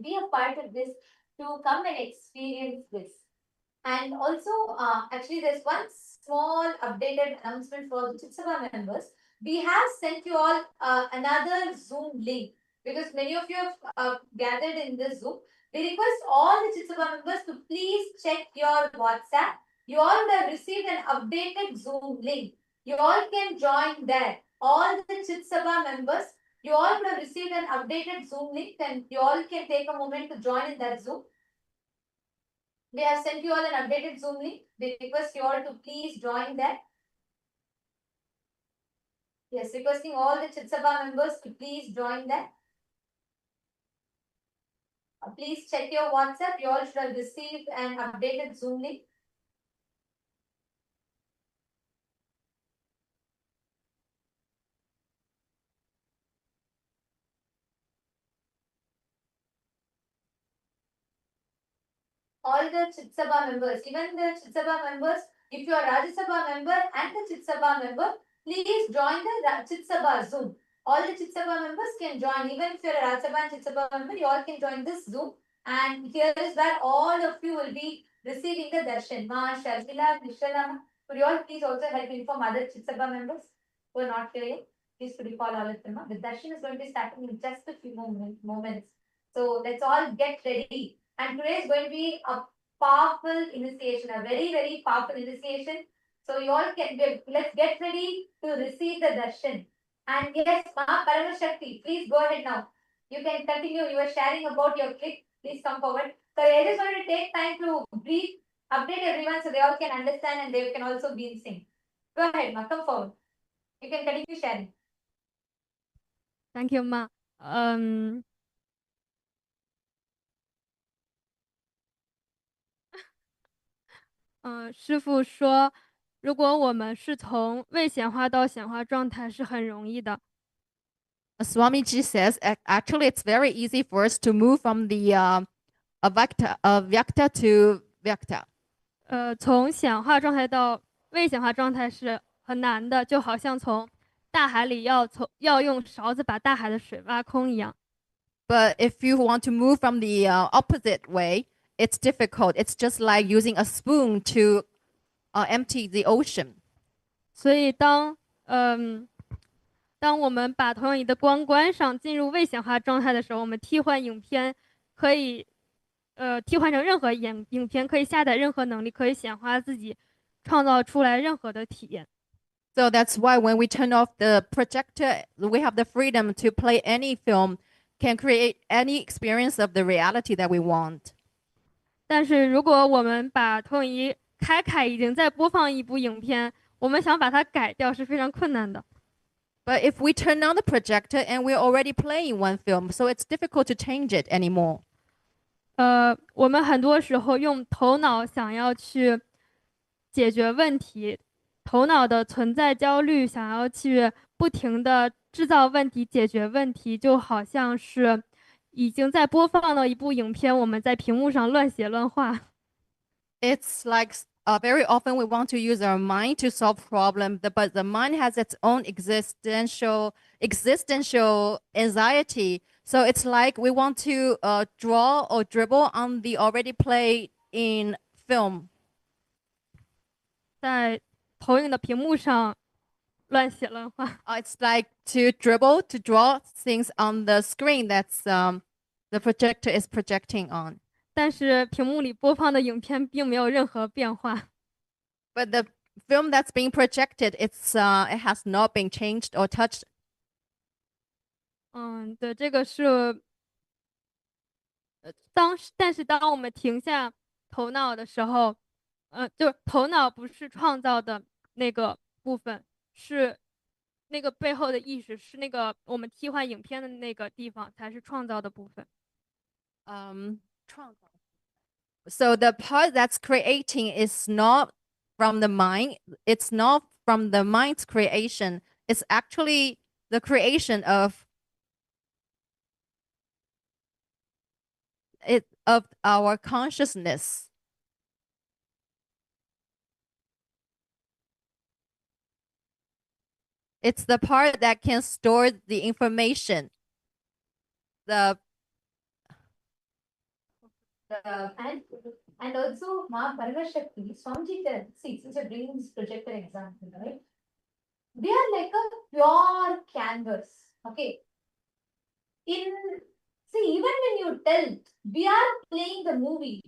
be a part of this, to come and experience this. And also, actually, there's one small updated announcement for the Chitsava members. We have sent you all another Zoom link, because many of you have gathered in this Zoom. We request all the Chitsava members to please check your WhatsApp. You all would have received an updated Zoom link. You all can join there. All the Chitsava members, you all would have received an updated Zoom link, and you all can take a moment to join in that Zoom. We have sent you all an updated Zoom link. We request you all to please join that. Yes, requesting all the Chitsabha members to please join that. Please check your WhatsApp. You all should have received an updated Zoom link. All the Chitsabha members, even the Chitsabha members, if you are Rajya Sabha member and the Chitsabha member, please join the Chitsabha Zoom. All the Chitsabha members can join. Even if you are a Rajya Sabha and Chitsabha member, you all can join this Zoom. And here is where all of you will be receiving the darshan. Ma, Shazila, Nishala, could you all please also help inform other Chitsabha members who are not here yet? Please could you call all of them. The darshan is going to be starting in just a few moments. So let's all get ready. And today is going to be a powerful initiation, a very, very powerful initiation. So you all can let's get ready to receive the darshan. And yes, Ma Paramashakti, please go ahead now. You can continue. You were sharing about your clip. Please come forward. So I just want to take time to brief, update everyone so they all can understand and they can also be in sync. Go ahead, Ma. Come forward. You can continue sharing. Thank you, Ma. 师父说，如果我们是从未显化到显化状态是很容易的。Swamiji says actually it's very easy for us to move from the Vyakta to Vyakta. 从显化状态到未显化状态是很难的，就好像从大海里要用勺子把大海的水挖空一样。But if you want to move from the opposite way, it's difficult. It's just like using a spoon to empty the ocean. 所以当我们把投影仪的光关上，进入未显化状态的时候，我们替换影片可以替换成任何影片，可以下载任何能力，可以显化自己，创造出来任何的体验。So that's why when we turn off the projector, we have the freedom to play any film, can create any experience of the reality that we want. 但是如果我们把投影仪开，已经在播放一部影片，我们想把它改掉是非常困难的。But if we turn on the projector and we're already playing one film, so it's difficult to change it anymore. 我们很多时候用头脑想要去解决问题，头脑的存在焦虑，想要去不停的制造问题、解决问题，就好像是已经在播放了一部影片，我们在屏幕上乱写乱画。It's like very often we want to use our mind to solve problems, but the mind has its own existential anxiety. So it's like we want to draw or dribble on the already played in film. 在投影的屏幕上乱写乱画。It's like to draw things on the screen that's the projector is projecting on. 但是屏幕里播放的影片并没有任何变化。But the film that's being projected, it has not been changed or touched. 对，这个是但是当我们停下头脑的时候，就是头脑不是创造的那个部分，是那个背后的意识，是那个我们替换影片的那个地方才是创造的部分。So the part that's creating is not from the mind. It's not from the mind's creation. It's actually the creation of our consciousness. It's the part that can store the information. And also Ma Paramashakti, Swamiji tells, see, since you're bringing this projector example, right? They are like a pure canvas. Okay. Even when you tell we are playing the movie,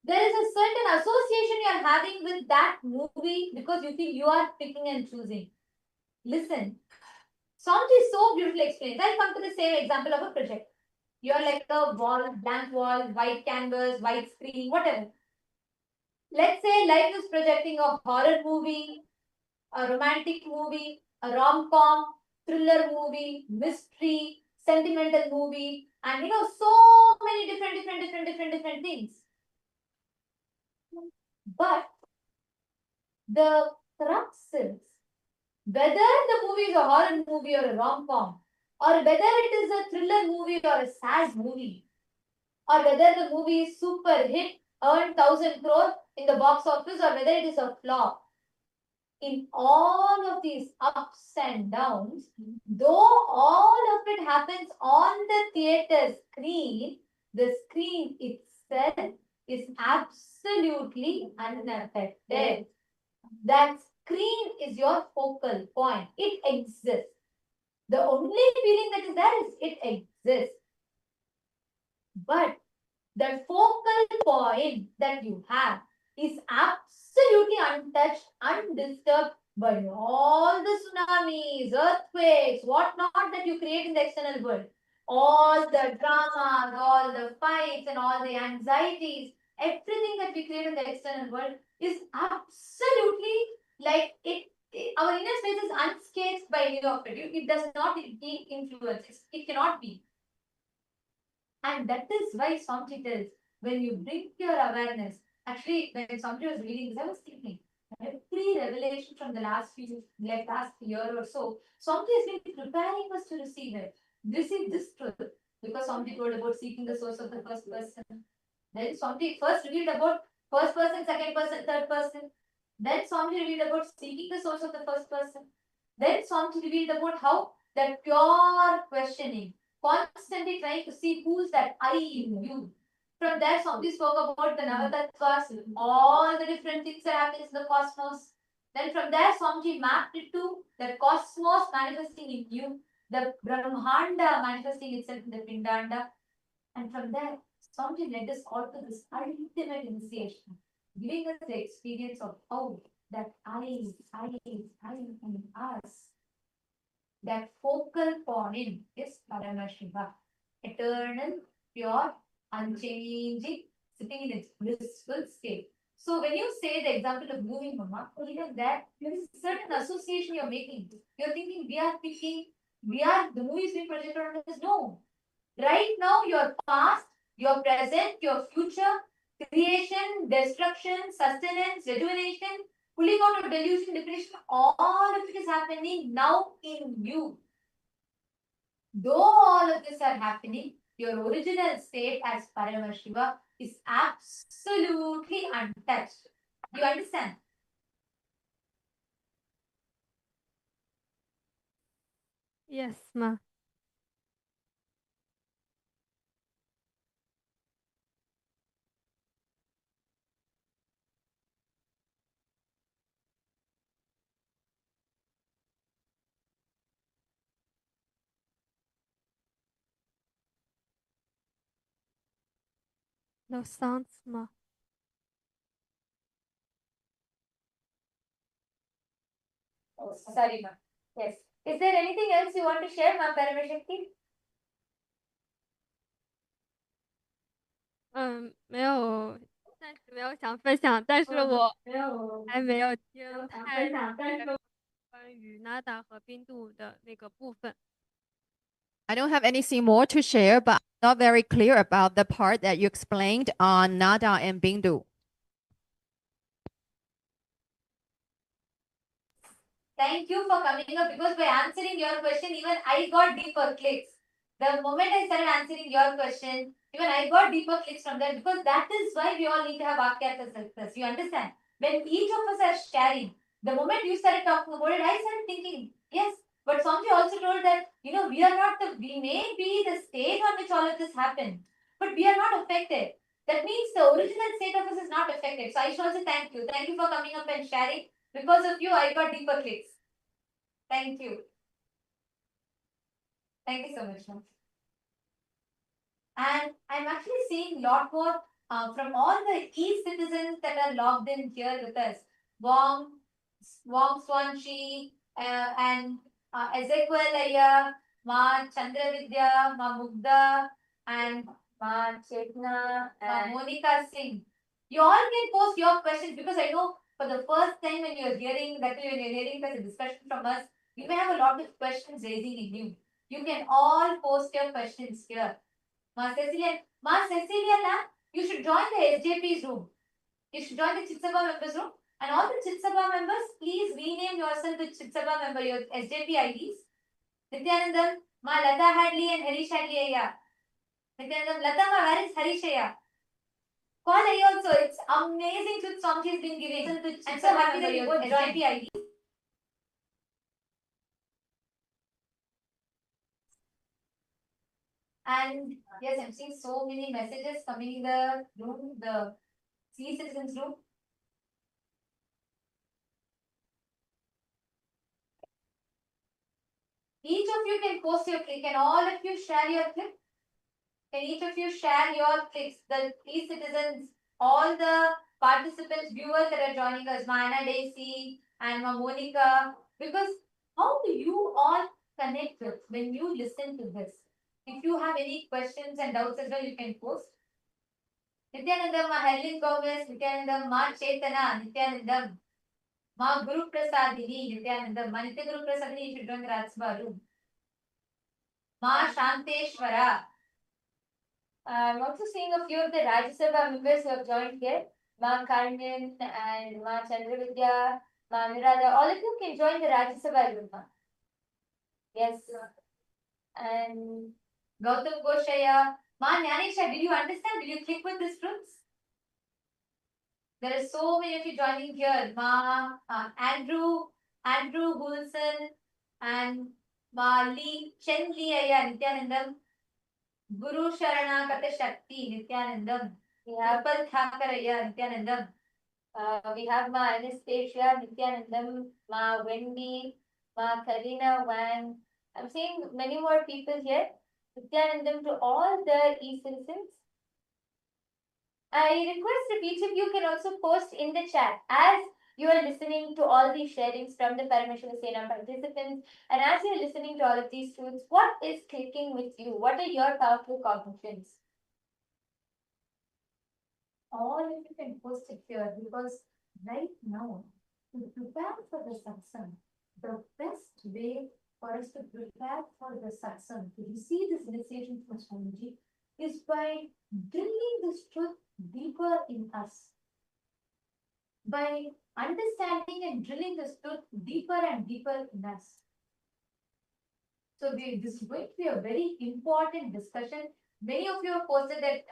there is a certain association you are having with that movie because you feel you are picking and choosing. Listen, Swamiji so beautifully explains. I'll come to the same example of a project. You are like a wall, blank wall, white canvas, white screen, whatever. Let's say life is projecting a horror movie, a romantic movie, a rom-com, thriller movie, mystery, sentimental movie, and so many different things. But the crux is whether the movie is a horror movie or a rom-com, or whether it is a thriller movie or a sad movie, or whether the movie is super hit, earned 1,000 crore in the box office, or whether it is a flop. In all of these ups and downs, though all of it happens on the theater screen, the screen itself is absolutely unaffected. That screen is your focal point. It exists. The only feeling that is there is it exists. But the focal point that you have is absolutely untouched, undisturbed by all the tsunamis, earthquakes, whatnot that you create in the external world. All the dramas, all the fights, and all the anxieties, everything that we create in the external world is absolutely like our inner space is unscathed by any of it. It does not influence. It cannot be. And that is why Swamiji tells, when you bring your awareness, actually, when Swamiji was reading this, I was thinking, every revelation from the last year or so, Swamiji has been preparing us to receive this truth. Because Swamiji told about seeking the source of the first person. Then Swamiji first revealed about first person, second person, third person. Then Swamiji revealed about seeking the source of the first person. Then Swamiji revealed about how that pure questioning, constantly trying to see who's that I in you. From there, Swamiji spoke about the Navatattvas, all the different things that happen in the cosmos. Then from there, Swamiji mapped it to the cosmos manifesting in you, the Brahmanda manifesting itself in the Pindanda. And from there, Swamiji led us all to this ultimate initiation, giving us the experience of how that I in us, that focal point is Paramashiva, eternal, pure, unchanging, sitting in its blissful state. So when you say the example of moving, Mama, even that, there is a certain association you're making. You're thinking the movie is being projected on us. No. Right now, your past, your present, your future, creation, destruction, sustenance, rejuvenation, pulling out of delusion, depression, all of it is happening now in you. Though all of this are happening, your original state as Paramashiva is absolutely untouched. You understand? Yes, ma. No sounds, ma. Oh, sorry, ma'am. Yes. Is there anything else you want to share, ma'am Paramashakti? 没有，暂时没有想分享，但是我还没有听太关于 Nada 和冰度的那个部分。 I don't have anything more to share, but I'm not very clear about the part that you explained on Nada and Bindu. Thank you for coming up, because by answering your question, even I got deeper clicks. The moment I started answering your question, even I got deeper clicks from that, because that is why we all need to have Vakyartha success. You understand? When each of us are sharing, the moment you started talking about it, I started thinking, yes. But Swamiji also told that, we may be the stage on which all of this happened, but we are not affected. That means the original state of us is not affected. So I should also thank you. Thank you for coming up and sharing. Because of you, I got deeper clicks. Thank you. Thank you so much, ma'am. And I'm actually seeing a lot more from all the e-citizens that are logged in here with us. Wong Swanchi, and Ezekiel Ayya, Ma Chandravidya, Ma Mugda, and Ma Chetna, and Monica Singh. You all can post your questions because I know for the first time when you're hearing such a discussion from us, you may have a lot of questions raising in you. You can all post your questions here. Ma Cecilia, you should join the SJP's room. You should join the Chitsabha members room. And all the Chitsabha members, please rename yourself with Chitsabha member, your SJP IDs. Nityanandam, Ma Lata Hadley and Harish Hadley Ayya. Nityanandam, Lata Ma, where is Harish Ayya? Call Ayya also. It's amazing to song he's been giving. I'm so happy that you both SJP IDs. And yes, I'm seeing so many messages coming in the room, the C-citizens room. Each of you can post your click. Can all of you share your click? Can each of you share your clicks? The e-citizens, all the participants, viewers that are joining us, Mana Daisy and Monica. Because how do you all connect with when you listen to this? If you have any questions and doubts as well, you can post. Nityanandam, Ma Helen Gomez, Nityanandam, Ma Chetana, Nityanandam, Ma Guru Prasadini, Nityanandam, Ma Nitya Guru Prasadini, you should join the Rajsabha room. Ma Shanteshwara. I'm also seeing a few of the Rajya Sabha members who have joined here. Ma Karnan and Ma Chandravidya, Ma Mirada. All of you can join the Rajya Sabha room. Yes. And Gautam Goshaya. Ma Nyanisha, did you understand? Did you click with these fruits? There are so many of you joining here. Ma Andrew Wilson and Ma Lee Chen Lee Ayya Nityanandam. Guru Sharana Kata Shakti Nityanandam. We have Pal Thakaraya Nityanandam. We have Ma Anastasia Nityanandam, Ma Wendy, Ma Karina Wang. I'm seeing many more people here. Nityanandam to all the e-citizens. I request if each of you can also post in the chat as you are listening to all these sharings from the Paramashivam Sena participants, and as you are listening to all of these truths, what is clicking with you? What are your powerful cognitions? All of you can post it here because right now, to prepare for the satsang, the best way for us to prepare for the satsang, to receive this initiation from Swamiji, is by drilling this truth deeper in us. By understanding and drilling this truth deeper and deeper in us. So this is going to be a very important discussion. Many of you have posted that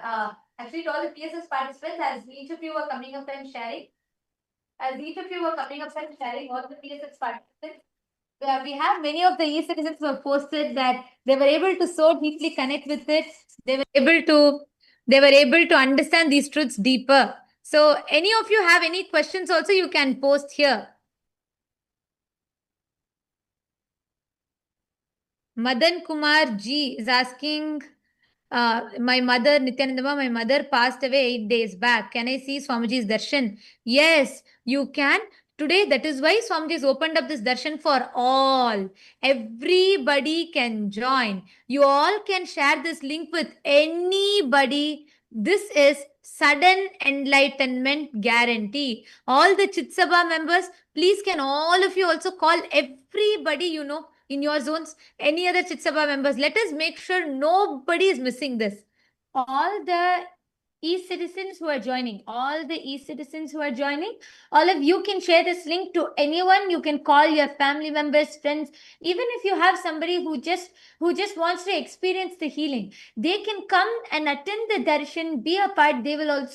actually to all the PSS participants, as each of you were coming up and sharing, all the PSS participants, we have many of the e-citizens who have posted that they were able to so deeply connect with it. They were able to understand these truths deeper. So any of you have any questions also, you can post here. Madan Kumar G is asking, my mother, Nityanandama, my mother passed away 8 days back. Can I see Swamiji's darshan? Yes, you can. Today, that is why Swamiji has opened up this darshan for all. Everybody can join. You all can share this link with anybody. This is sudden enlightenment guarantee. All the Chitsabha members, please can all of you also call everybody you know in your zones, any other Chitsabha members. Let us make sure nobody is missing this. All the e-citizens who are joining, all of you can share this link to anyone. You can call your family members, friends, even if you have somebody who just wants to experience the healing, they can come and attend the darshan, be a part. They will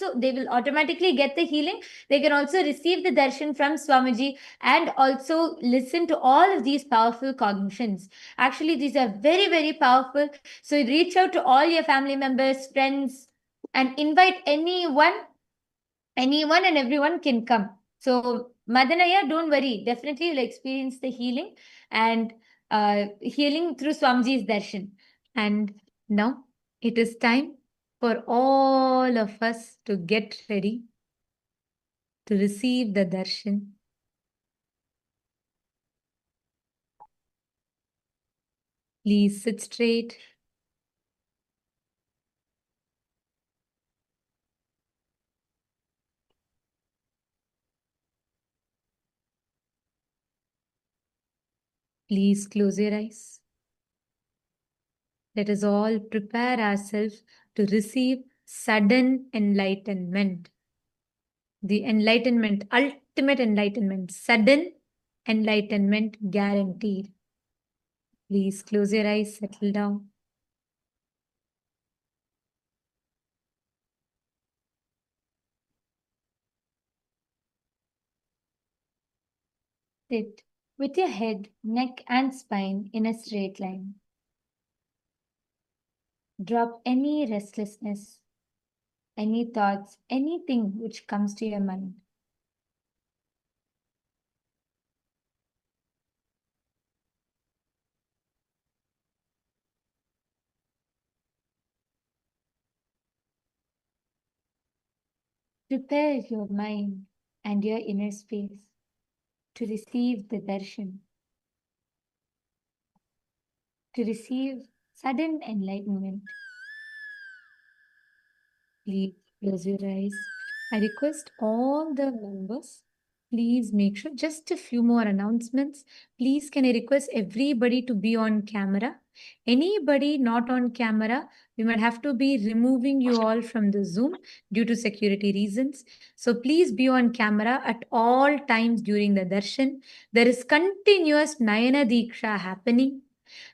automatically get the healing. They can also receive the darshan from Swamiji and also listen to all of these powerful cognitions. Actually, these are very, very powerful. So reach out to all your family members, friends, and invite anyone and everyone can come. So Madanaya, don't worry, definitely you'll experience the healing and healing through Swamiji's darshan. And now it is time for all of us to get ready to receive the darshan. Please sit straight. Please close your eyes. Let us all prepare ourselves to receive sudden enlightenment. The enlightenment, ultimate enlightenment, sudden enlightenment guaranteed. Please close your eyes, settle down. Sit with your head, neck, and spine in a straight line. Drop any restlessness, any thoughts, anything which comes to your mind. Prepare your mind and your inner space to receive the darshan, to receive sudden enlightenment. Please close your eyes. I request all the members, please make sure, just a few more announcements. Please, can I request everybody to be on camera? Anybody not on camera, we might have to be removing you all from the Zoom due to security reasons. So please be on camera at all times during the darshan. There is continuous Nayana Diksha happening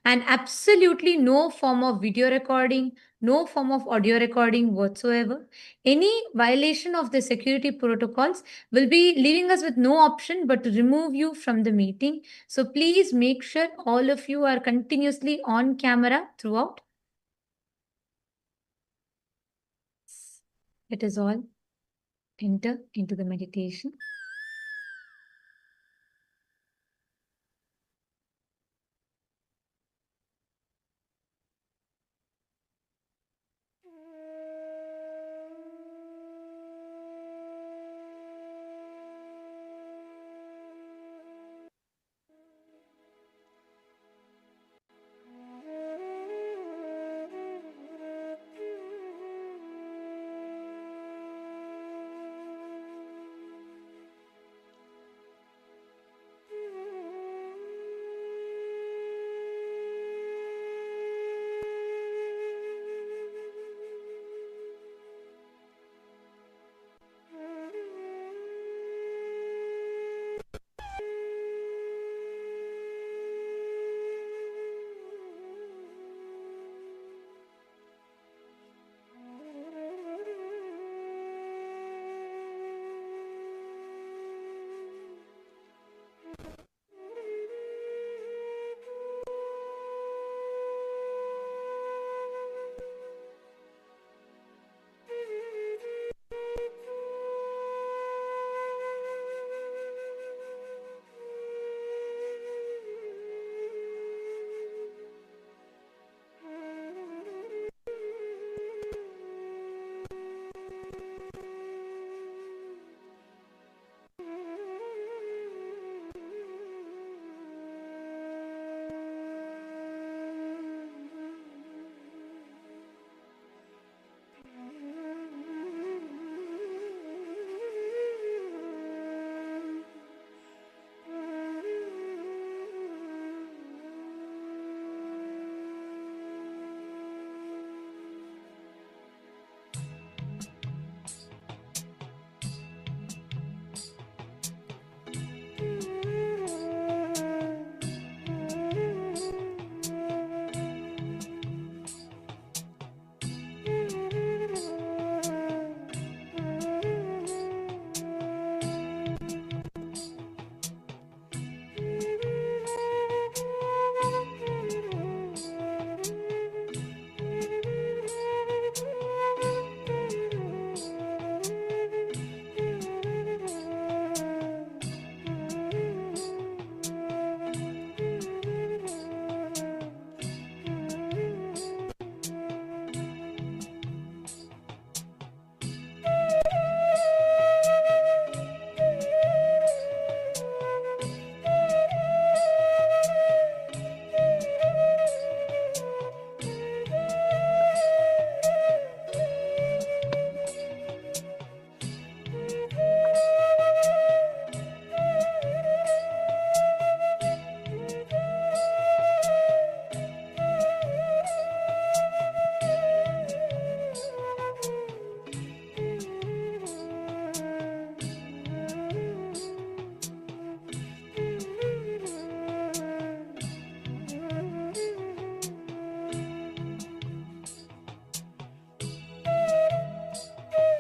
and absolutely no form of video recording, no form of audio recording whatsoever. Any violation of the security protocols will be leaving us with no option but to remove you from the meeting. So please make sure all of you are continuously on camera throughout. Let us all enter into the meditation.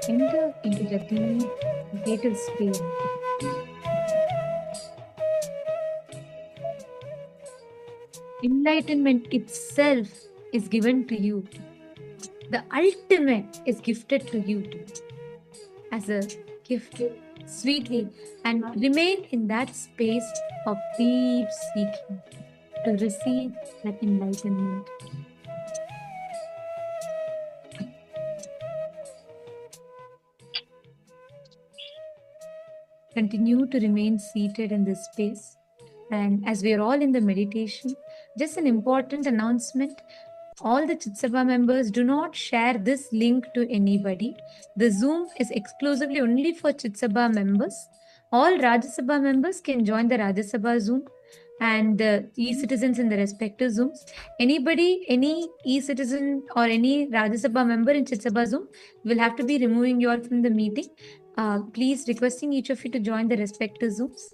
Enter into the deep, meditative space. Enlightenment itself is given to you. The ultimate is gifted to you as a gift, sweetly, and remain in that space of deep seeking to receive that enlightenment. Continue to remain seated in this space. And as we are all in the meditation, just an important announcement. All the Chit Sabha members, do not share this link to anybody. The Zoom is exclusively only for Chit Sabha members. All Rajya Sabha members can join the Rajya Sabha Zoom and e-citizens in the respective Zooms. Anybody, any e-citizen or any Rajya Sabha member in Chit Sabha Zoom will have to be removing you all from the meeting. Please requesting each of you to join the respective Zooms.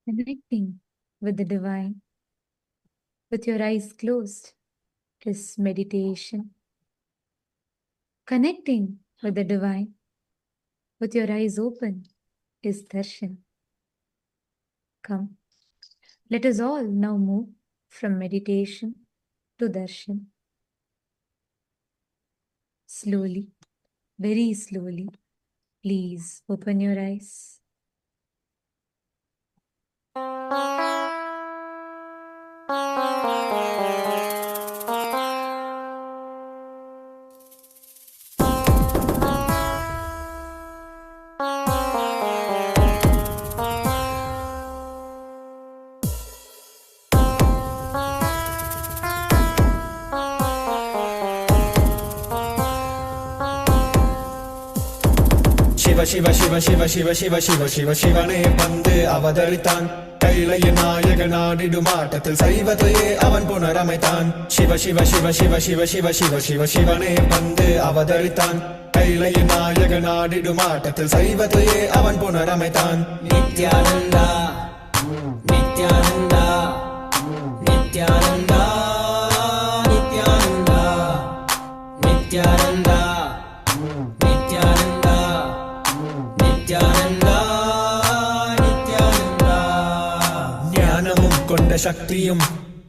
Connecting with the divine, with your eyes closed, is meditation. Connecting with the divine, with your eyes open, is darshan. Come, let us all now move from meditation to darshan. Slowly, very slowly, please open your eyes. Shiva Shiva Shiva Shiva Shiva Shiva Shiva Shivane Pande Avadaritan Kailaya Nayaga Nadidumattathil Saivathaye Avan Punaramaithan Shiva Shiva Shiva Shiva Shiva Shiva Shiva Shiva Shivane Pande Avadaritan Kailaya Nayaga Nadidumattathil Saivathaye Avan Punaramaithan Nityananda Nityananda Nityananda Nityananda Nityananda ശക്തിയും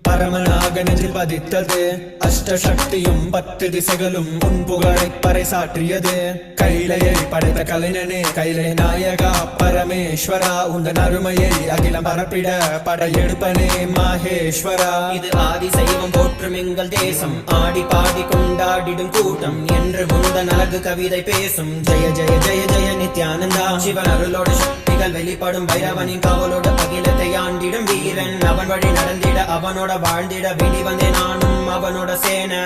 பரமனாக நெஞ்சில் பதித்தது அஷ்ட சக்தியும் 10 திசைகளும் உன் புகழை பறைசாற்றியது கைலையை படைத்த கலைஞனே கைலை நாயகா பரமேஸ்வரா உந்தன் அருமையை அகிலம் பரப்பிட படையெடுப்பனே மாஹேஸ்வரா இது ஆதி சைவம் போற்றும் எங்கள் தேசம் ஆடி பாடி கொண்டாடிடும் கூட்டம் என்று உந்தன் அழகு கவிதை பேசும் ஜெய ஜெய ஜெய ஜெய நித்யானந்தா சிவன் அருளோட சக்திகள் வெளிப்படும் பைரவனின் காவலோடு அகிலத்தை ஆண்டிடும் வீரன் அவன் வழி நடந்திட அவனோட வாழ்ந்திட வேண்டி வந்தேன் நானும் அவனோட சேனை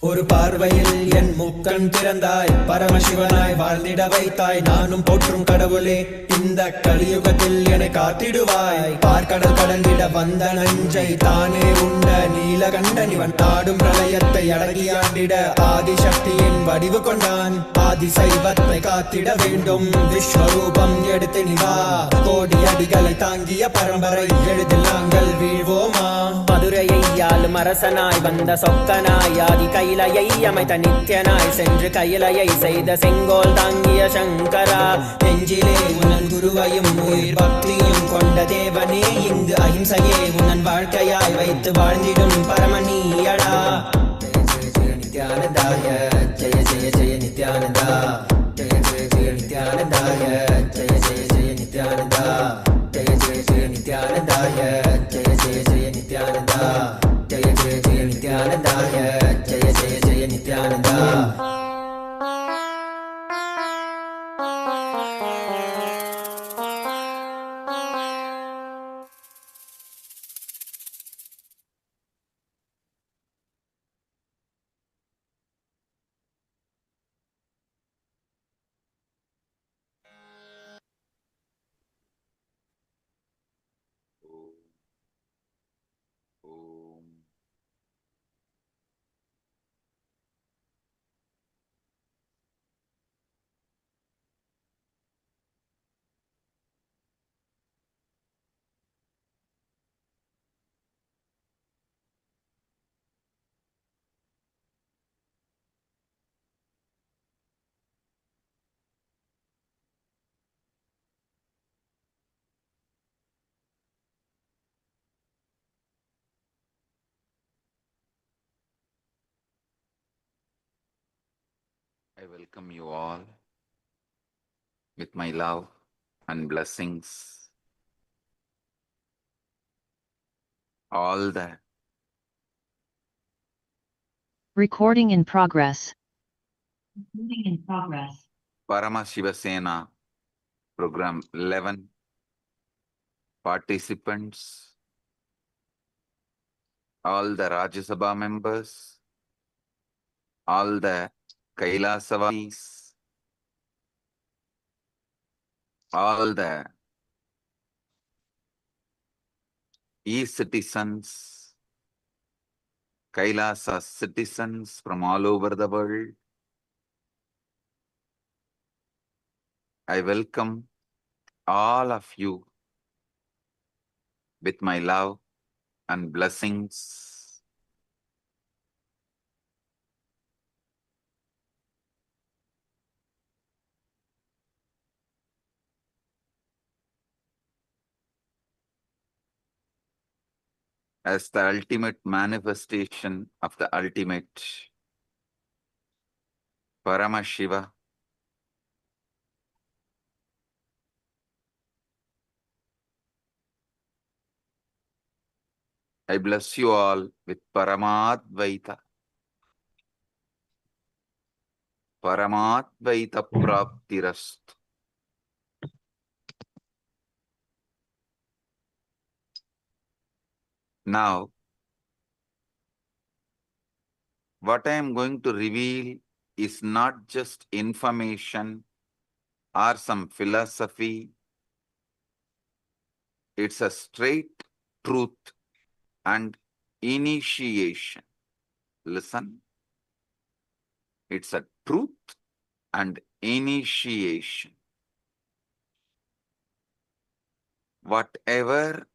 ஒரு பார்வையில் என் முக்கண் திறந்தாய், பரமசிவனாய் வாழ்ந்திட வைத்தாய். நானும் போற்றும் கடவுளே, இந்த கலியுகத்தில் என்னை காத்திடுவாய். பார்க்கடல் கடந்திட வந்த நஞ்சை தானே உண்ட நீலகண்டன் இவன் தாடும் பிரளயத்தை அடங்கியாண்டிட ஆதிசக்தியின் வடிவு கொண்டான். ஆதி சைவத்தை காத்திட வேண்டும், விஸ்வரூபம் எடுத்து நிவா. கோடி அடிகளை தாங்கிய பரம்பரை எழுதில் நாங்கள் வீழ்வோமா? மதுரையை ஆளும் அரசனாய் வந்த சொக்கனாய், ஆதி கைலையை அமைத்த நித்யனாய், சென்று கைலையை செய்த செங்கோல் தாங்கிய சங்கரா. நெஞ்சிலே உனன் குருவையும் உயிர் பக்தியும் கொண்ட தேவனே, இங்கு அஹிம்சையே உனன் வாழ்க்கையாய் வைத்து வாழ்ந்திடும் பரமணியடா. Jaya Jaya நித்யானந்தாய, Jaya Jaya Jaya Nithyananda. Jaya Jaya Jaya நித்யானந்தாய, Jaya Jaya Jaya Nithyananda. Jaya Jaya Jaya நித்யானந்தாய, Jaya Jaya Jaya Nithyananda. Jaya Jaya Jaya நித்யானந்தாய, Jaya Jaya Jaya Nithyananda. I welcome you all with my love and blessings. All the Recording in progress. Paramashivasena Program 11 participants, all the Rajya Sabha members, all the Kailasavadis, all the e-citizens, Kailasa citizens from all over the world. I welcome all of you with my love and blessings. As the ultimate manifestation of the ultimate, Paramashiva, I bless you all with Paramadvaita. Paramadvaita Praptirastu. Now, what I am going to reveal is not just information or some philosophy. It's a straight truth and initiation. Listen. It's a truth and initiation. Whatever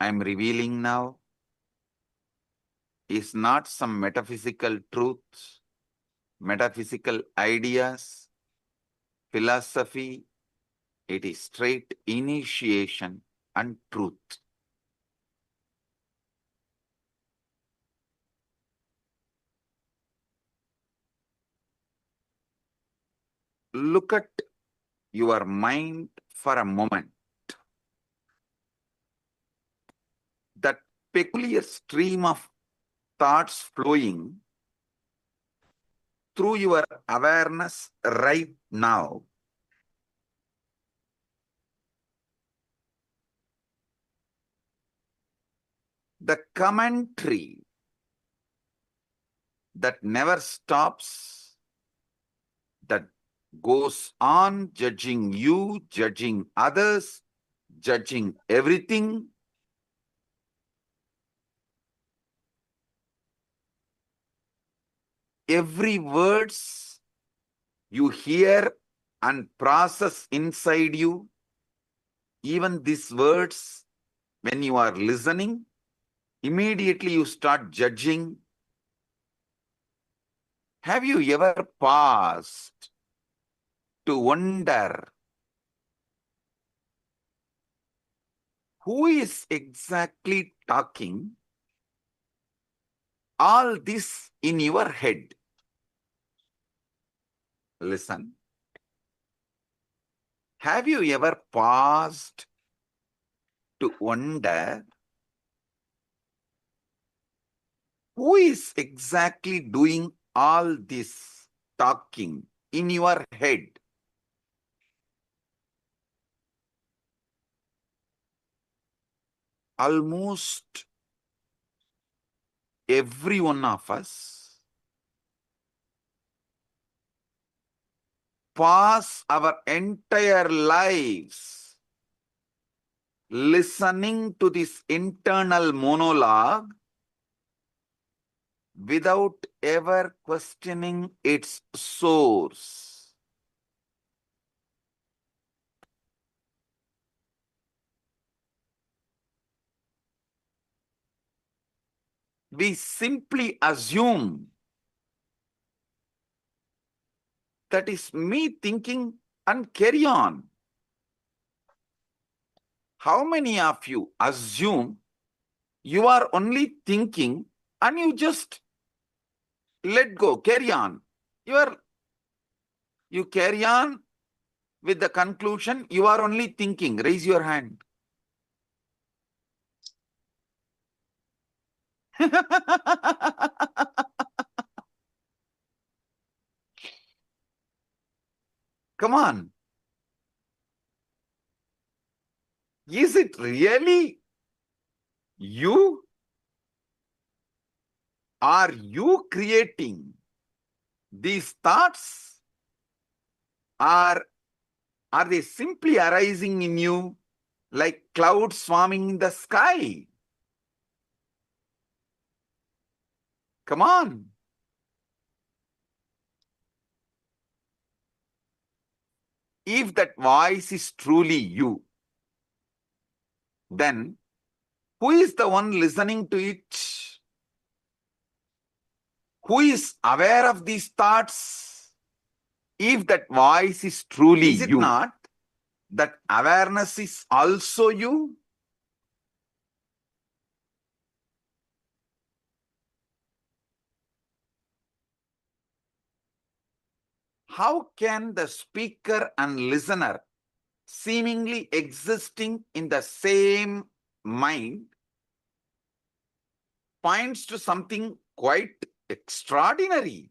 I'm revealing now is not some metaphysical truths, metaphysical ideas, philosophy. It is straight initiation and truth. Look at your mind for a moment. That peculiar stream of thoughts flowing through your awareness right now. The commentary that never stops, that goes on judging you, judging others, judging everything. Every words you hear and process inside you, even these words, when you are listening, immediately you start judging. Have you ever paused to wonder who is exactly talking all this in your head? Listen. Have you ever paused to wonder who is exactly doing all this talking in your head? Almost every one of us pass our entire lives listening to this internal monologue without ever questioning its source. We simply assume that is me thinking and carry on. How many of you assume you are only thinking and you just let go, carry on? You carry on with the conclusion you are only thinking. Raise your hand. Come on. Is it really you? Are you creating these thoughts? Or are they simply arising in you like clouds swarming in the sky? Come on. If that voice is truly you, then who is the one listening to it? Who is aware of these thoughts? If that voice is truly you, is it not that awareness is also you? How can the speaker and listener seemingly existing in the same mind points to something quite extraordinary?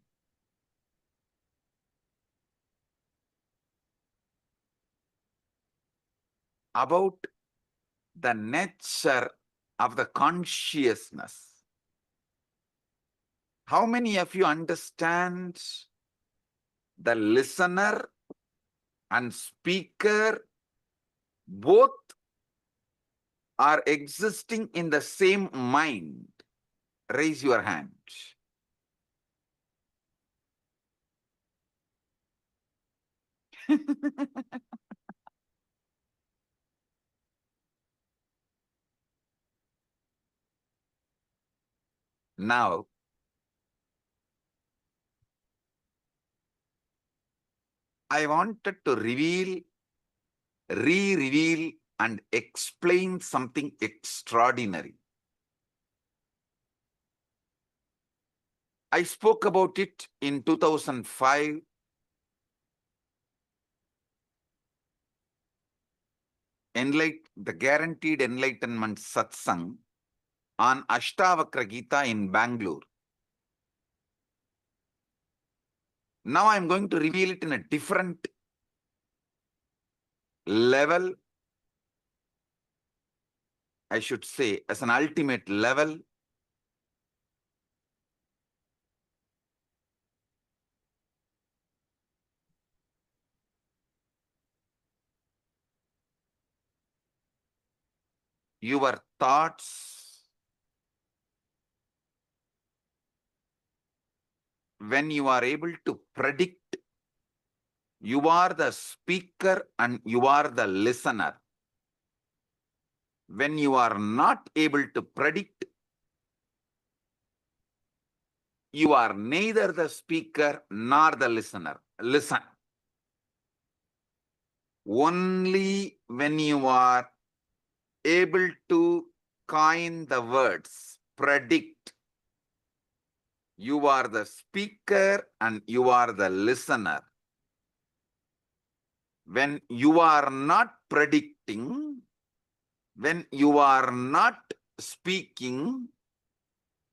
About the nature of the consciousness. How many of you understand the listener and speaker both are existing in the same mind? Raise your hand. Now, I wanted to re-reveal and explain something extraordinary. I spoke about it in 2005. The Guaranteed Enlightenment Satsang on Ashtavakra Gita in Bangalore. Now I'm going to reveal it in a different level, I should say, as an ultimate level. your thoughts, when you are able to predict, you are the speaker and you are the listener. When you are not able to predict, you are neither the speaker nor the listener. Listen. Only when you are able to coin the words, predict, you are the speaker and you are the listener. When you are not predicting, when you are not speaking,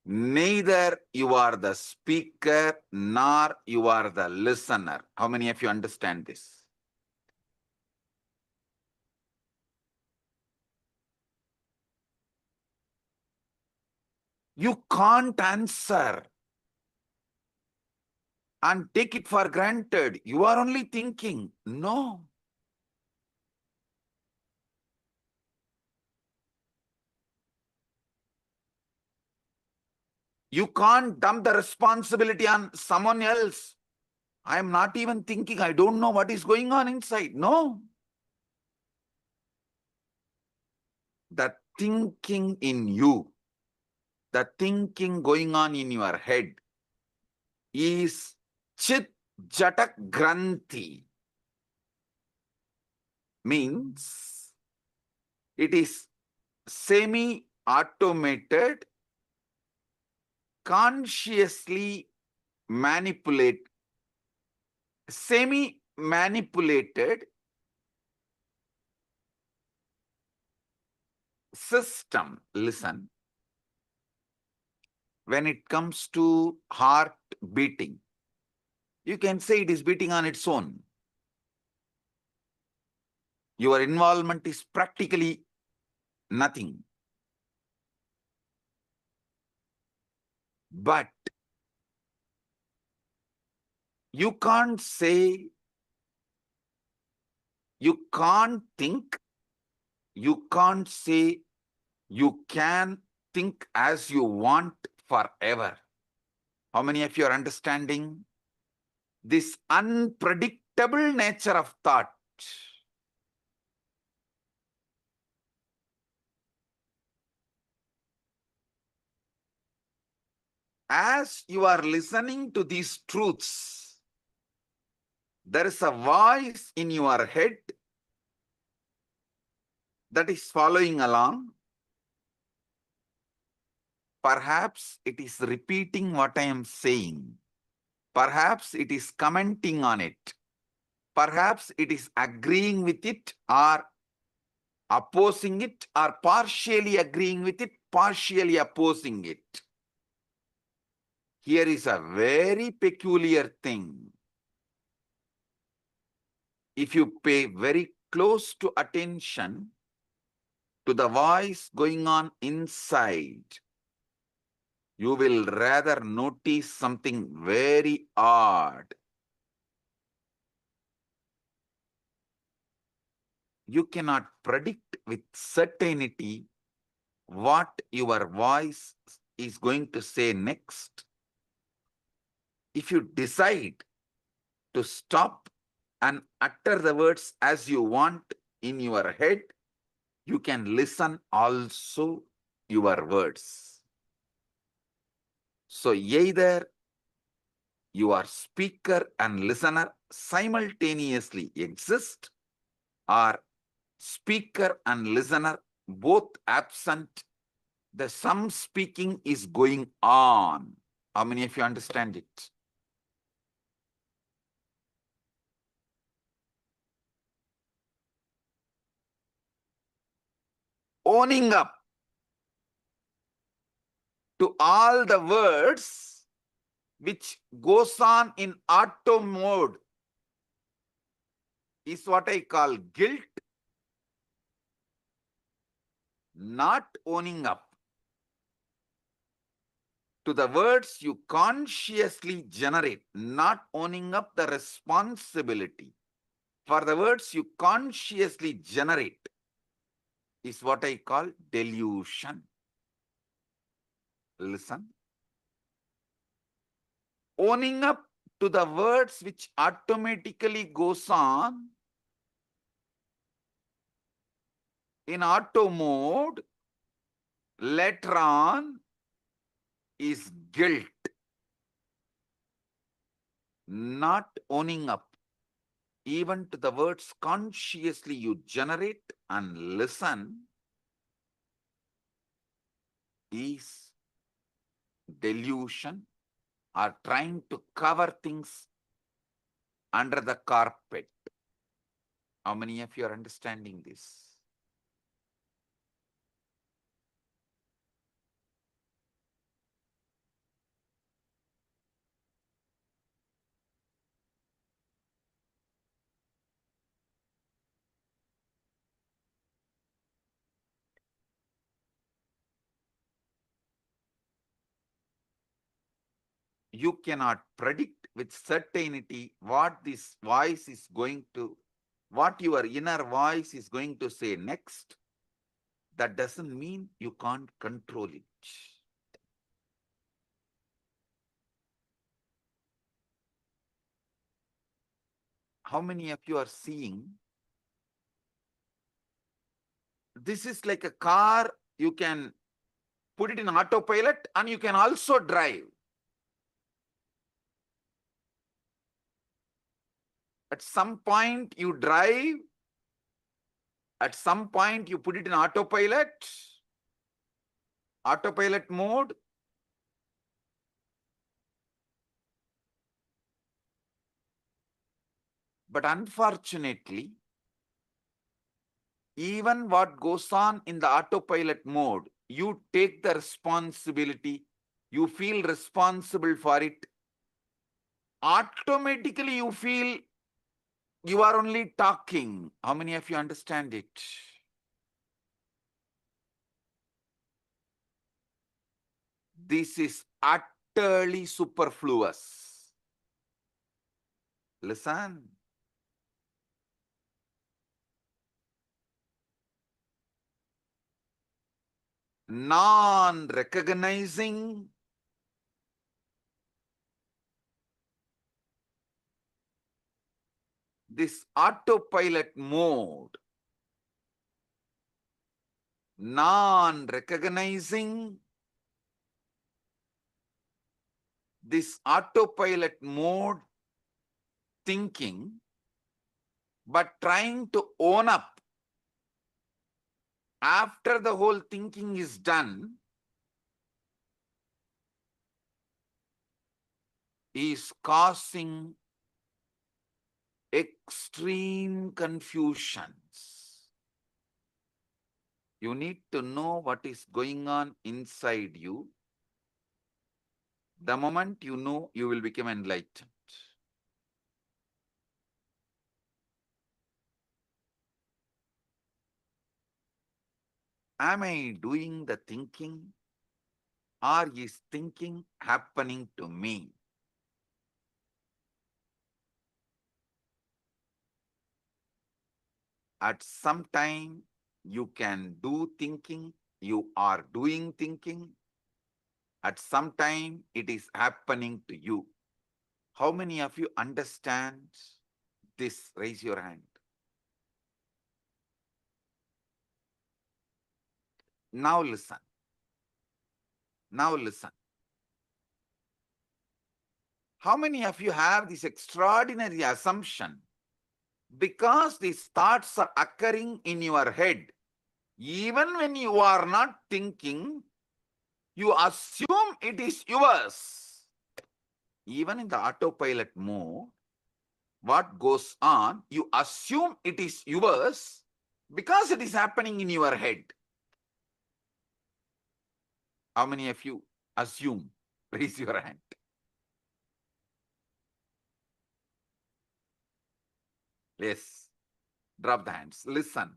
neither you are the speaker nor you are the listener. How many of you understand this? You can't answer and take it for granted. You are only thinking. No. You can't dump the responsibility on someone else. I am not even thinking. I don't know what is going on inside. No. The thinking in you, the thinking going on in your head is Chit Jatak Granthi. Means it is semi-automated, consciously semi-manipulated system. Listen. When it comes to heart beating, you can say it is beating on its own. Your involvement is practically nothing. But you can't say, you can't think, you can't say you can think as you want forever. How many of you are understanding this unpredictable nature of thought? As you are listening to these truths, there is a voice in your head that is following along. Perhaps it is repeating what I am saying. Perhaps it is commenting on it. Perhaps it is agreeing with it or opposing it, or partially agreeing with it, partially opposing it. Here is a very peculiar thing. If you pay very close to attention to the voice going on inside, you will rather notice something very odd. You cannot predict with certainty what your voice is going to say next. If you decide to stop and utter the words as you want in your head, you can listen also your words. So either your speaker and listener simultaneously exist, or speaker and listener both absent, some speaking is going on. How many of you understand it? Owning up to all the words which goes on in auto mode is what I call guilt. Not owning up to the words you consciously generate, not owning up the responsibility for the words you consciously generate, is what I call delusion. Listen. Owning up to the words which automatically goes on in auto mode later on is guilt. Not owning up even to the words consciously you generate and listen is delusion, or trying to cover things under the carpet. How many of you are understanding this? You cannot predict with certainty what this voice is going to, what your inner voice is going to say next. That doesn't mean you can't control it. How many of you are seeing? This is like a car, you can put it in autopilot and you can also drive. At some point you drive, at some point you put it in autopilot mode. But unfortunately, even what goes on in the autopilot mode, you take the responsibility, you feel responsible for it. Automatically you feel you are only talking. How many of you understand it? This is utterly superfluous. Listen. Non-recognizing this autopilot mode, non-recognizing this autopilot mode thinking, but trying to own up after the whole thinking is done, is causing extreme confusions. You need to know what is going on inside you. The moment you know, you will become enlightened. Am I doing the thinking, or is thinking happening to me? At some time, you can do thinking, you are doing thinking. At some time, it is happening to you. How many of you understand this? Raise your hand. Now listen. Now listen. How many of you have this extraordinary assumption? Because these thoughts are occurring in your head, even when you are not thinking, you assume it is yours. Even in the autopilot mode, what goes on, you assume it is yours because it is happening in your head. How many of you assume? Raise your hand. Yes. Drop the hands. Listen.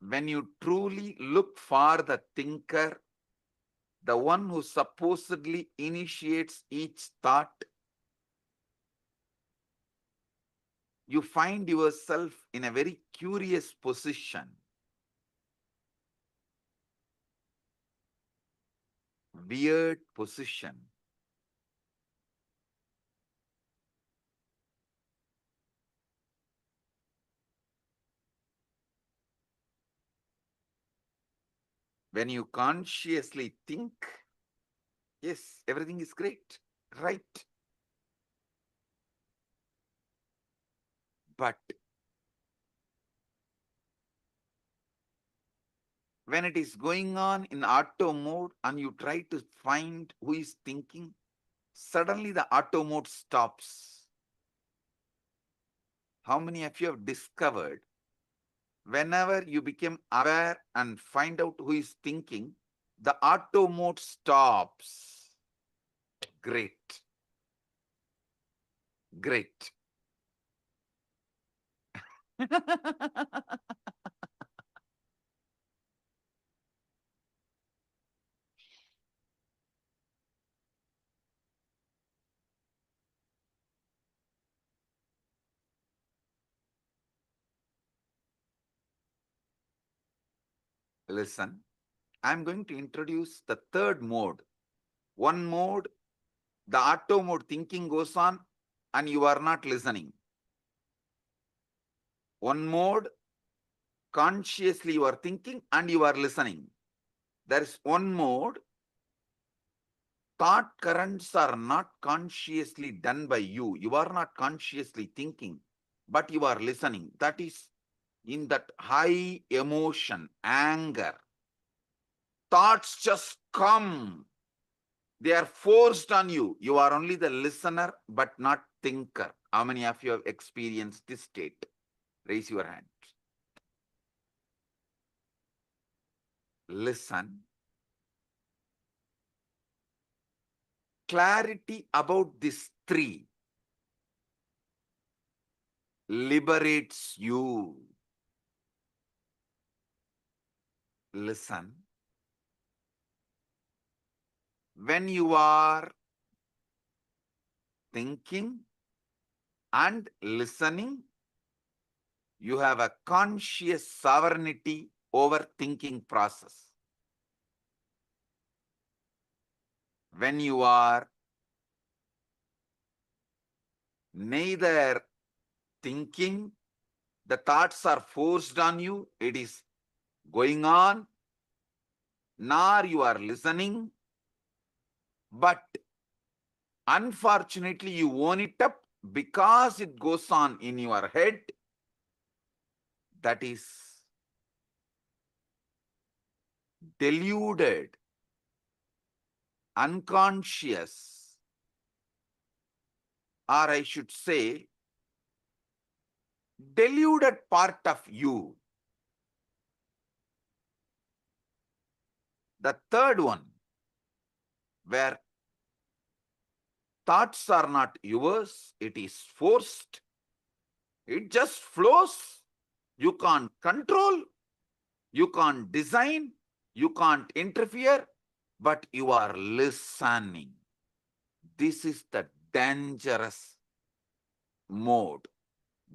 When you truly look for the thinker, the one who supposedly initiates each thought, you find yourself in a very curious position. Weird position. When you consciously think, yes, everything is great, right. But when it is going on in auto mode and you try to find who is thinking, suddenly the auto mode stops. How many of you have discovered whenever you become aware and find out who is thinking, the auto mode stops? Great. Great. Listen, I'm going to introduce the third mode. One mode, the auto mode thinking goes on and you are not listening. One mode, consciously you are thinking and you are listening. There is one mode, thought currents are not consciously done by you. You are not consciously thinking, but you are listening. That is in that high emotion, anger. Thoughts just come. They are forced on you. You are only the listener, but not thinker. How many of you have experienced this state? Raise your hand. Listen. Clarity about these three liberates you. Listen. When you are thinking and listening, you have a conscious sovereignty over thinking process. When you are neither thinking, the thoughts are forced on you, it is going on, nor you are listening, but unfortunately you own it up because it goes on in your head. That is deluded, unconscious, or I should say, deluded part of you. The third one, where thoughts are not yours, it is forced. It just flows. You can't control, you can't design, you can't interfere, but you are listening. This is the dangerous mode,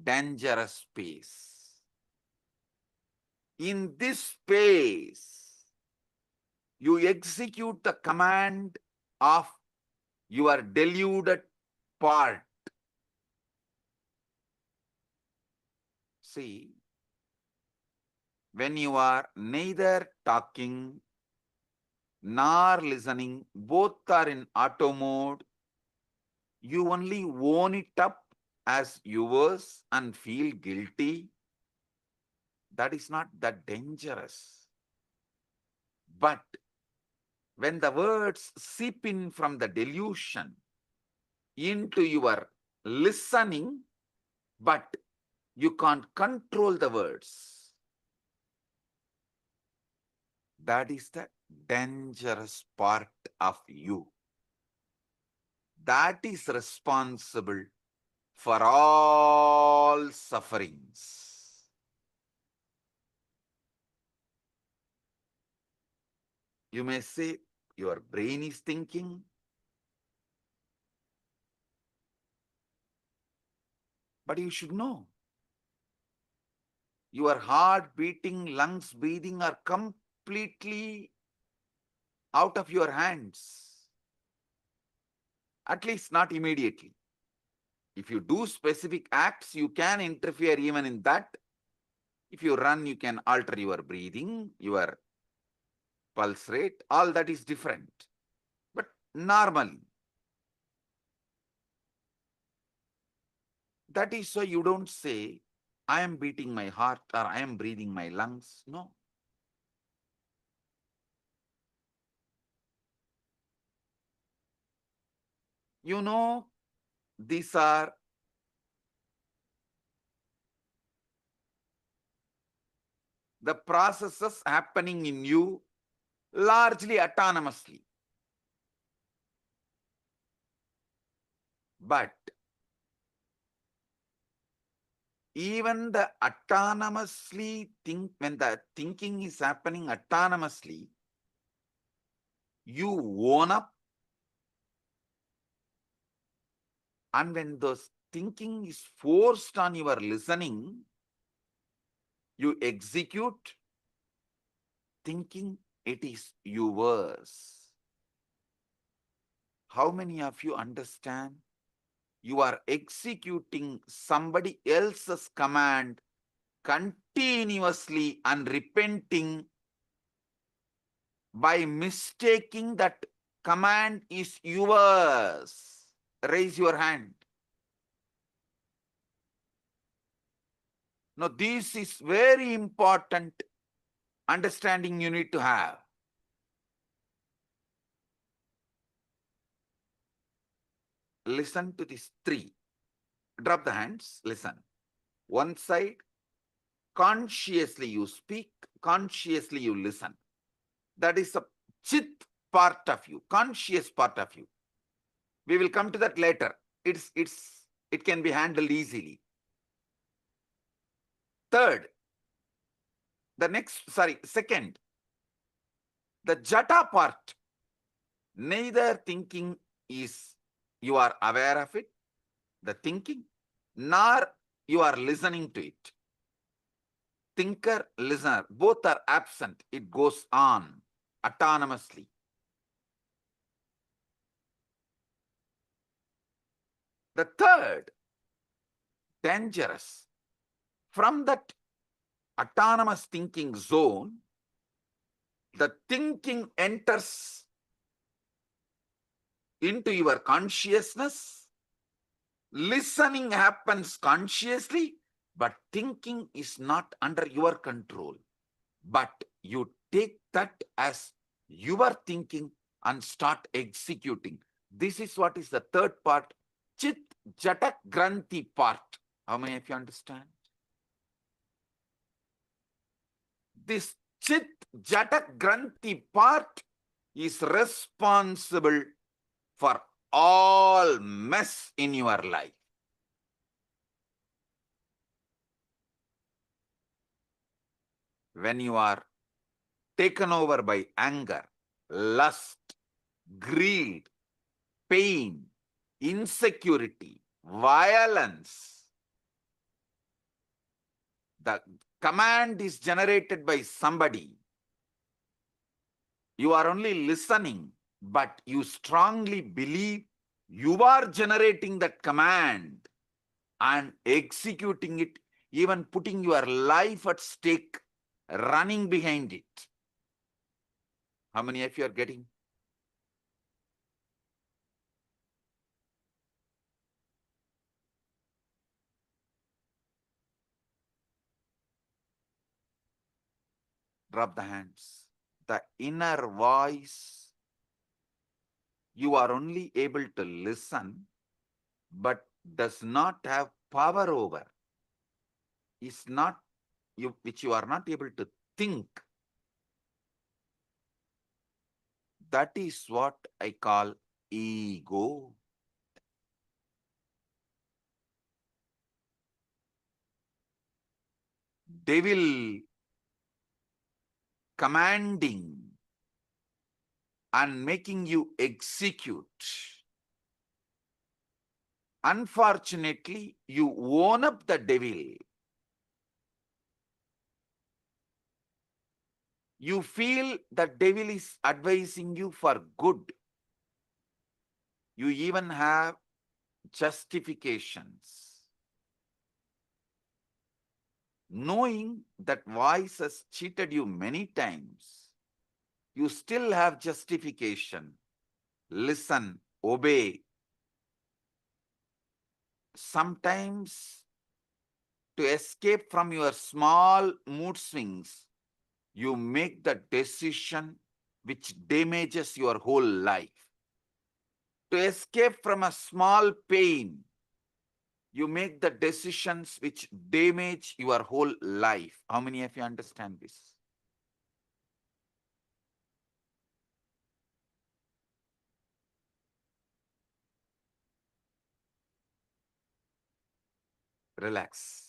dangerous space. In this space, you execute the command of your deluded part. See, when you are neither talking nor listening, both are in auto mode, you only own it up as yours and feel guilty. That is not that dangerous. But when the words seep in from the delusion into your listening, but you can't control the words, that is the dangerous part of you. That is responsible for all sufferings. You may say, your brain is thinking, But you should know. Your heart beating, lungs breathing are completely out of your hands. At least not immediately. If you do specific acts, you can interfere even in that. If you run, you can alter your breathing, your pulse rate, all that is different. But normally, that is why you don't say, I am beating my heart or I am breathing my lungs. No. You know, these are the processes happening in you largely autonomously. But even the autonomously when the thinking is happening autonomously, you own up, and when those thinking is forced on your listening, you execute thinking it is yours. How many of you understand? You are executing somebody else's command continuously and repenting by mistaking that command is yours. Raise your hand. Now, this is very important understanding you need to have. Listen to these three. Drop the hands. Listen. One side, consciously you speak, consciously you listen. That is a chit part of you, conscious part of you. We will come to that later. It can be handled easily. Second, the jata part. Neither thinking is you are aware of it, the thinking, nor you are listening to it. Thinker, listener, both are absent. It goes on autonomously. The third, dangerous. From that autonomous thinking zone, the thinking enters into your consciousness. Listening happens consciously, but thinking is not under your control. But you take that as your thinking and start executing. This is what is the third part, Chit Jatak Granthi part. How many of you understand? This Chit Jatak Granthi part is responsible for all mess in your life. When you are taken over by anger, lust, greed, pain, insecurity, violence, the command is generated by somebody. You are only listening, but you strongly believe you are generating that command and executing it, even putting your life at stake, running behind it. How many of you are getting? Drop the hands. The inner voice, you are only able to listen, but does not have power over, is not you, which you are not able to think. That is what I call ego. Devil commanding and making you execute. unfortunately, you own up the devil. You feel the devil is advising you for good. You even have justifications. Knowing that voice has cheated you many times, you still have justification. Listen, obey. Sometimes, to escape from your small mood swings, you make the decision which damages your whole life. To escape from a small pain, you make the decisions which damage your whole life. How many of you understand this? Relax.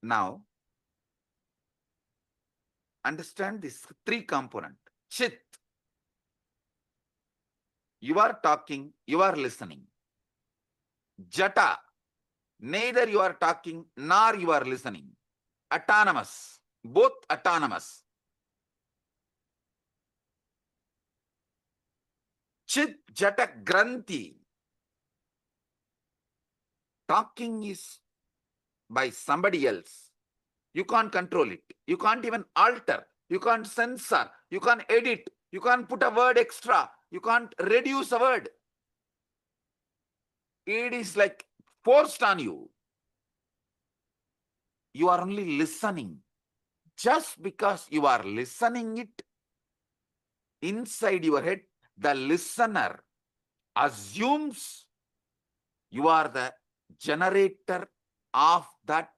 Now, understand this three component. Chit. You are talking, you are listening. Jata. Neither you are talking nor you are listening. Autonomous. Both autonomous. Chit Jata Granthi. Talking is by somebody else. You can't control it. You can't even alter. You can't censor. You can't edit. You can't put a word extra. You can't reduce a word. It is like forced on you. You are only listening. Just because you are listening it, inside your head, the listener assumes you are the generator of that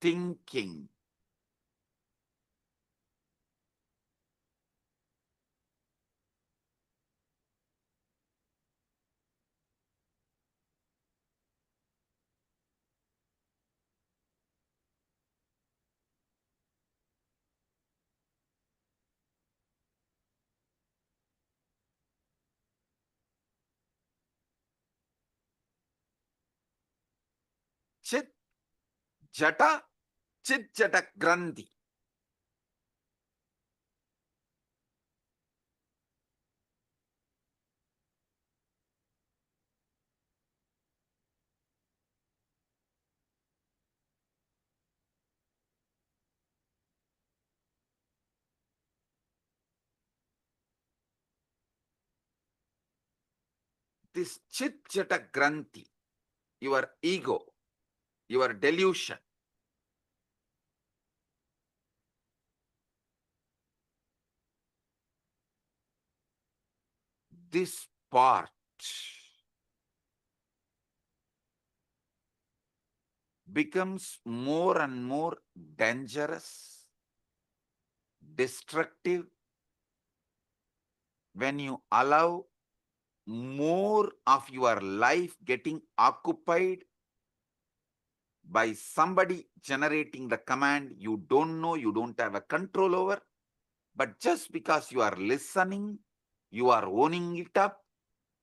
thinking. Chit Jata, Chit Jata Granthi. This Chit Jata Granthi, your ego, your delusion, this part becomes more and more dangerous, destructive, when you allow more of your life getting occupied by somebody generating the command you don't know, you don't have a control over, but just because you are listening, you are owning it up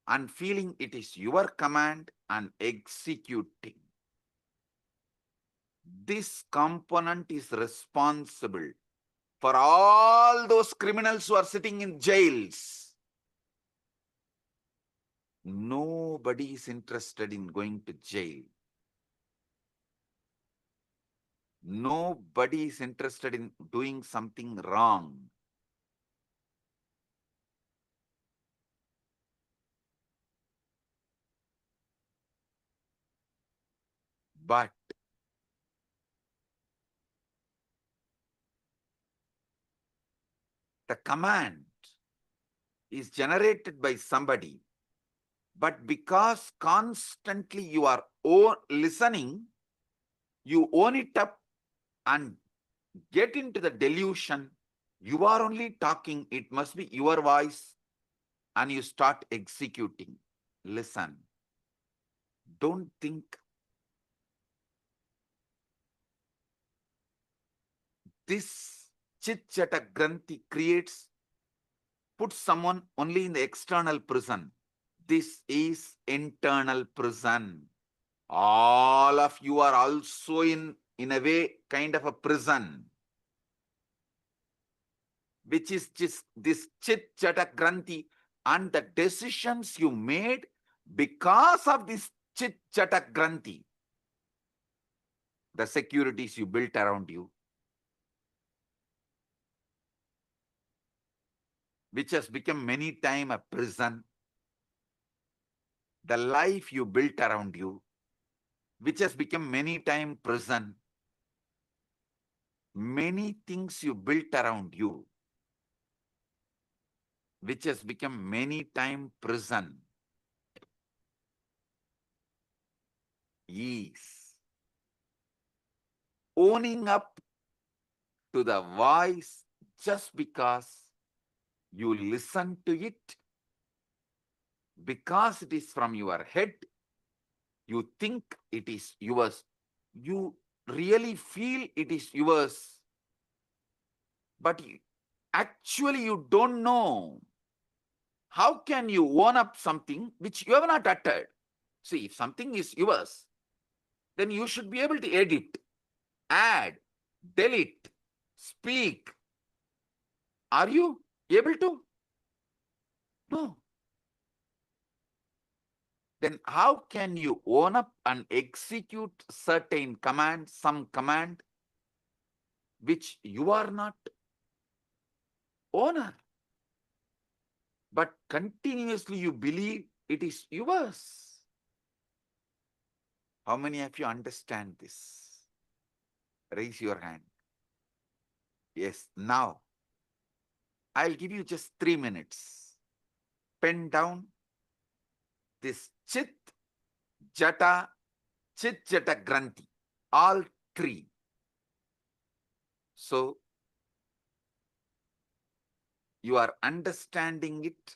and feeling it is your command and executing. This component is responsible for all those criminals who are sitting in jails. Nobody is interested in going to jail. Nobody is interested in doing something wrong. But the command is generated by somebody, but because constantly you are listening, you own it up and get into the delusion. You are only talking, it must be your voice, and you start executing. Listen. Don't think. This Chit Jata Granthi creates put someone only in the external prison. This is internal prison. All of you are also in a way, kind of a prison, which is just this chit chata granthi, and the decisions you made because of this chit chata granthi, the securities you built around you, which has become many times a prison, the life you built around you, which has become many times prison, many things you built around you, which has become many times prison, is owning up to the voice just because you listen to it, because it is from your head, you think it is yours, you really feel it is yours, but actually you don't know. How can you own up something which you have not uttered? See, if something is yours, then you should be able to edit, add, delete, speak. Are you able to? No. Then how can you own up and execute certain command, some command, which you are not owner, but continuously you believe it is yours? How many of you understand this? Raise your hand. Yes, now I'll give you just 3 minutes. Pen down this chit, jata, chit jata granthi, all three. So you are understanding it.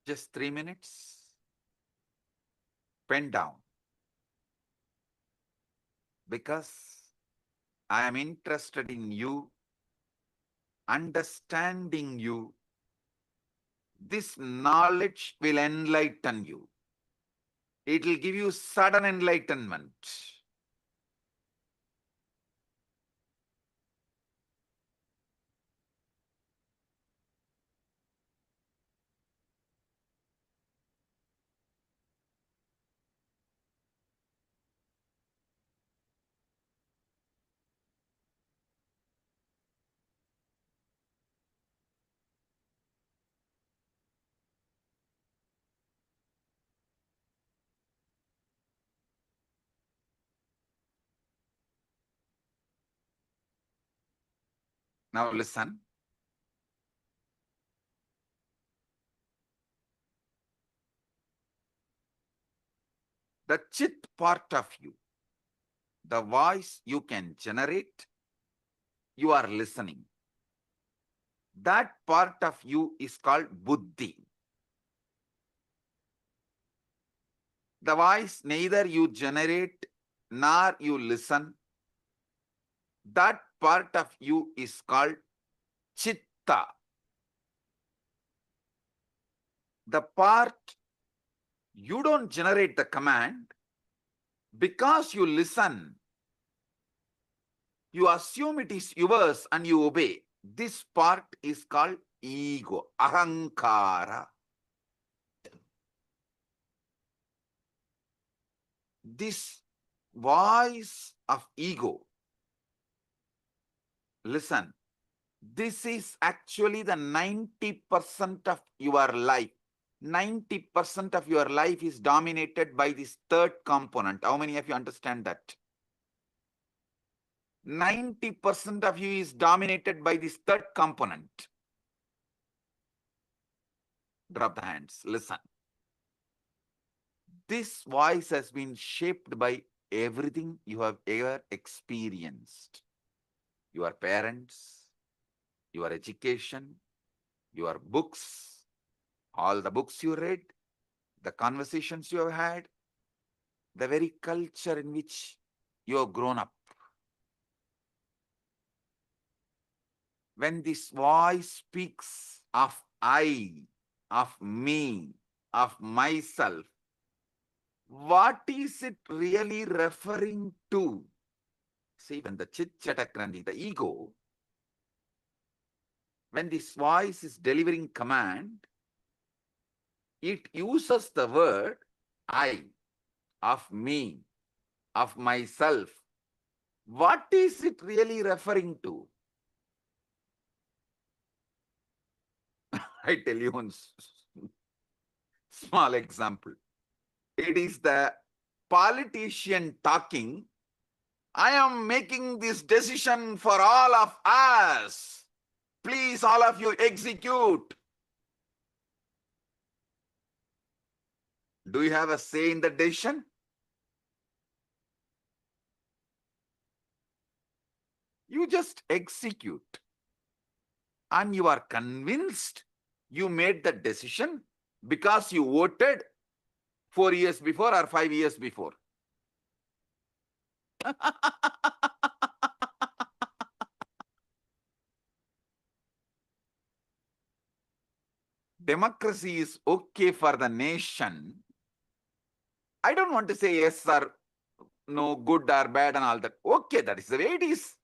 Just 3 minutes. Pen down. Because I am interested in you, understanding you. This knowledge will enlighten you. It will give you sudden enlightenment. Now listen. The chit part of you, the voice you can generate, you are listening. That part of you is called buddhi. The voice neither you generate nor you listen. That part of you is called chitta. The part you don't generate the command because you listen. You assume it is yours and you obey. This part is called ego, ahankara. This voice of ego, listen, this is actually the 90% of your life. 90% of your life is dominated by this third component. How many of you understand that? 90% of you is dominated by this third component. Drop the hands. Listen. This voice has been shaped by everything you have ever experienced. Your parents, your education, your books, all the books you read, the conversations you have had, the very culture in which you have grown up. When this voice speaks of I, of me, of myself, what is it really referring to? See, when the chit-chatakrandi, the ego, when this voice is delivering command, it uses the word I, of me, of myself. What is it really referring to? I tell you one small example. It is the politician talking, I am making this decision for all of us. Please, all of you, execute. Do you have a say in the decision? You just execute. And you are convinced you made the decision because you voted 4 years before or 5 years before. Democracy is okay for the nation. I don't want to say yes or no, good or bad and all that. Okay, that is the way it is.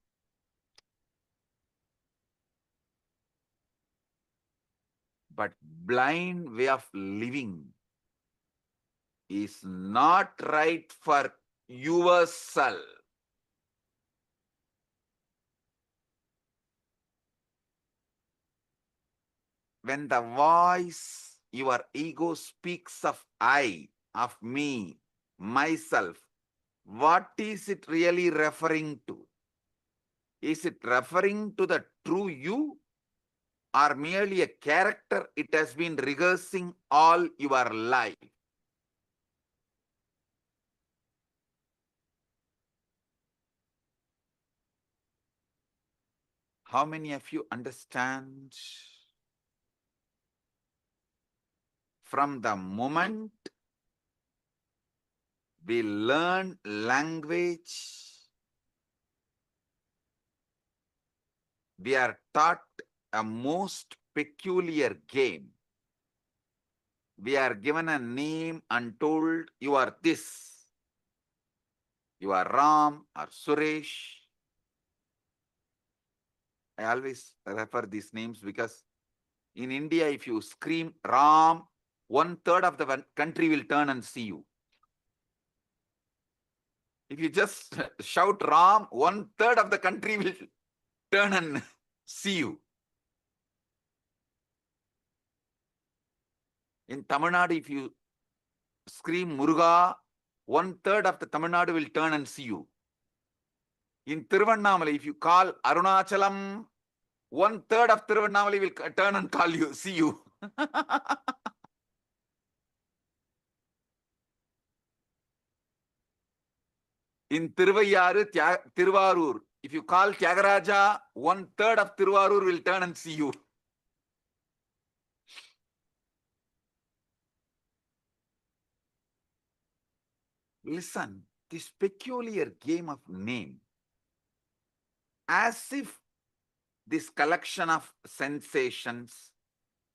But blind way of living is not right for yourself. When the voice, your ego speaks of I, of me, myself, what is it really referring to? Is it referring to the true you or merely a character it has been rehearsing all your life? How many of you understand? From the moment we learn language, we are taught a most peculiar game. We are given a name and told, you are this. You are Ram or Suresh. I always refer these names because in India, if you scream Ram, 1/3 of the country will turn and see you. If you just shout Ram, 1/3 of the country will turn and see you. In Tamil Nadu, if you scream Muruga, 1/3 of the Tamil Nadu will turn and see you. In Tiruvannamalai, if you call Arunachalam, 1/3 of Tiruvannamalai will turn and call you, see you. In Tiruvarur, if you call Tyagaraja, 1/3 of Tiruvarur will turn and see you. Listen, this peculiar game of name, as if this collection of sensations,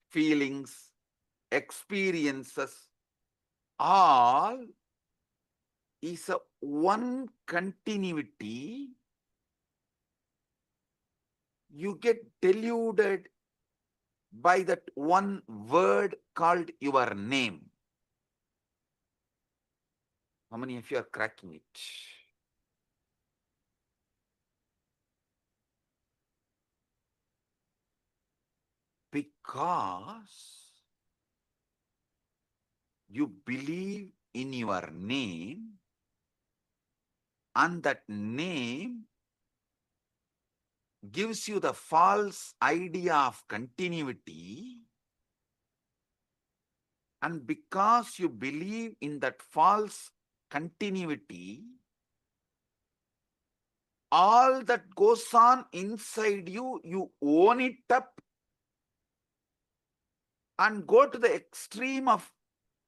feelings, experiences, all is a one continuity you get deluded by that one word called your name. How many of you are cracking it? Because you believe in your name, and that name gives you the false idea of continuity, and because you believe in that false continuity, all that goes on inside you, you own it up and go to the extreme of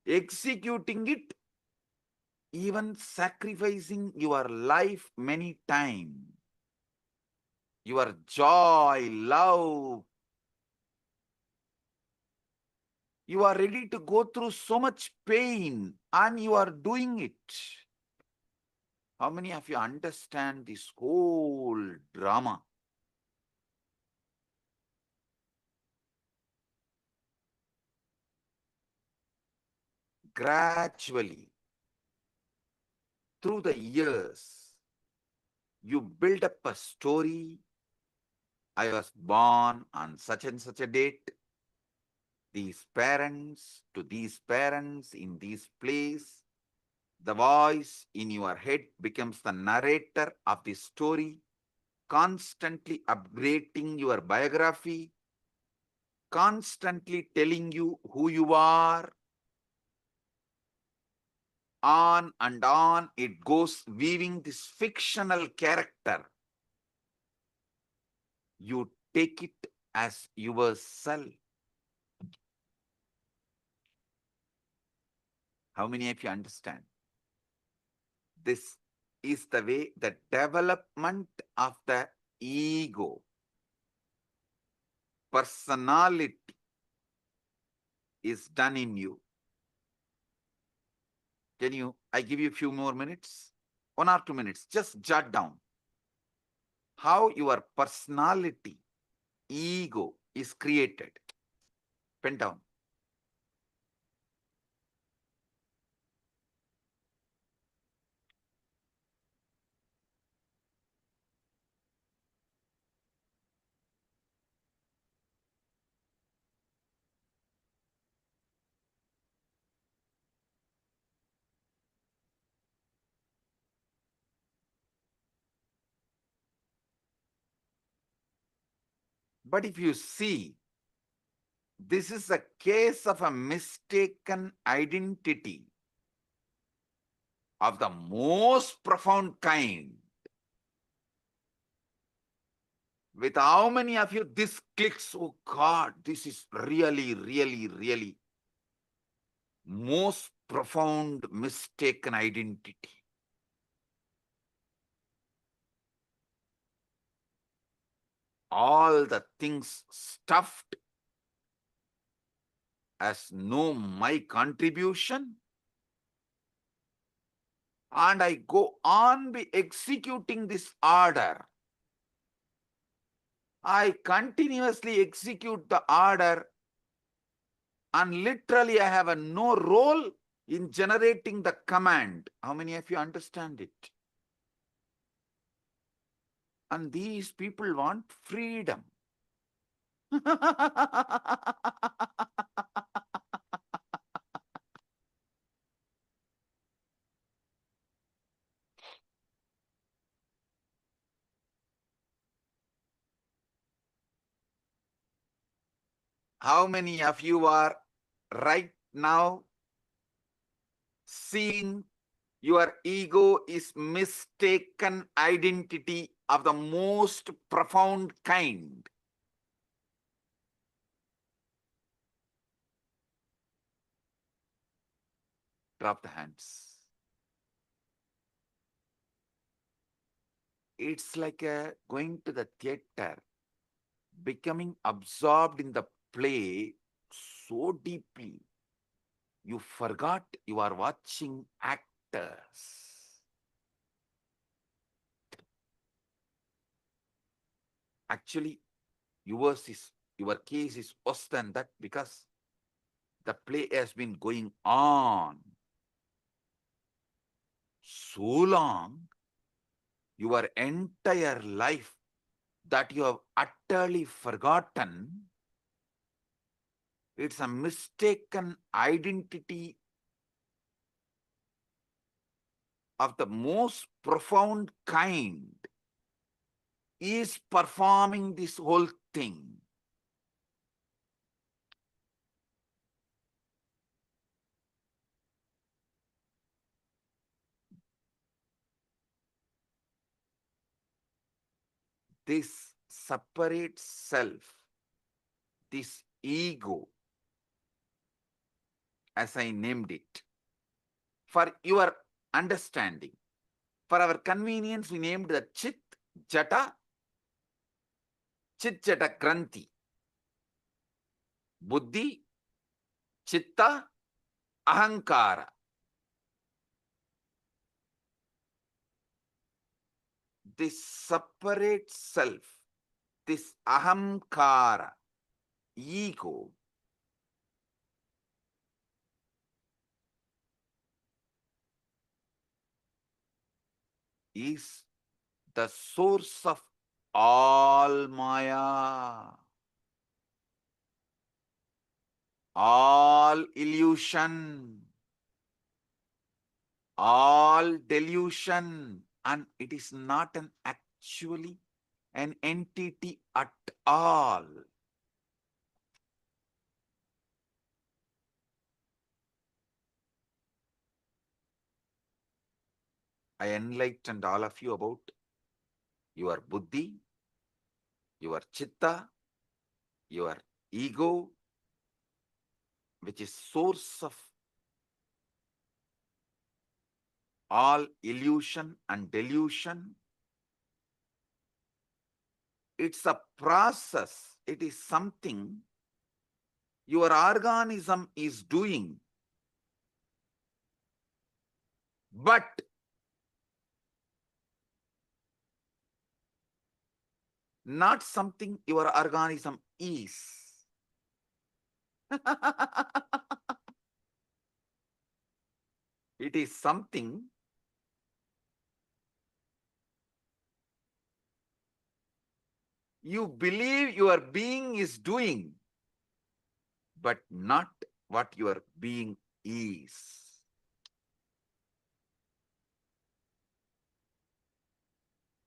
executing it, even sacrificing your life many times. Your joy, love, you are ready to go through so much pain and you are doing it. How many of you understand this whole drama? Gradually, through the years, you build up a story. I was born on such and such a date. These parents to these parents in this place. The voice in your head becomes the narrator of the story, constantly upgrading your biography, constantly telling you who you are. On and on it goes, weaving this fictional character. You take it as yourself. How many of you understand? This is the way the development of the ego, personality is done in you. I give you a few more minutes, 1 or 2 minutes, just jot down how your personality, ego is created. Pen down. But if you see, this is a case of a mistaken identity of the most profound kind. With how many of you this clicks? Oh God, this is really, really, really most profound mistaken identity. All the things stuffed as no my contribution, and I go on be executing this order. I continuously execute the order, and literally I have no role in generating the command. How many of you understand it? And these people want freedom. How many of you are right now seeing your ego is mistaken identity of the most profound kind? Drop the hands. It's like going to the theater, becoming absorbed in the play so deeply, you forgot you are watching actors. Actually, your case is worse than that because the play has been going on so long, your entire life, that you have utterly forgotten. It's a mistaken identity of the most profound kind is performing this whole thing. This separate self, this ego, as I named it, for your understanding, for our convenience, we named the Chit Jata Granthi. Buddhi, Chitta, Ahankara. This separate self, this Ahamkara, ego, is the source of all Maya, all illusion, all delusion, and it is not actually an entity at all. I enlightened all of you about your buddhi, your chitta, your ego, which is source of all illusion and delusion. It's a process. It is something your organism is doing. But not something your organism is. It is something you believe your being is doing, but not what your being is.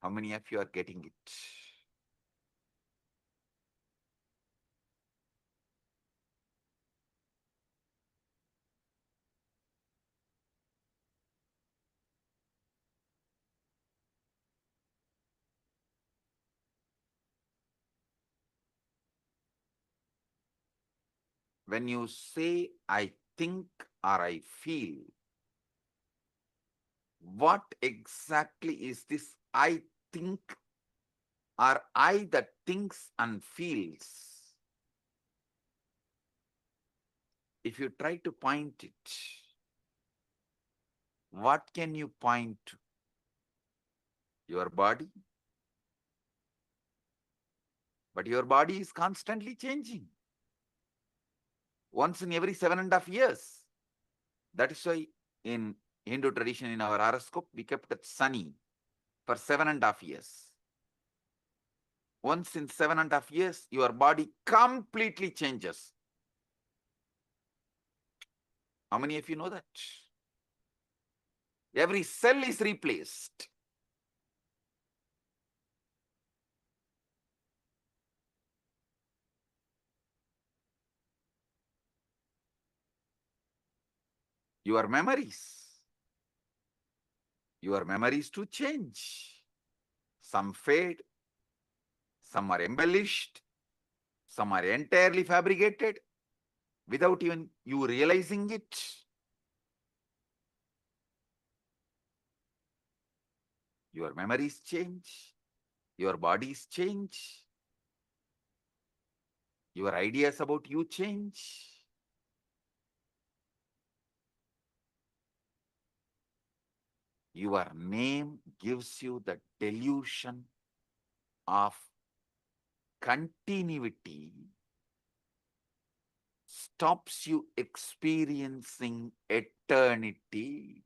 How many of you are getting it? When you say, I think or I feel, what exactly is this I think or I that thinks and feels? If you try to point it, what can you point to? Your body? But your body is constantly changing. Once in every 7.5 years. That is why in Hindu tradition, in our horoscope, we kept it sunny for 7.5 years. Once in 7.5 years, your body completely changes. How many of you know that? Every cell is replaced. Your memories to change. Some fade, some are embellished, some are entirely fabricated without even you realizing it. Your memories change, your bodies change, your ideas about you change. Your name gives you the delusion of continuity stops you experiencing eternity.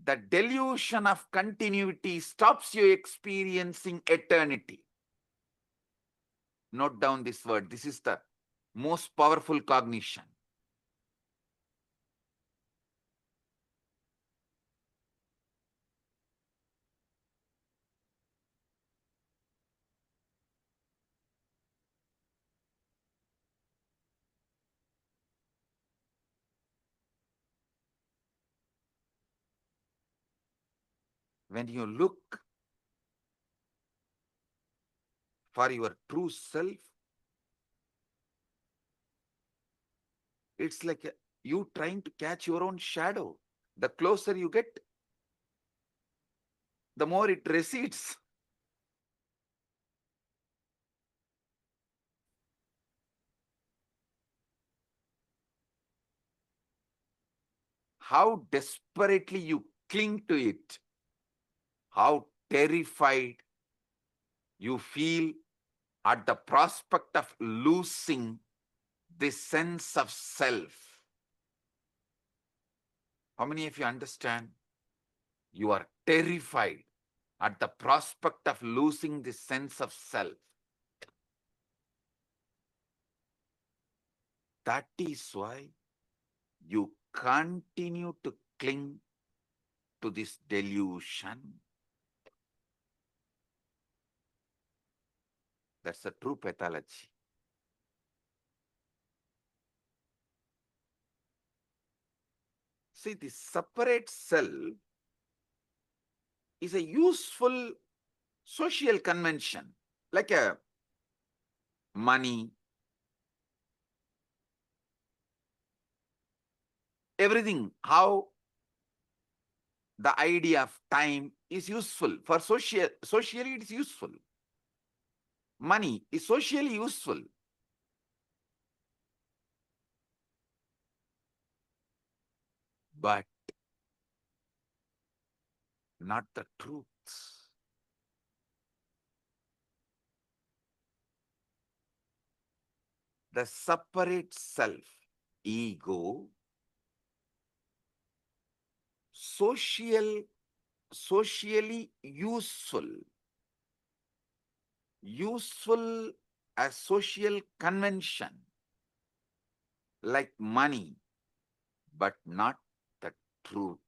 The delusion of continuity stops you experiencing eternity. Note down this word. This is the most powerful cognition. When you look for your true self, it's like you trying to catch your own shadow. The closer you get, the more it recedes. How desperately you cling to it, how terrified you feel at the prospect of losing this sense of self. How many of you understand? You are terrified at the prospect of losing this sense of self. That is why you continue to cling to this delusion. That's the true pathology. See, the separate self is a useful social convention, like a money, everything, how the idea of time is useful. For socially it is useful. Money is socially useful. But not the truth. The separate self, ego, socially useful as social convention, like money, but not the truth.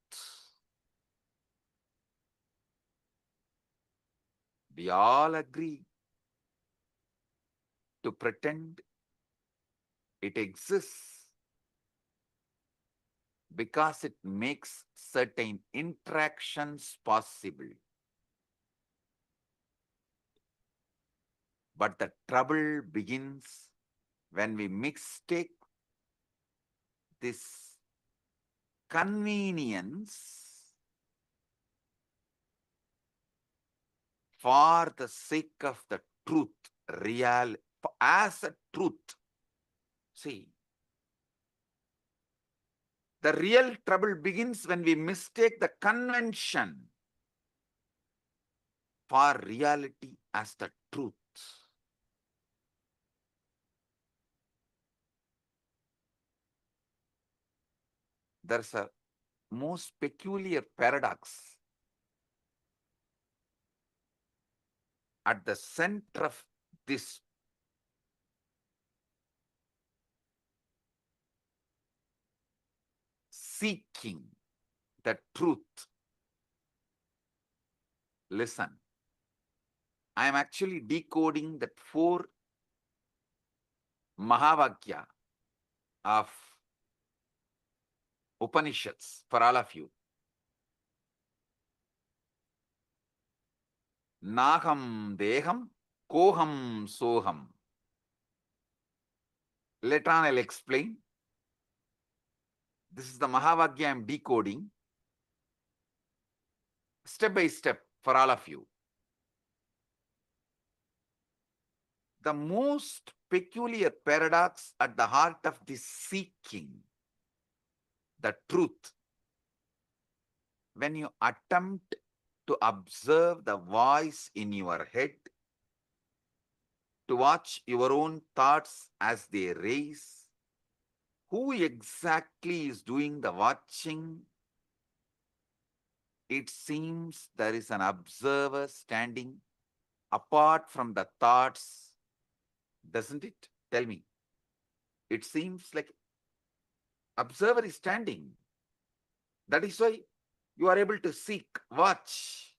We all agree to pretend it exists because it makes certain interactions possible. But the trouble begins when we mistake this convenience for the sake of the truth, real, as a truth. See, the real trouble begins when we mistake the convention for reality as the truth. There's a most peculiar paradox at the center of this seeking the truth. Listen, I am actually decoding that 4 Mahavakya of Upanishads for all of you. Naham deham, koham soham. Later on I'll explain. This is the Mahavakya I am decoding step by step for all of you. The most peculiar paradox at the heart of this seeking the truth, when you attempt to observe the voice in your head, to watch your own thoughts as they raise. Who exactly is doing the watching? It seems there is an observer standing apart from the thoughts, doesn't it? Tell me. It seems like observer is standing. That is why you are able to seek, watch.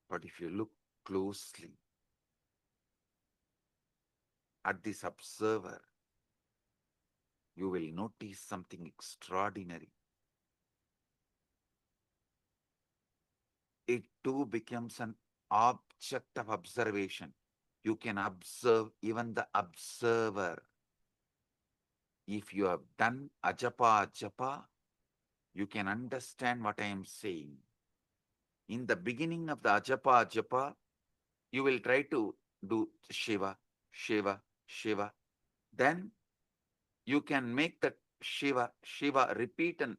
But if you look closely at this observer, you will notice something extraordinary. It too becomes an object of observation. You can observe even the observer. If you have done ajapa, you can understand what I am saying. In the beginning of the ajapa, you will try to do Shiva, Shiva, Shiva. Then you can make that Shiva, Shiva repeat, and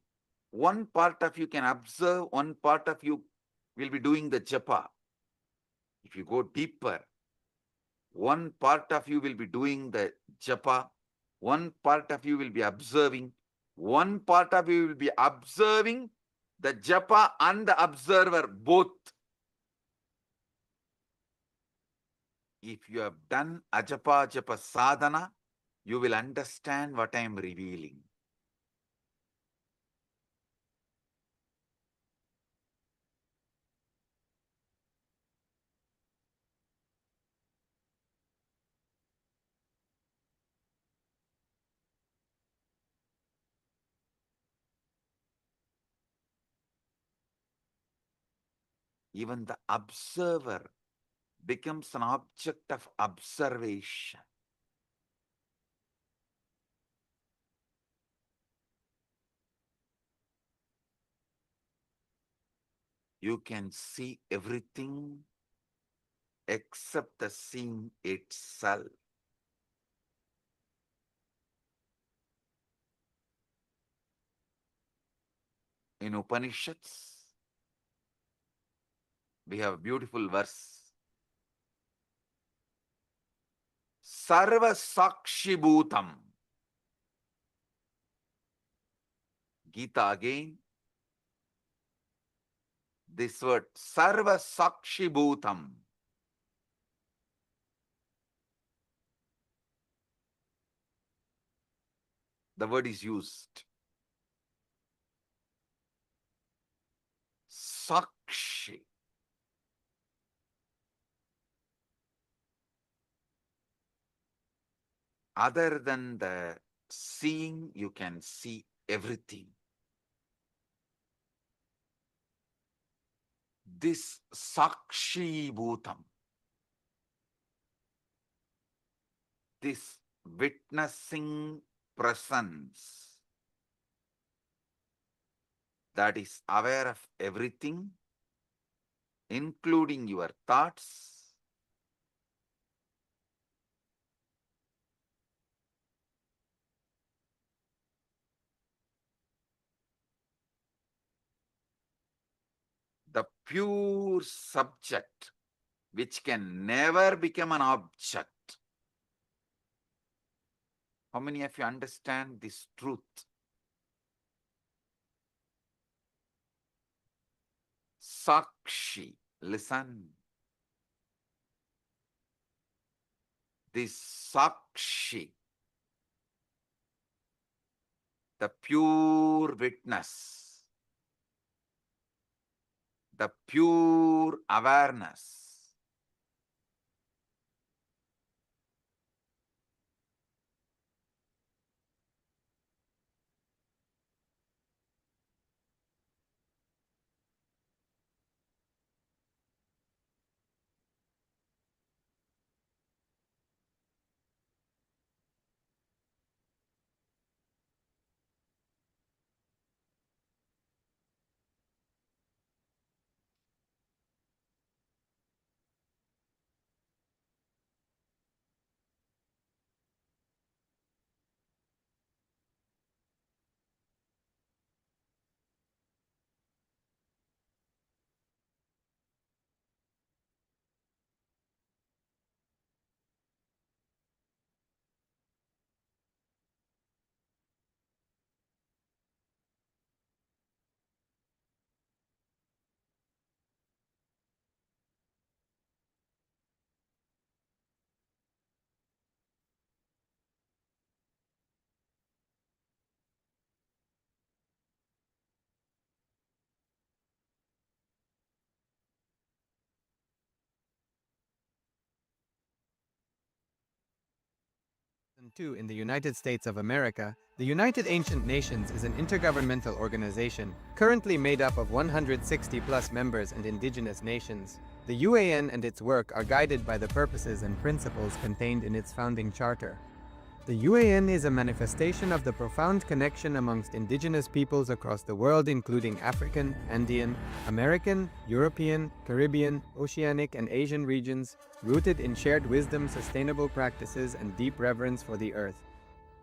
one part of you can observe, one part of you will be doing the japa. If you go deeper, one part of you will be doing the japa, one part of you will be observing, one part of you will be observing the japa and the observer both. If you have done ajapa japa sadhana, you will understand what I am revealing. Even the observer becomes an object of observation. You can see everything except the seeing itself. In Upanishads, we have a beautiful verse. Sarva Sakshi Bhutam. Gita again. This word, Sarva Sakshi Bhutam. The word is used. Sakshi. Other than the seeing, you can see everything. This Sakshi Bhutam, this witnessing presence that is aware of everything, including your thoughts, the pure subject, which can never become an object. How many of you understand this truth? Sakshi, listen. This Sakshi, the pure witness, the pure awareness, II in the United States of America, the United Ancient Nations is an intergovernmental organization currently made up of 160 plus members and indigenous nations. The UAN and its work are guided by the purposes and principles contained in its founding charter. The UAN is a manifestation of the profound connection amongst indigenous peoples across the world, including African, Andean, American, European, Caribbean, Oceanic, and Asian regions, rooted in shared wisdom, sustainable practices, and deep reverence for the earth.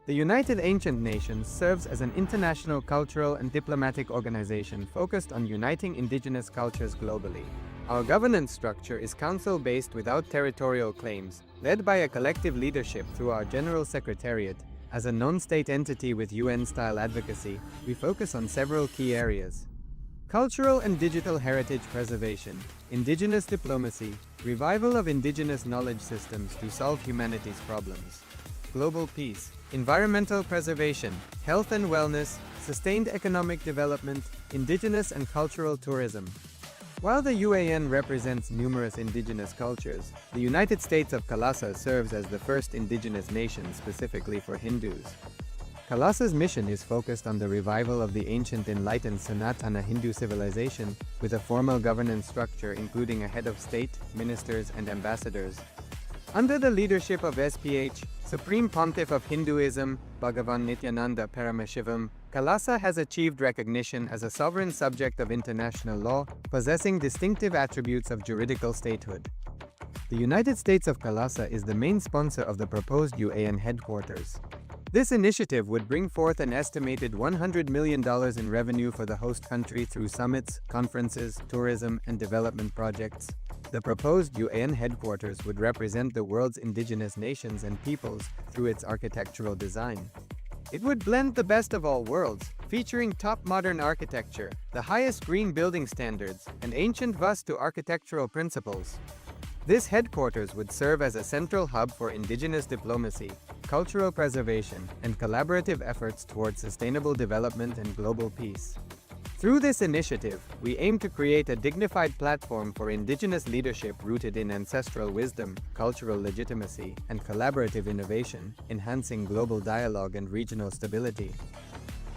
The United Ancient Nations serves as an international cultural and diplomatic organization focused on uniting indigenous cultures globally. Our governance structure is council-based without territorial claims, led by a collective leadership through our General Secretariat. As a non-state entity with UN-style advocacy, we focus on several key areas: cultural and digital heritage preservation, indigenous diplomacy, revival of indigenous knowledge systems to solve humanity's problems, global peace, environmental preservation, health and wellness, sustained economic development, indigenous and cultural tourism. While the UAN represents numerous indigenous cultures, the United States of Kailasa serves as the first indigenous nation specifically for Hindus. Kailasa's mission is focused on the revival of the ancient enlightened Sanatana Hindu civilization with a formal governance structure including a head of state, ministers, and ambassadors. Under the leadership of SPH, Supreme Pontiff of Hinduism, Bhagavan Nityananda Paramashivam, Kailasa has achieved recognition as a sovereign subject of international law, possessing distinctive attributes of juridical statehood. The United States of Kailasa is the main sponsor of the proposed UAN headquarters. This initiative would bring forth an estimated $100 million in revenue for the host country through summits, conferences, tourism, and development projects. The proposed UAN headquarters would represent the world's indigenous nations and peoples through its architectural design. It would blend the best of all worlds, featuring top modern architecture, the highest green building standards, and ancient Vastu architectural principles. This headquarters would serve as a central hub for indigenous diplomacy, cultural preservation, and collaborative efforts towards sustainable development and global peace. Through this initiative, we aim to create a dignified platform for indigenous leadership rooted in ancestral wisdom, cultural legitimacy, and collaborative innovation, enhancing global dialogue and regional stability.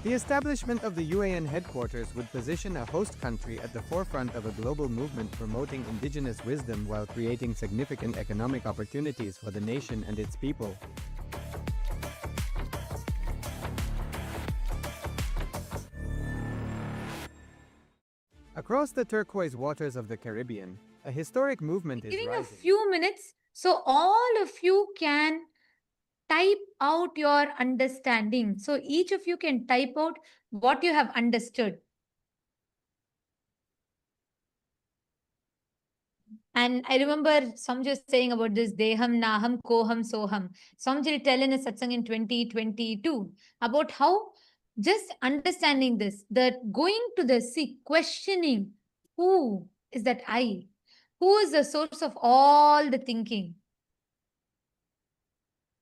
The establishment of the UAN headquarters would position a host country at the forefront of a global movement promoting indigenous wisdom while creating significant economic opportunities for the nation and its people. Across the turquoise waters of the Caribbean, a historic movement is Giving rising. a few minutes so all of you can type out your understanding. So each of you can type out what you have understood. And I remember Samji saying about this Deham, Naham, Koham, Soham. Samji tell in a satsang in 2022 about how just understanding this, that going to the sea, questioning who is that I? Who is the source of all the thinking?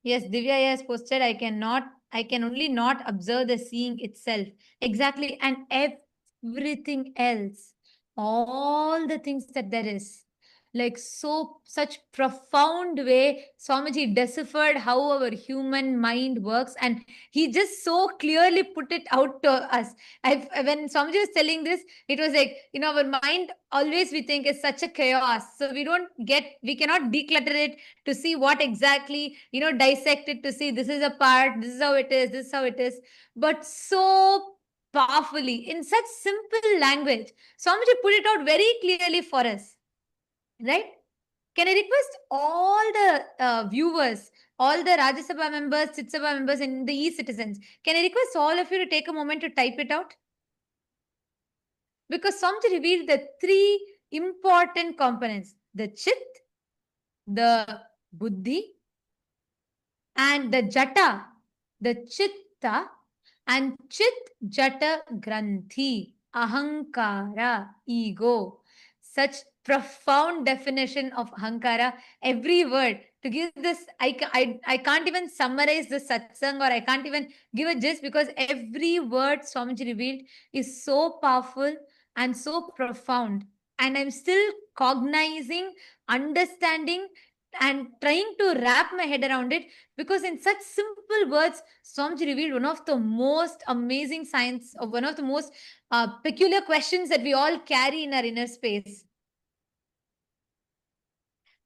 Yes, Divya has posted, I can only not observe the seeing itself. Exactly. And everything else, all the things that there is. Like such profound way, Swamiji deciphered how our human mind works, and he just so clearly put it out to us. When Swamiji was telling this, it was like, our mind always we think is such a chaos. So we cannot declutter it to see what exactly, dissect it to see this is a part, this is how it is, this is how it is. But so powerfully, in such simple language, Swamiji put it out very clearly for us. Right? Can I request all the viewers, all the Rajya Sabha members, Chit Sabha members, and the e-citizens, can I request all of you to take a moment to type it out? Because Swamiji revealed the three important components: the Chit, the Buddhi, and the Jata, the Chitta, and Chit Jata Granthi, Ahankara, ego. Such profound definition of Ahankara, every word. To give this, I can't even summarize the satsang, or I can't even give a gist, because every word Swamiji revealed is so powerful and so profound. And I'm still cognizing, understanding, and trying to wrap my head around it, because in such simple words, Swamiji revealed one of the most amazing science, or one of the most peculiar questions that we all carry in our inner space.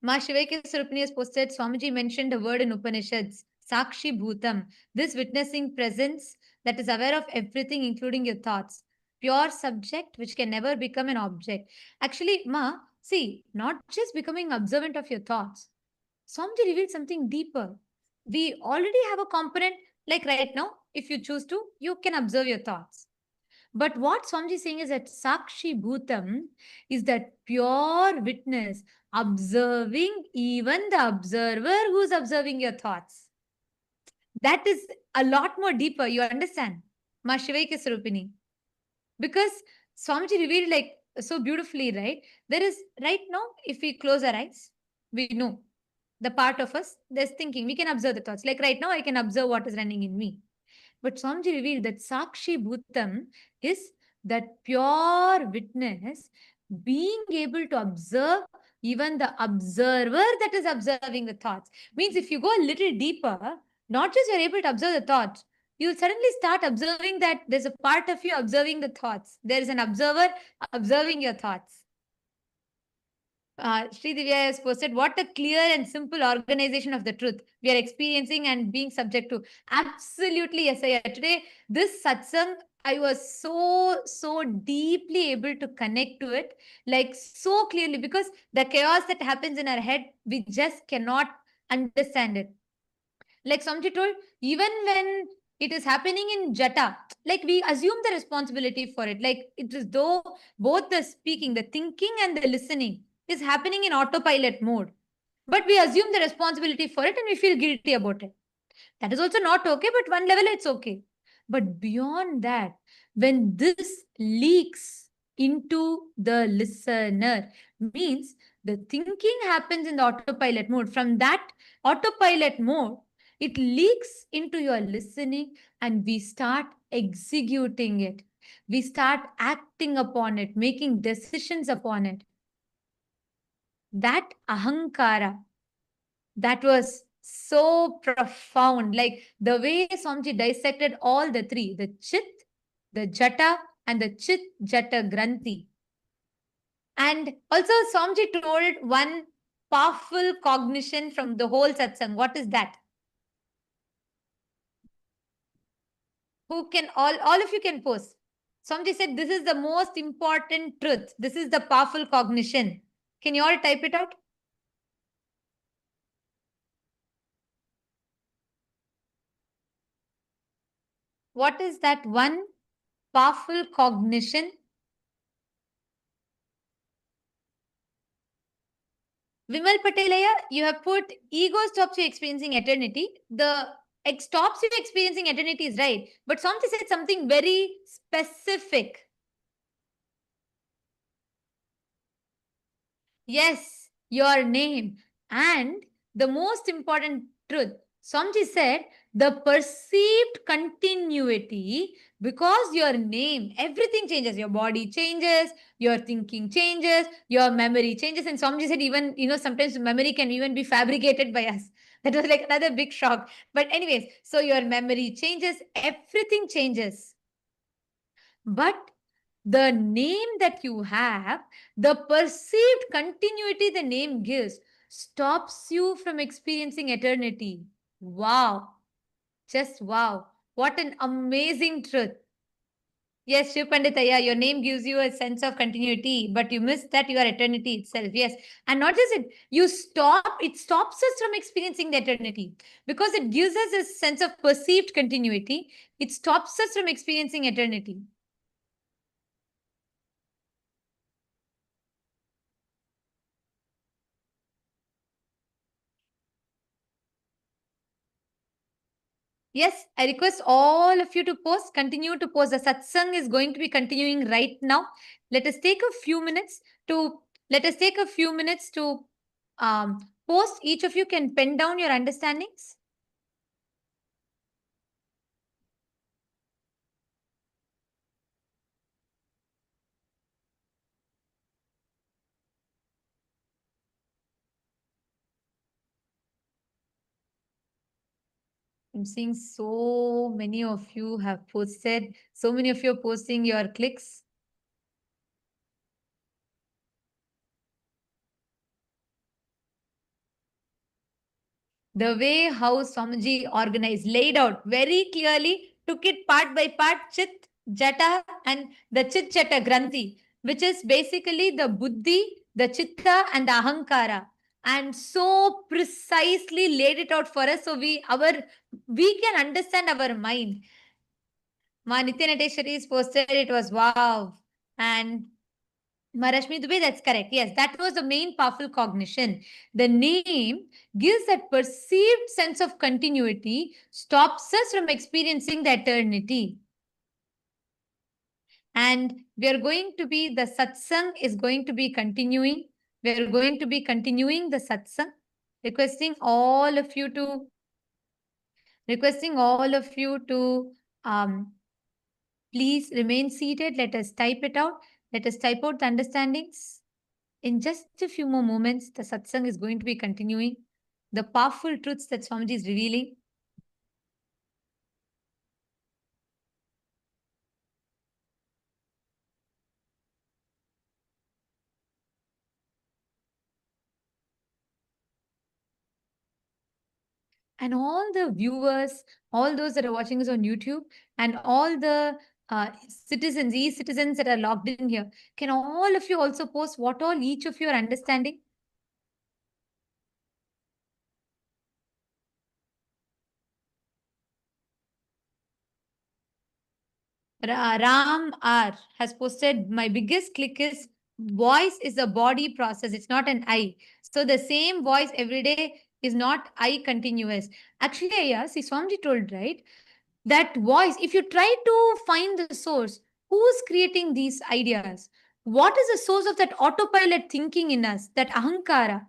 Ma Shivaika Surupani has posted, Swamiji mentioned a word in Upanishads, Sakshi Bhutam, this witnessing presence that is aware of everything, including your thoughts. Pure subject which can never become an object. Actually, Ma, see, not just becoming observant of your thoughts. Swamiji revealed something deeper. We already have a component, like right now, if you choose to, you can observe your thoughts. But what Swamiji is saying is that Sakshi Bhutam is that pure witness, observing even the observer who's observing your thoughts. That is a lot more deeper, you understand? Ma Shivaika Sarupini. Because Swamiji revealed like so beautifully, right? There is, right now, if we close our eyes, we know the part of us that's thinking, we can observe the thoughts. Like right now, I can observe what is running in me. But Swamiji revealed that Sakshi Bhutam is that pure witness being able to observe even the observer that is observing the thoughts. Means if you go a little deeper, not just you're able to observe the thoughts, you'll suddenly start observing that there's a part of you observing the thoughts. There is an observer observing your thoughts. Sri Divya has posted, what a clear and simple organization of the truth we are experiencing and being subject to. Absolutely, yes, I today, this satsang, I was so deeply able to connect to it, like so clearly, because the chaos that happens in our head, we just cannot understand it. Like Swamiji told, even when it is happening in Jata, like we assume the responsibility for it. Like it is though both the speaking, the thinking and the listening is happening in autopilot mode. But we assume the responsibility for it and we feel guilty about it. That is also not okay, but one level it's okay. But beyond that, when this leaks into the listener, means the thinking happens in the autopilot mode. From that autopilot mode, it leaks into your listening and we start executing it. We start acting upon it, making decisions upon it. That ahankara, that was so profound. Like the way Swamiji dissected all the three, the Chit, the Jata, and the Chit Jata Granthi. And also Swamiji told one powerful cognition from the whole satsang. What is that? Who can, all of you can post. Swamiji said, this is the most important truth. This is the powerful cognition. Can you all type it out? What is that one powerful cognition? Vimal Patelaya, you have put ego stops you experiencing eternity. The stops you experiencing eternity is right. But Swamiji said something very specific. Yes, your name. And the most important truth, Swamiji said, the perceived continuity, because your name, everything changes. Your body changes, your thinking changes, your memory changes. And Swamiji said even, sometimes memory can even be fabricated by us. That was like another big shock. But anyways, so your memory changes, everything changes. But the name that you have, the perceived continuity the name gives, stops you from experiencing eternity. Wow. Just wow. What an amazing truth. Yes, Shiv Panditaya, your name gives you a sense of continuity, but you miss that you are eternity itself. Yes. And not just it, it stops us from experiencing the eternity because it gives us a sense of perceived continuity. It stops us from experiencing eternity. Yes, I request all of you to post, continue to post. The satsang is going to be continuing right now. Let us take a few minutes to post. Each of you can pen down your understandings. I'm seeing so many of you have posted. So many of you are posting your clicks. The way how Swamiji organized, laid out very clearly, took it part by part, Chit, Jata, and the Chit Jata Granthi, which is basically the Buddhi, the Chitta, and the Ahankara. And so precisely laid it out for us so we can understand our mind. Ma Nityanateshwari is posted, it was wow. And Marashmi Dubey, that's correct. Yes, that was the main powerful cognition. The name gives that perceived sense of continuity, stops us from experiencing the eternity. And we are going to be, the satsang is going to be continuing. We are going to be continuing the satsang, requesting all of you to please remain seated. Let us type it out. Let us type out the understandings. In just a few more moments, the satsang is going to be continuing. The powerful truths that Swamiji is revealing. And all the viewers, all those that are watching us on YouTube, and all the citizens, e-citizens that are logged in here, can all of you also post what all each of you are understanding? Ram R has posted, my biggest click is voice is a body process. It's not an I. So the same voice every day is not I continuous. Actually, yeah, see, Swamiji told, right? That voice, if you try to find the source, who's creating these ideas? What is the source of that autopilot thinking in us, that ahankara?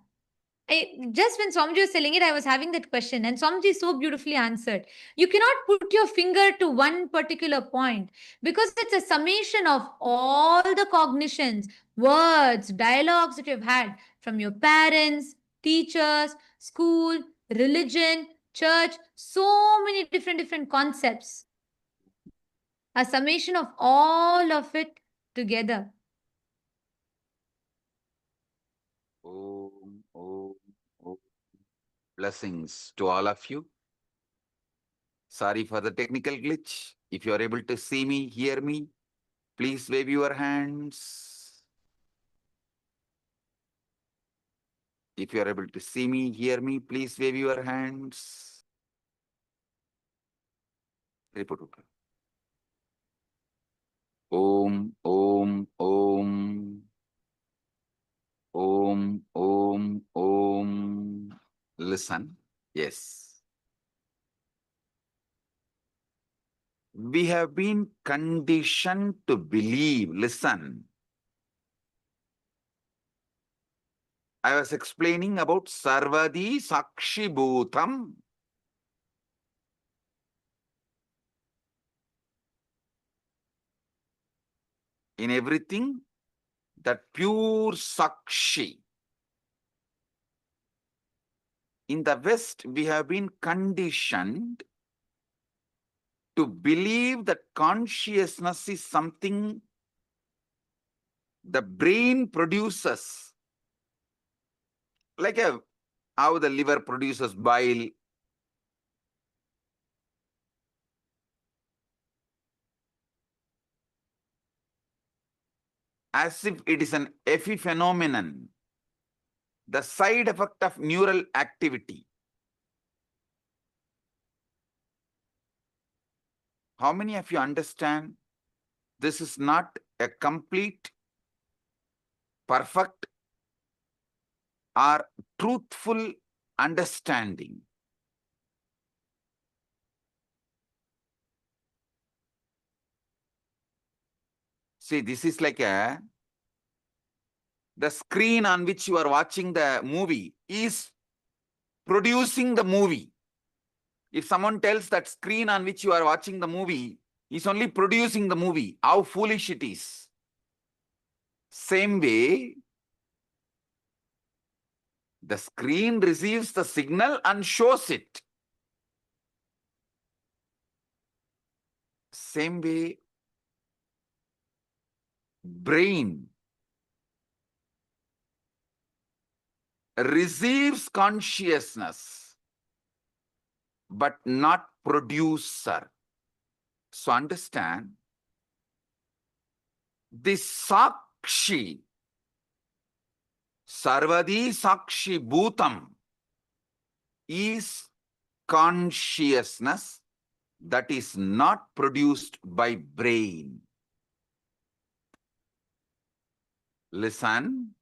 Just when Swamiji was telling it, I was having that question, and Swamiji so beautifully answered. You cannot put your finger to one particular point because it's a summation of all the cognitions, words, dialogues that you've had from your parents, teachers, school, religion, church, so many different concepts. A summation of all of it together. Om, om, om. Blessings to all of you. Sorry for the technical glitch. If you are able to see me, hear me, please wave your hands. If you are able to see me, hear me, please wave your hands. Report. Om, om, om. Om, om, om. Listen. Yes. We have been conditioned to believe. Listen. I was explaining about Sarvadi Sakshi Bhutam. In everything, that pure Sakshi. In the West, we have been conditioned to believe that consciousness is something the brain produces. Like how the liver produces bile. As if it is an epiphenomenon, the side effect of neural activity. How many of you understand this is not a complete, perfect, or truthful understanding? See, this is like the screen on which you are watching the movie is producing the movie. If someone tells that screen on which you are watching the movie is only producing the movie, how foolish it is. Same way, the screen receives the signal and shows it. Same way, brain receives consciousness, but not producer. So understand, this Sakshi, Sarvadi Sakshi Bhutam, is consciousness that is not produced by brain. Listen.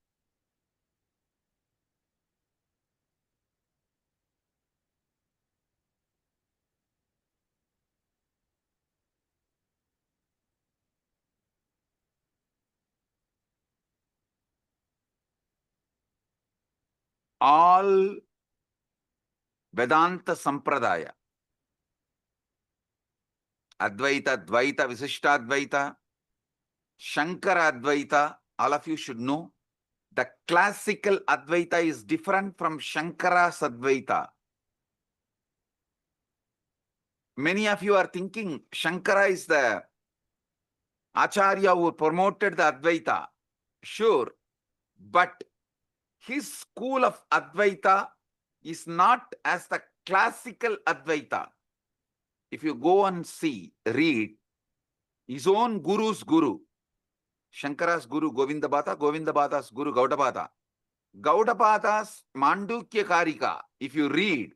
All Vedanta Sampradaya, Advaita, Dvaita, Visishtadvaita, Shankara Advaita, all of you should know, the classical Advaita is different from Shankara's Advaita. Many of you are thinking Shankara is the Acharya who promoted the Advaita. Sure, but his school of Advaita is not as the classical Advaita. If you go and see, read, his own guru's guru, Shankara's guru Govindabhata, Govindabhata's guru Gaudabhata. Gaudabhata's Mandukya Karika, if you read,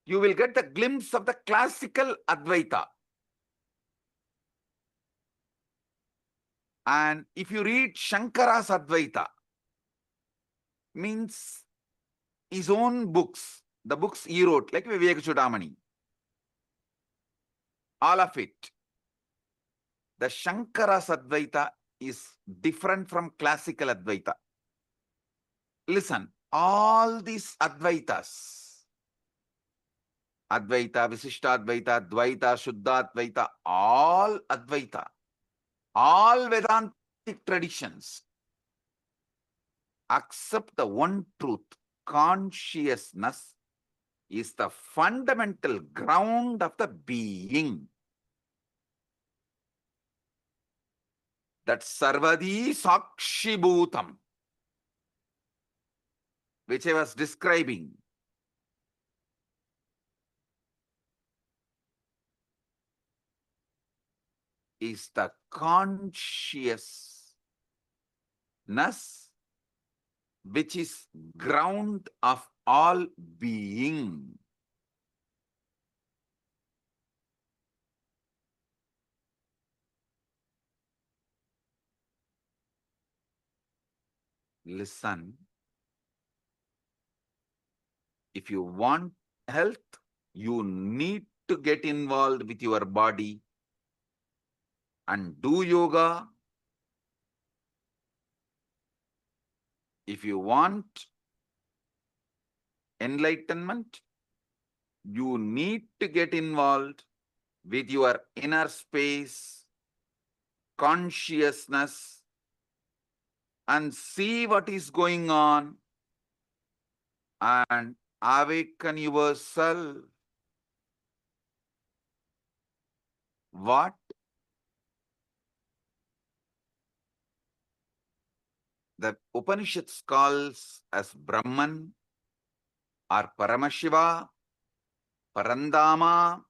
you will get the glimpse of the classical Advaita. And if you read Shankara's Advaita, means his own books, the books he wrote, like Viveka Chudamani, all of it. The Shankara's Advaita is different from classical Advaita. Listen, all these Advaitas, Advaita, Visishtadvaita, Dvaita, Shuddhadvaita, all Advaita, all Vedantic traditions accept the one truth. Consciousness is the fundamental ground of the being. That Sarvadi Sakshi Bhutam, which I was describing, is the consciousness which is ground of all being. Listen, if you want health, you need to get involved with your body and do yoga. If you want enlightenment, you need to get involved with your inner space, consciousness, and see what is going on and awaken yourself. What? The Upanishads calls as Brahman or Paramashiva, Parandama.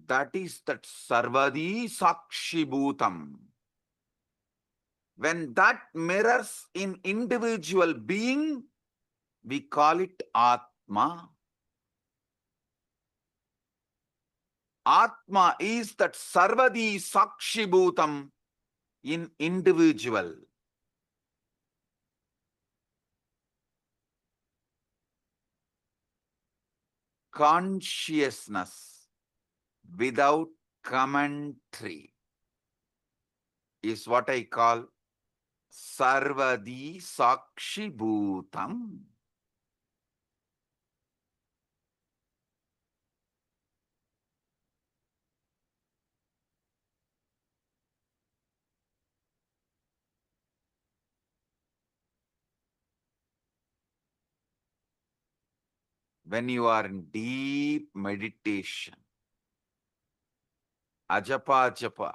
That is that Sarvadi Sakshi Bhutam. When that mirrors in individual being, we call it Atma. Atma is that Sarvadi Sakshi Bhutam in individual. Consciousness without commentary is what I call Sarvadi Sakshi Bhutam. when you are in deep meditation, ajapa japa,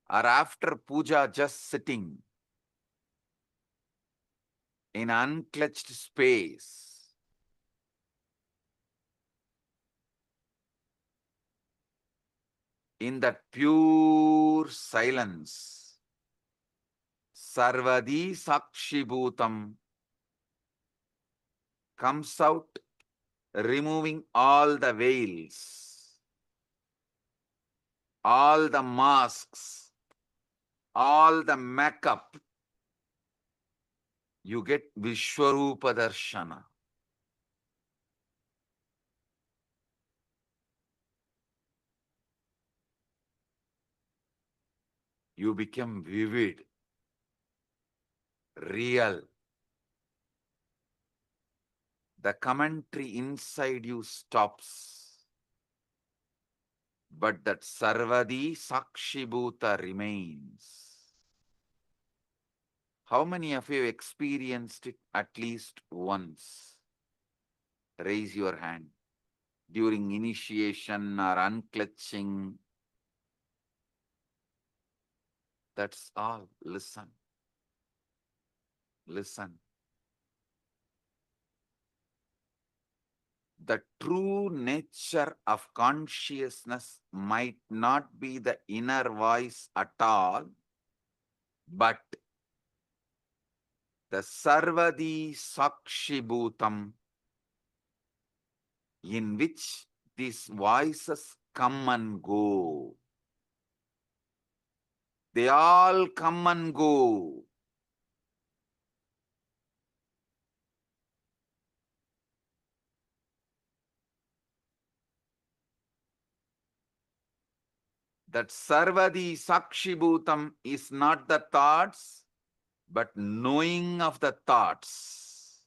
or after puja just sitting in unclutched space, in that pure silence, sarvadi sakshibhutam comes out, removing all the veils, all the masks, all the makeup. You get Vishwarupa Darshana. You become vivid, real. The commentary inside you stops, but that Sarvadi Sakshibhuta remains. How many of you experienced it at least once? Raise your hand. During initiation or unclutching. That's all. Listen. Listen. The true nature of consciousness might not be the inner voice at all, but the Sarvadi Sakshibhutam, in which these voices come and go. They all come and go. That Sarvadi Sakshibhutam is not the thoughts, but knowing of the thoughts.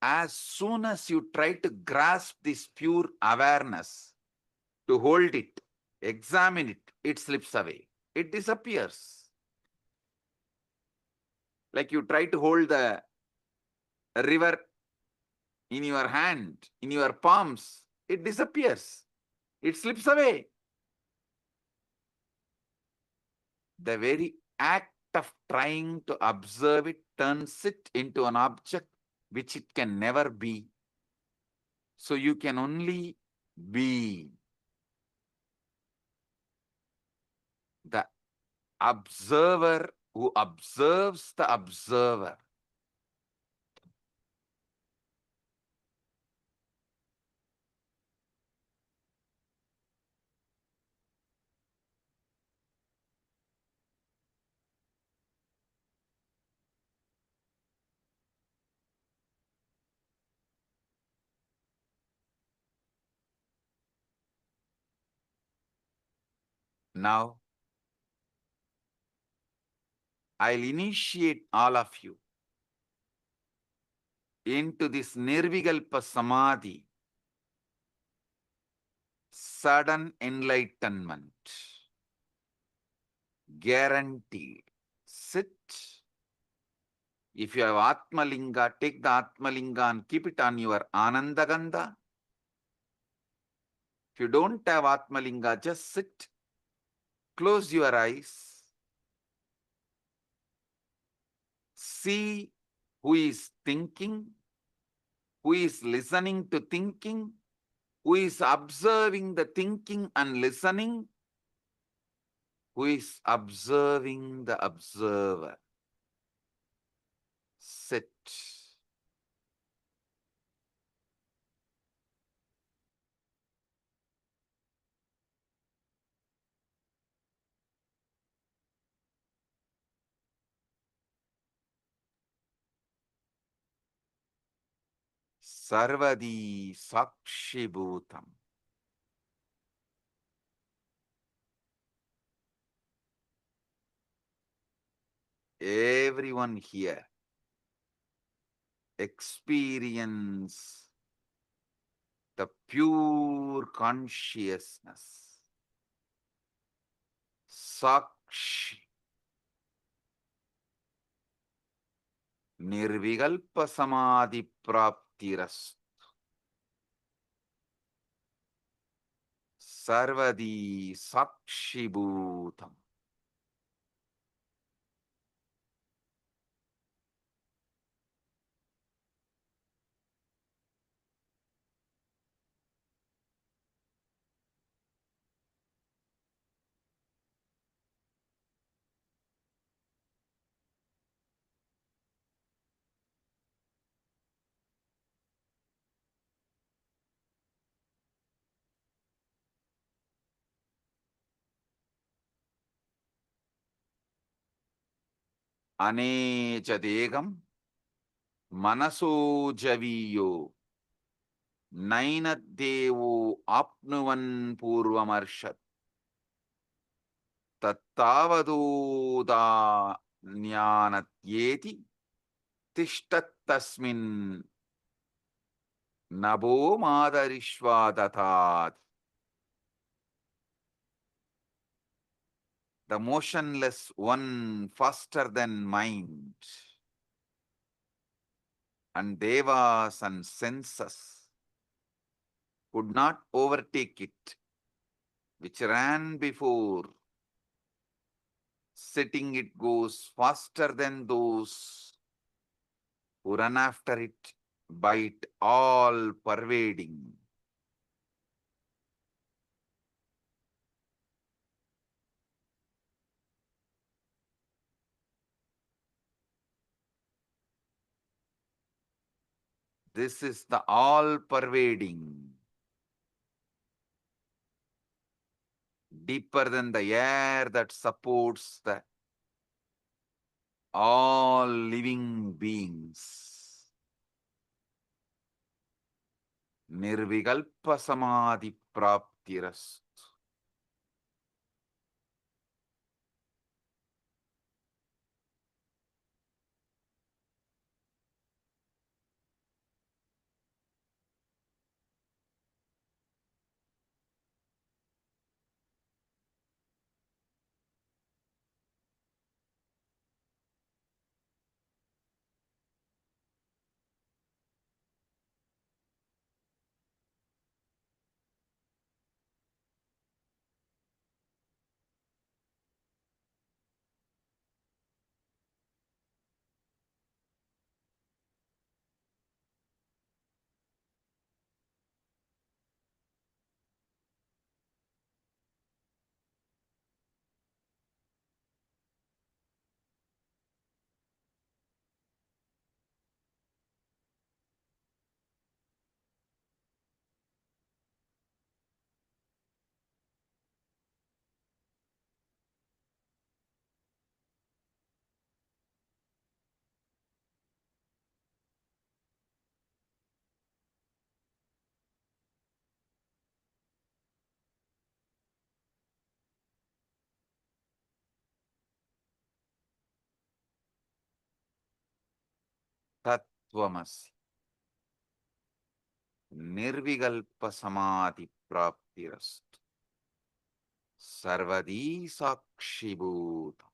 As soon as you try to grasp this pure awareness, to hold it, examine it, it slips away. It disappears. Like you try to hold the river in your hand, in your palms, it disappears. It slips away. The very act of trying to observe it turns it into an object which it can never be. So you can only be. The observer who observes the observer. Now, I'll initiate all of you into this Nirvikalpa Samadhi, sudden enlightenment, guaranteed. Sit. If you have Atmalinga, take the Atmalinga and keep it on your Anandagandha. If you don't have Atmalinga, just sit. Close your eyes. See who is thinking, who is listening to thinking, who is observing the thinking and listening, who is observing the observer. Sit. Sarvadi Sakshibhutam. Everyone here experience the pure consciousness. Sakshi. Nirvikalpa samadhi praptiras. Sarvadi sakshibhutam. Anecha degam manaso javiyo nainadevo apnuvan purvamarshat tattavadoda jnanatyeti tishtattasmin nabo madarishvadatat. The motionless one faster than mind, and devas and senses could not overtake it, which ran before. Setting it goes faster than those who run after it, by it all pervading. This is the all pervading, deeper than the air that supports the all living beings. Nirvikalpa samadhi praptiras. Tattvamasi. Nirvikalpa samadhi praptiras. Sarvadi sakshibhutam.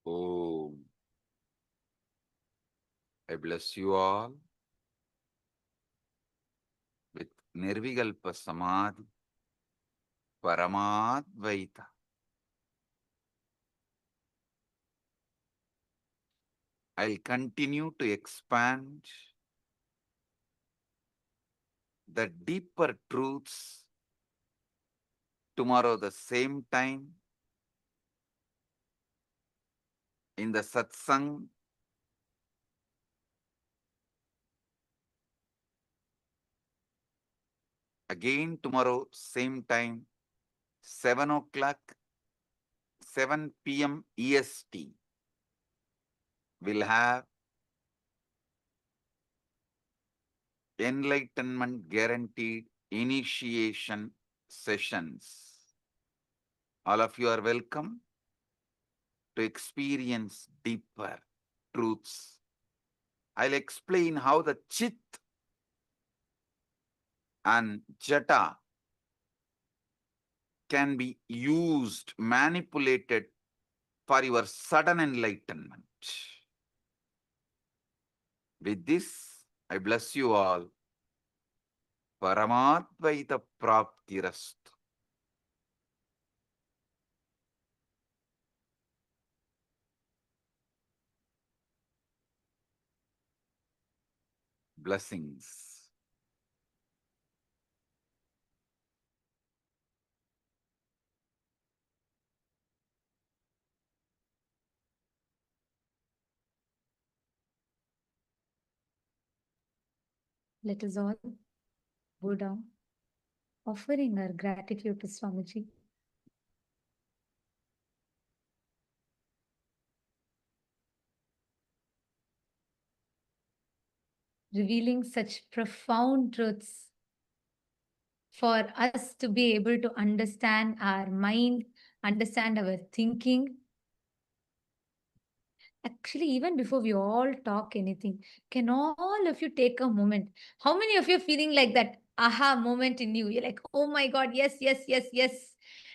Om. I bless you all with Nirvikalpa Samadhi, Paramadvaita. I'll continue to expand the deeper truths tomorrow the same time in the satsang. Again tomorrow same time, 7 o'clock, 7 p.m. EST. We'll have enlightenment guaranteed initiation sessions. All of you are welcome to experience deeper truths. I'll explain how the Chit and Jata can be used, manipulated for your sudden enlightenment. With this, I bless you all. Paramadvaita Praptirastu. Blessings. Let us all go down, offering our gratitude to Swamiji. Revealing such profound truths for us to be able to understand our mind, understand our thinking. Actually, even before we all talk anything, can all of you take a moment? How many of you are feeling like that aha moment in you? You're like, oh my God, yes, yes, yes, yes.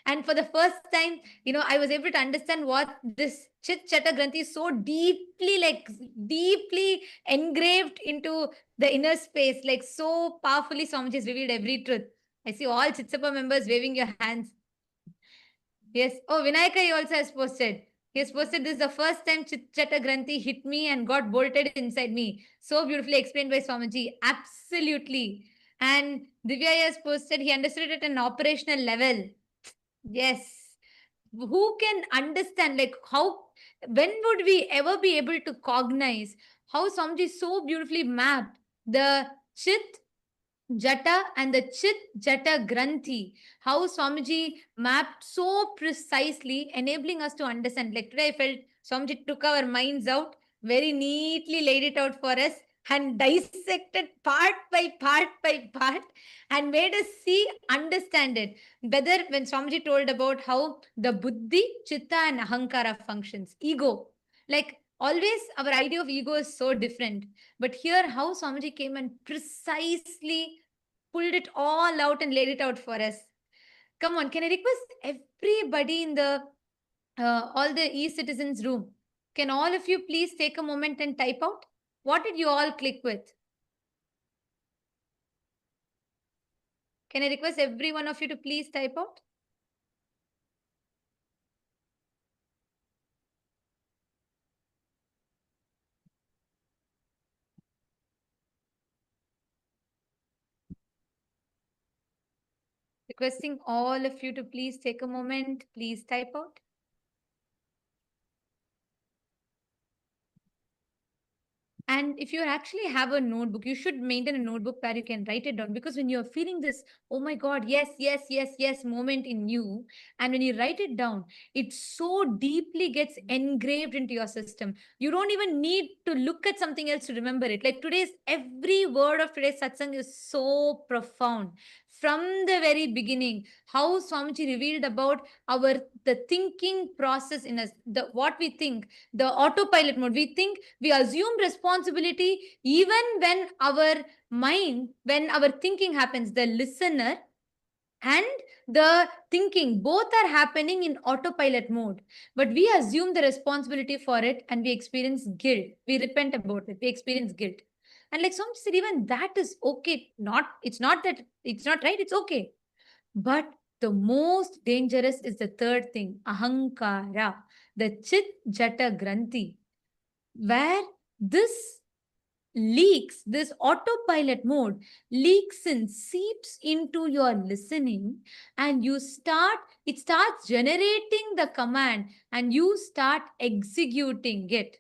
And for the first time, I was able to understand what this Chit Chata Granthi is so deeply engraved into the inner space, like so powerfully Swamiji has revealed every truth. I see all Chitsapa members waving your hands. Yes. Oh, Vinayaka he also has posted. He has posted, this is the first time Chit-Chata Granthi hit me and got bolted inside me. So beautifully explained by Swamiji. Absolutely. And Divya has posted, he understood it at an operational level. Yes. Who can understand, like, when would we ever be able to cognize how Swamiji so beautifully mapped the Chit Jata and the Chit Jata Granthi, how Swamiji mapped so precisely, enabling us to understand. Like today, I felt Swamiji took our minds out, very neatly laid it out for us, and dissected part by part, and made us see, understand it. Whether when Swamiji told about how the Buddhi, Chitta, and Ahankara functions, ego, like always, our idea of ego is so different. But here, how Swamiji came and precisely pulled it all out and laid it out for us. Come on, can I request everybody in the all the e-citizens room? Can all of you please take a moment and type out? What did you all click with? Can I request every one of you to please type out? Requesting all of you to please take a moment, please type out. And if you actually have a notebook, you should maintain a notebook where you can write it down, because when you're feeling this, oh my God, yes, yes, yes, yes moment in you, and when you write it down, it so deeply gets engraved into your system. You don't even need to look at something else to remember it. Like every word of today's satsang is so profound. From the very beginning, how Swamiji revealed about the thinking process in us, what we think, the autopilot mode. We think, we assume responsibility even when our mind, when our thinking happens. The listener and the thinking, both are happening in autopilot mode. But we assume the responsibility for it and we experience guilt. We repent about it. We experience guilt. And like some said, even that is okay. It's not that it's not right, it's okay. But the most dangerous is the third thing, ahankara, the chit jata granthi, where this leaks, this autopilot mode leaks and seeps into your listening, and it starts generating the command and you start executing it.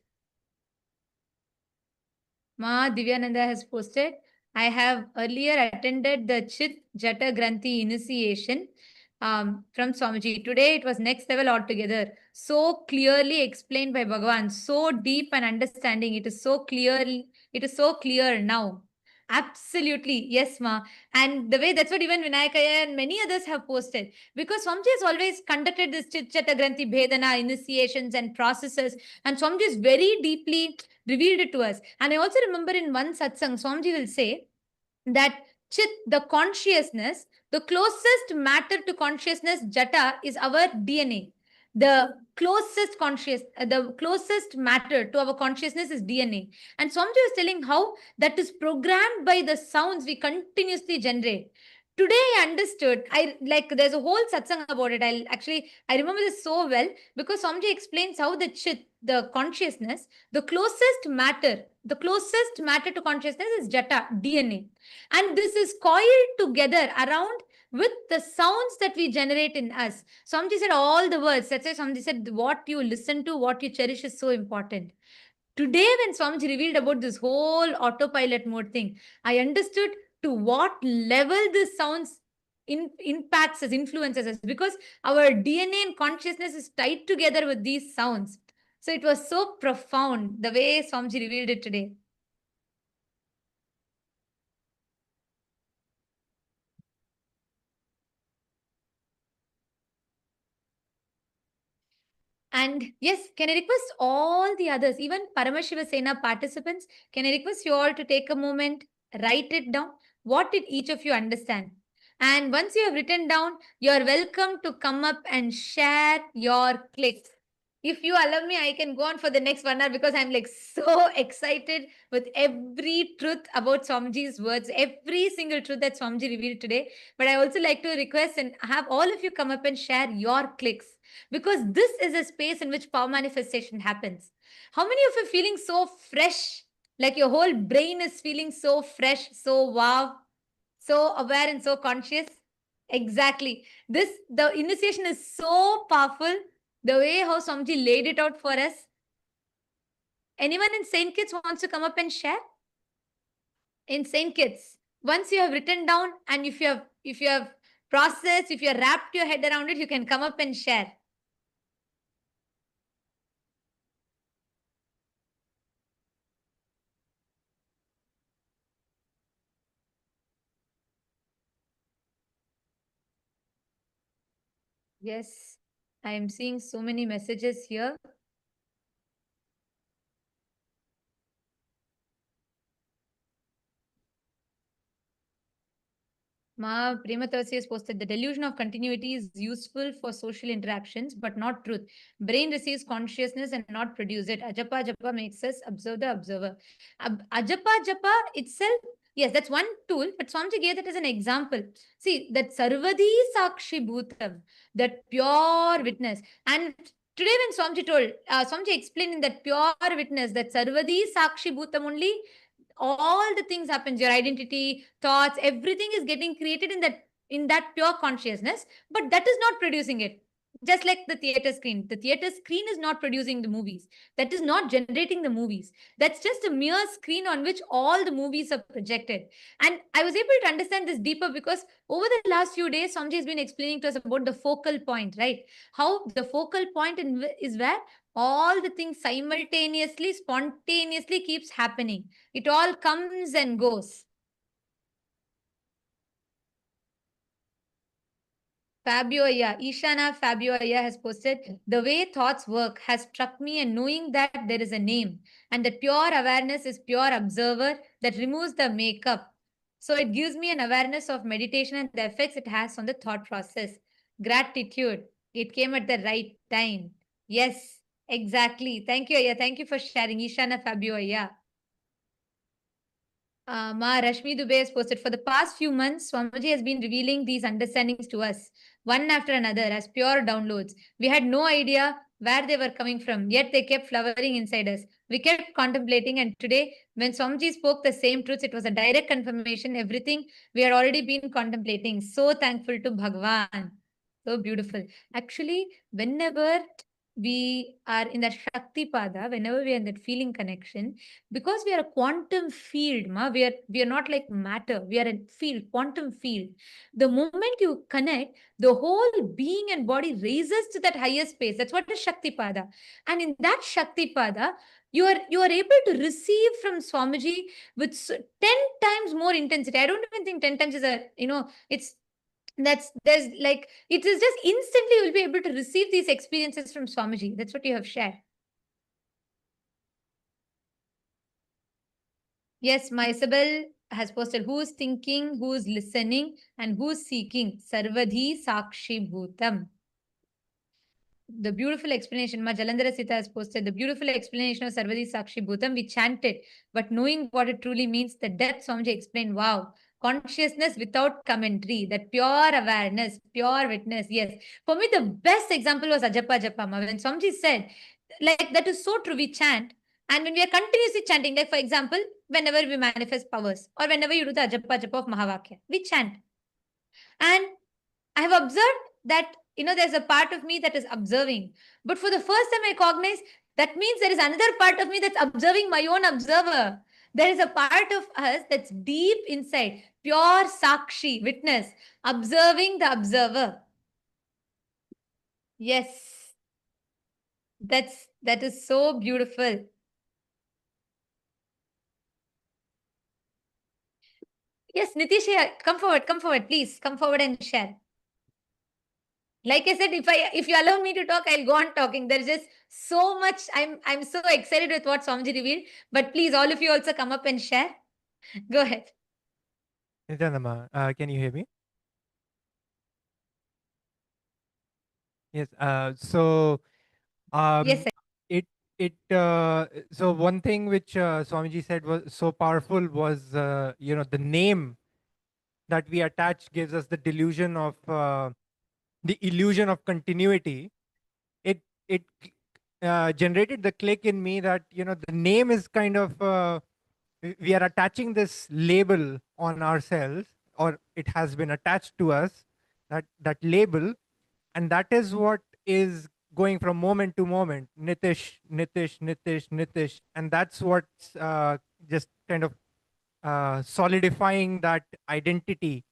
Ma Divyananda has posted, I have earlier attended the Chit Jata Granthi initiation from Swamiji. Today it was next level altogether. So clearly explained by Bhagavan. So deep and understanding. It is so clear now. Absolutely. Yes, Ma. And the way that's what even Vinayakaya and many others have posted. Because Swamiji has always conducted this Chit Jata Granthi Bhedana initiations and processes. And Swamiji is very deeply revealed it to us. And I also remember in one satsang, Swamiji will say that Chit, the consciousness, the closest matter to consciousness, Jata, is our DNA. The closest matter to our consciousness is DNA. And Swamiji was telling how that is programmed by the sounds we continuously generate. Today I understood, there's a whole satsang about it. I remember this so well because Swamiji explains how the Chit, the consciousness, the closest matter to consciousness is Jata, DNA. And this is coiled together around with the sounds that we generate in us. Swamiji said all the words. That's why Swamiji said what you listen to, what you cherish is so important. Today, when Swamiji revealed about this whole autopilot mode thing, I understood to what level this sounds impacts us, influences us, because our DNA and consciousness is tied together with these sounds. So it was so profound the way Swamiji revealed it today. And yes, can I request all the others, even Paramashiva Sena participants, can I request you all to take a moment, write it down? What did each of you understand? And once you have written down, you're welcome to come up and share your clicks. If you allow me, I can go on for the next 1 hour because I'm like so excited with every truth about Swamiji's words, every single truth that Swamiji revealed today. But I also like to request and have all of you come up and share your clicks, because this is a space in which power manifestation happens. How many of you are feeling so fresh? Like your whole brain is feeling so fresh, so wow, so aware and so conscious? Exactly. The initiation is so powerful. The way how Swamiji laid it out for us. Anyone in Saint Kitts wants to come up and share? In Saint Kitts, once you have written down and if you have processed, if you have wrapped your head around it, you can come up and share. Yes, I am seeing so many messages here. Ma Prematavasi has posted, the delusion of continuity is useful for social interactions, but not truth. Brain receives consciousness and not produce it. Ajapa Japa makes us observe the observer. Ajapa Japa itself, yes, that's one tool, but Swamiji gave that as an example. See, that Sarvadi Sakshi Bhutam, that pure witness. And today when Swamiji told, Swamiji explained in that pure witness, that Sarvadi Sakshi Bhutam only, all the things happens, your identity, thoughts, everything is getting created in that pure consciousness, but that is not producing it. Just like the theater screen is not producing the movies, that is not generating the movies, that's just a mere screen on which all the movies are projected. And I was able to understand this deeper because over the last few days Swamiji has been explaining to us about the focal point, right? How the focal point is where all the things simultaneously, spontaneously keeps happening. It all comes and goes. Fabio Aya, Ishana Fabio Aya has posted, the way thoughts work has struck me, and knowing that there is a name and that pure awareness is pure observer that removes the makeup. So it gives me an awareness of meditation and the effects it has on the thought process. Gratitude. It came at the right time. Yes, exactly. Thank you, Aya. Thank you for sharing. Ishana Fabio, Aya. Ma Rashmi Dubey has posted, for the past few months, Swamiji has been revealing these understandings to us, one after another, as pure downloads. We had no idea where they were coming from, yet they kept flowering inside us. We kept contemplating, and today, when Swamiji spoke the same truths, it was a direct confirmation, everything we had already been contemplating. So thankful to Bhagavan. So beautiful. Actually, whenever we are in that Shakti Pada, whenever we are in that feeling connection, because we are a quantum field, we are not like matter, we are a field, quantum field. The moment you connect, the whole being and body raises to that higher space. That's what is Shakti Pada. And in that Shakti Pada, you are able to receive from Swamiji with 10 times more intensity. I don't even think 10 times is it's there's like, it is just instantly you'll be able to receive these experiences from Swamiji. That's what you have shared. Yes, my Isabel has posted, who's thinking, who's listening, and who's seeking. Sarvadhi Sakshi Bhutam. The beautiful explanation, Ma Jalandhara Sita has posted, the beautiful explanation of Sarvadhi Sakshi Bhutam. We chanted, but knowing what it truly means, the depth Swamiji explained. Wow. Consciousness without commentary, that pure awareness, pure witness. Yes. For me, the best example was Ajapa Japama. When Swamiji said, like, that is so true, we chant. And when we are continuously chanting, like for example, whenever we manifest powers or whenever you do the Ajapa Japa of Mahavakya, we chant. And I have observed that, there's a part of me that is observing. But for the first time, I cognize that means there is another part of me that's observing my own observer. There is a part of us that's deep inside, pure Sakshi, witness, observing the observer. Yes, that is so beautiful. Yes, Nitish, come forward, please. Come forward and share. Like I said, if you allow me to talk, I'll go on talking. There's just so much. I'm so excited with what Swamiji revealed. But please, all of you also come up and share. Go ahead. Nityananda, can you hear me? Yes. Yes, sir. So one thing which Swamiji said was so powerful was the name that we attach gives us the delusion of the illusion of continuity. It generated the click in me that the name is kind of we are attaching this label on ourselves, or it has been attached to us, that label, and that is what is going from moment to moment, Nitish, Nitish, Nitish, Nitish, and that's what's just kind of solidifying that identity.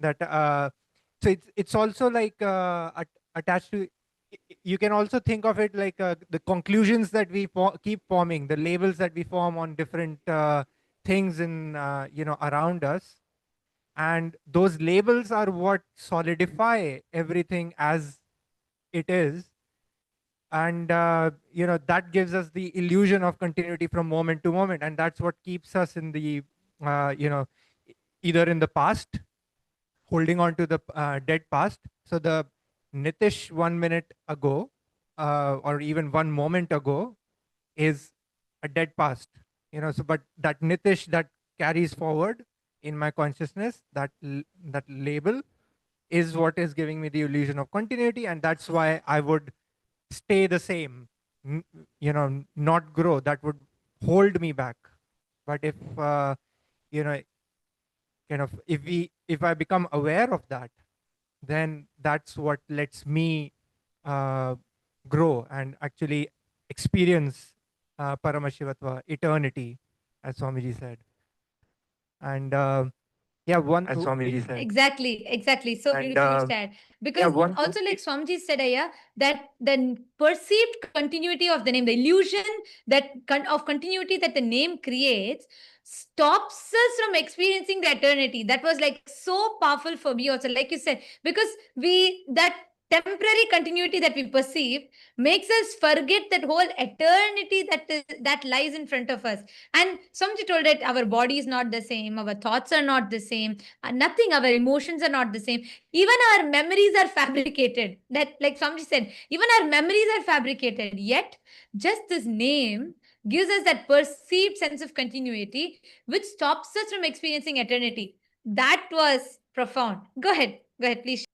That so it's also like attached to. You can also think of it like the conclusions that we keep forming, the labels that we form on different things in around us, and those labels are what solidify everything as it is. And that gives us the illusion of continuity from moment to moment, and that's what keeps us in the either in the past, holding on to the dead past. So the Nitish 1 minute ago, or even 1 moment ago, is a dead past. So but that Nitish that carries forward in my consciousness, that label is what is giving me the illusion of continuity, and that's why I would stay the same, not grow. That would hold me back. But if kind of if I become aware of that, then that's what lets me grow and actually experience Paramashivatva, eternity, as Swamiji said. And as Swamiji said. Exactly. So beautifully said. Because also, like Swamiji said, that the perceived continuity of the name, the illusion of continuity that the name creates, stops us from experiencing the eternity. That was like so powerful for me also, like you said, because temporary continuity that we perceive makes us forget that whole eternity that lies in front of us. And Swamiji told that our body is not the same, our thoughts are not the same, nothing, our emotions are not the same. Even our memories are fabricated. That, like Swamiji said, even our memories are fabricated. Yet, just this name gives us that perceived sense of continuity, which stops us from experiencing eternity. That was profound. Go ahead, please.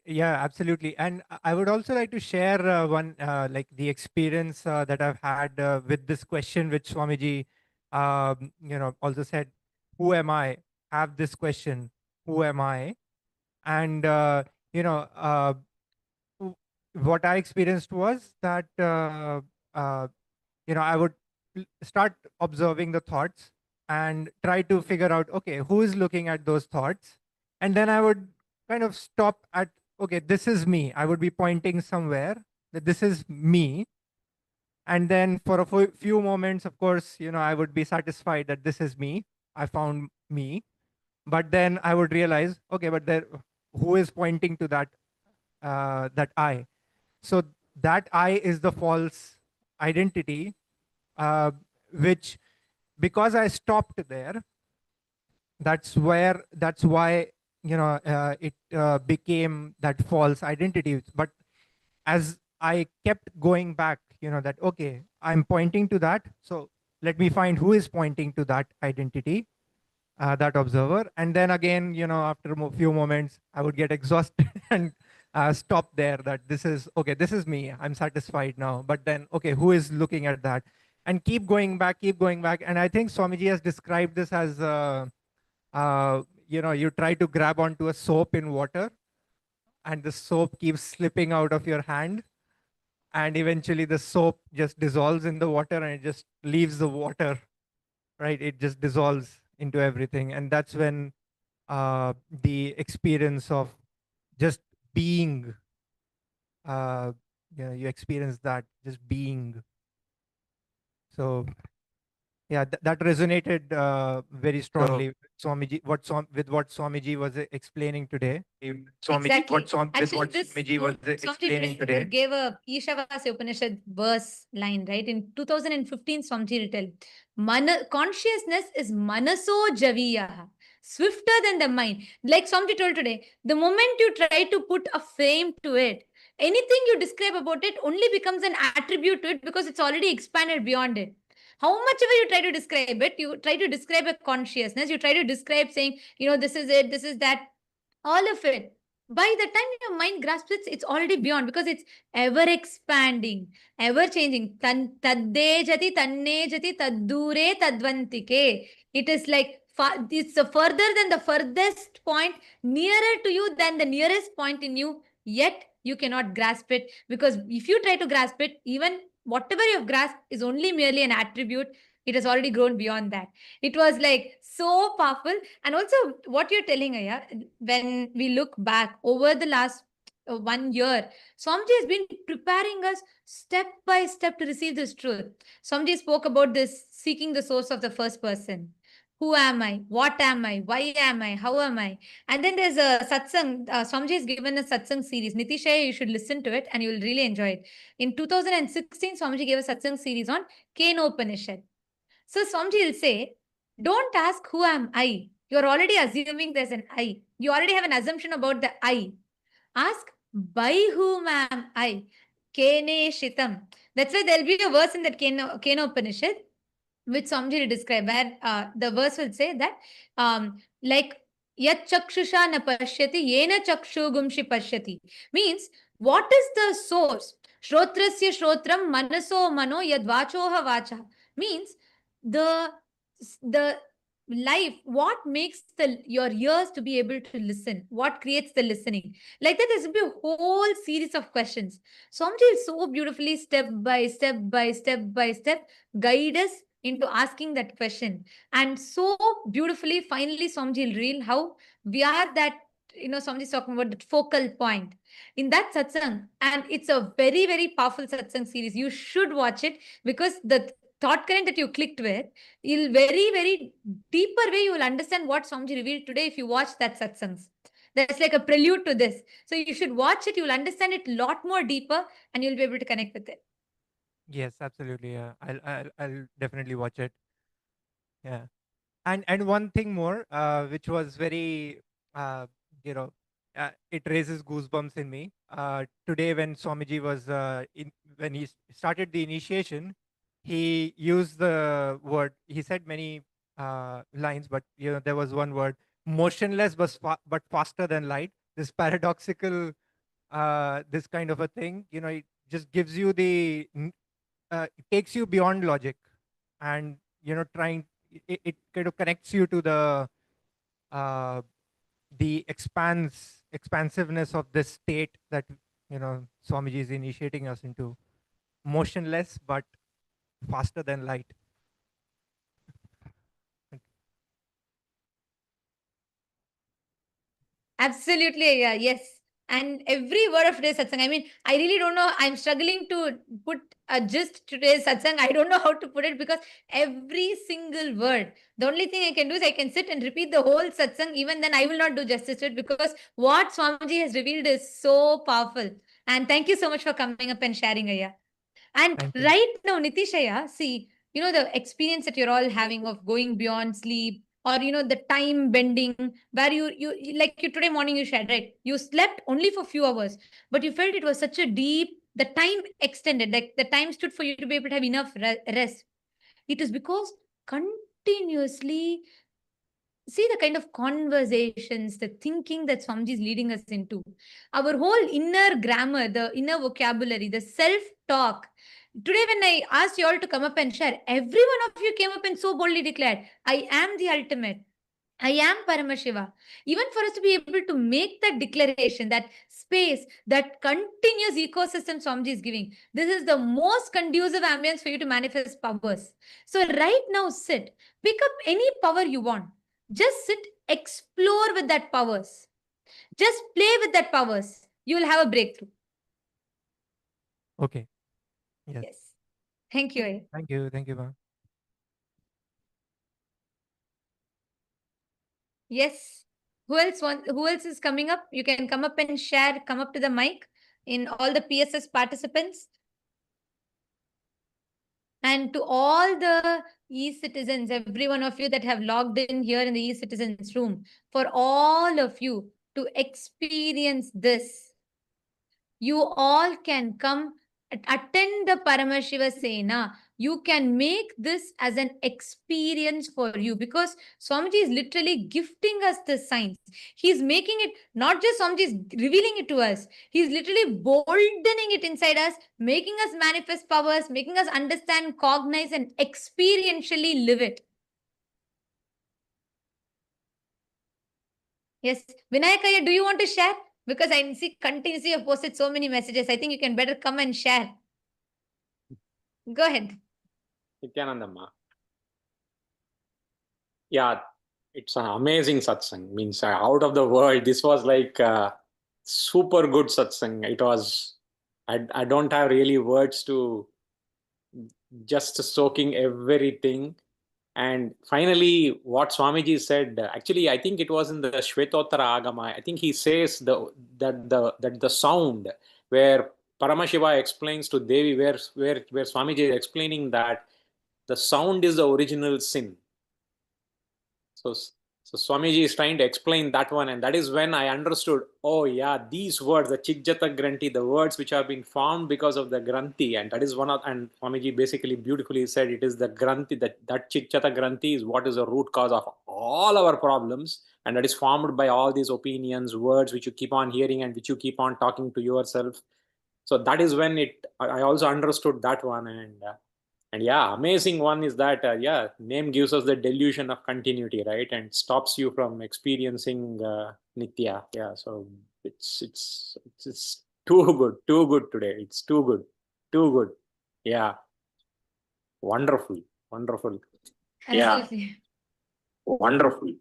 Yeah, absolutely. And I would also like to share one, like the experience that I've had with this question, which Swamiji, also said, who am I? Have this question, who am I? And, what I experienced was that, I would start observing the thoughts and try to figure out, okay, who is looking at those thoughts? And then I would kind of stop at, okay, this is me. I would be pointing somewhere that this is me. And then for a few moments, of course, I would be satisfied that this is me. I found me. But then I would realize, okay, but there, who is pointing to that I? So that I is the false identity, which, because I stopped there, that's why it became that false identity. But as I kept going back, that, okay, I'm pointing to that, so let me find who is pointing to that identity, that observer. And then again, after a few moments, I would get exhausted and stop there, that this is, okay, this is me, I'm satisfied now. But then, okay, who is looking at that? And keep going back. And I think Swamiji has described this as, you try to grab onto a soap in water, and the soap keeps slipping out of your hand. And eventually the soap just dissolves in the water and it just leaves the water, right? It just dissolves into everything. And that's when the experience of just being, you experience that, just being. So yeah, that resonated very strongly with Swamiji, what Swamiji was explaining today. Exactly. What Swamiji was explaining today. Gave a Ishavasya Upanishad verse line, right? In 2015, Swamiji written, consciousness is manaso javiya, swifter than the mind. Like Swamiji told today, the moment you try to put a frame to it, anything you describe about it only becomes an attribute to it because it's already expanded beyond it. How much ever you try to describe it, you try to describe a consciousness, you try to describe saying, this is it, this is that, all of it. By the time your mind grasps it, it's already beyond because it's ever expanding, ever changing. Tadde jati, tanne jati, taddure tadvantike. It is like it's further than the furthest point, nearer to you than the nearest point in you, yet you cannot grasp it, because if you try to grasp it, even whatever you've grasped is only merely an attribute. It has already grown beyond that. It was like so powerful. And also what you're telling, Aya, when we look back over the last 1 year, Swamiji has been preparing us step by step to receive this truth. Swamiji spoke about this seeking the source of the first person. Who am I? What am I? Why am I? How am I? And then there's a satsang. Swamiji has given a satsang series. Nitishaya, you should listen to it and you will really enjoy it. In 2016, Swamiji gave a satsang series on Kenopanishad. So Swamiji will say, don't ask who am I. You're already assuming there's an I. You already have an assumption about the I. Ask, by whom am I? Kene Shitam. That's why there'll be a verse in that Kenopanishad, which Swamiji will describe, where the verse will say that, like, Yat chakshusha na pashyati, yena chakshugumshi pashyati. Means, what is the source? Shrotrasya shrotram manaso mano yad vachoha vacha. Means, the life, what makes your ears to be able to listen, what creates the listening. Like that, there's a whole series of questions. Swamiji will so beautifully step by step guide us into asking that question. And so beautifully, finally, Swamiji will reveal how we are that, Swamiji is talking about that focal point in that satsang. And it's a very, very powerful satsang series. You should watch it, because the thought current that you clicked with, you'll very, very deeper way, you will understand what Swamiji revealed today if you watch that satsangs. That's like a prelude to this. So you should watch it. You'll understand it a lot more deeper and you'll be able to connect with it. Yes, absolutely. Yeah, I'll definitely watch it. Yeah, and one thing more, which was very, you know, it raises goosebumps in me. Today, when Swamiji was when he started the initiation, he used the word. He said many lines, but there was one word: motionless, but faster than light. This paradoxical, this kind of a thing. It just gives you it takes you beyond logic, and trying it kind of connects you to uh, the expansiveness of this state that Swamiji is initiating us into, motionless but faster than light. Absolutely, yeah, yes. And every word of today's satsang, I mean, I really don't know. I'm struggling to put a gist to today's satsang. I don't know how to put it because every single word, the only thing I can do is I can sit and repeat the whole satsang. Even then, I will not do justice to it because what Swamiji has revealed is so powerful. And thank you so much for coming up and sharing, Aya. And Thank you. right now, Nitishaya, see, the experience that you're all having of going beyond sleep, or the time bending, where you like you today morning you shared, right? You slept only for few hours, but you felt it was such a deep, the time extended, like the time stood for you to be able to have enough rest. It is because continuously see the kind of conversations, the thinking that Swamiji is leading us into. Our whole inner grammar, the inner vocabulary, the self-talk. Today, when I asked you all to come up and share, every one of you came up and so boldly declared, I am the ultimate. I am Paramashiva. Even for us to be able to make that declaration, that space, that continuous ecosystem Swamiji is giving, this is the most conducive ambience for you to manifest powers. So right now, sit, pick up any power you want. Just sit, explore with that powers. Just play with that powers. You will have a breakthrough. Okay. Yes. Yes. Thank you. Thank you. Thank you, ma'am. Yes. Who else is coming up? You can come up and share, come up to the mic in all the PSS participants. And to all the e-citizens, every one of you that have logged in here in the e-citizens room, for all of you to experience this, you all can come attend the Paramashiva Sena. You can make this as an experience for you because Swamiji is literally gifting us the signs. He's making it, not just Swamiji is revealing it to us. He's literally boldening it inside us, making us manifest powers, making us understand, cognize, and experientially live it. Yes. Vinayakaya, do you want to share? Because I see continuously you've posted so many messages. I think you can better come and share. Go ahead. Nithyanandamma. Yeah, it's an amazing satsang. Means out of the world. This was like super good satsang. It was. I don't have really words to just soaking everything. And finally, what Swamiji said. Actually, I think it was in the Shvetottara Agama. I think he says that the sound where Paramashiva explains to Devi, where Swamiji is explaining that the sound is the original sin. So Swamiji is trying to explain that one, and that is when I understood, oh yeah, these words, the Chikjata Granthi, the words which have been formed because of the Granthi, and that is one of, and Swamiji basically beautifully said it is the Granthi, that Chikjata Granthi is what is the root cause of all our problems, and that is formed by all these opinions, words which you keep on hearing and which you keep on talking to yourself. So that is when I also understood that one, and yeah, amazing one is that yeah, name gives us the delusion of continuity, right, and stops you from experiencing nitya. Yeah, so it's too good today. It's too good. Yeah, wonderful. Absolutely. Yeah, wonderful.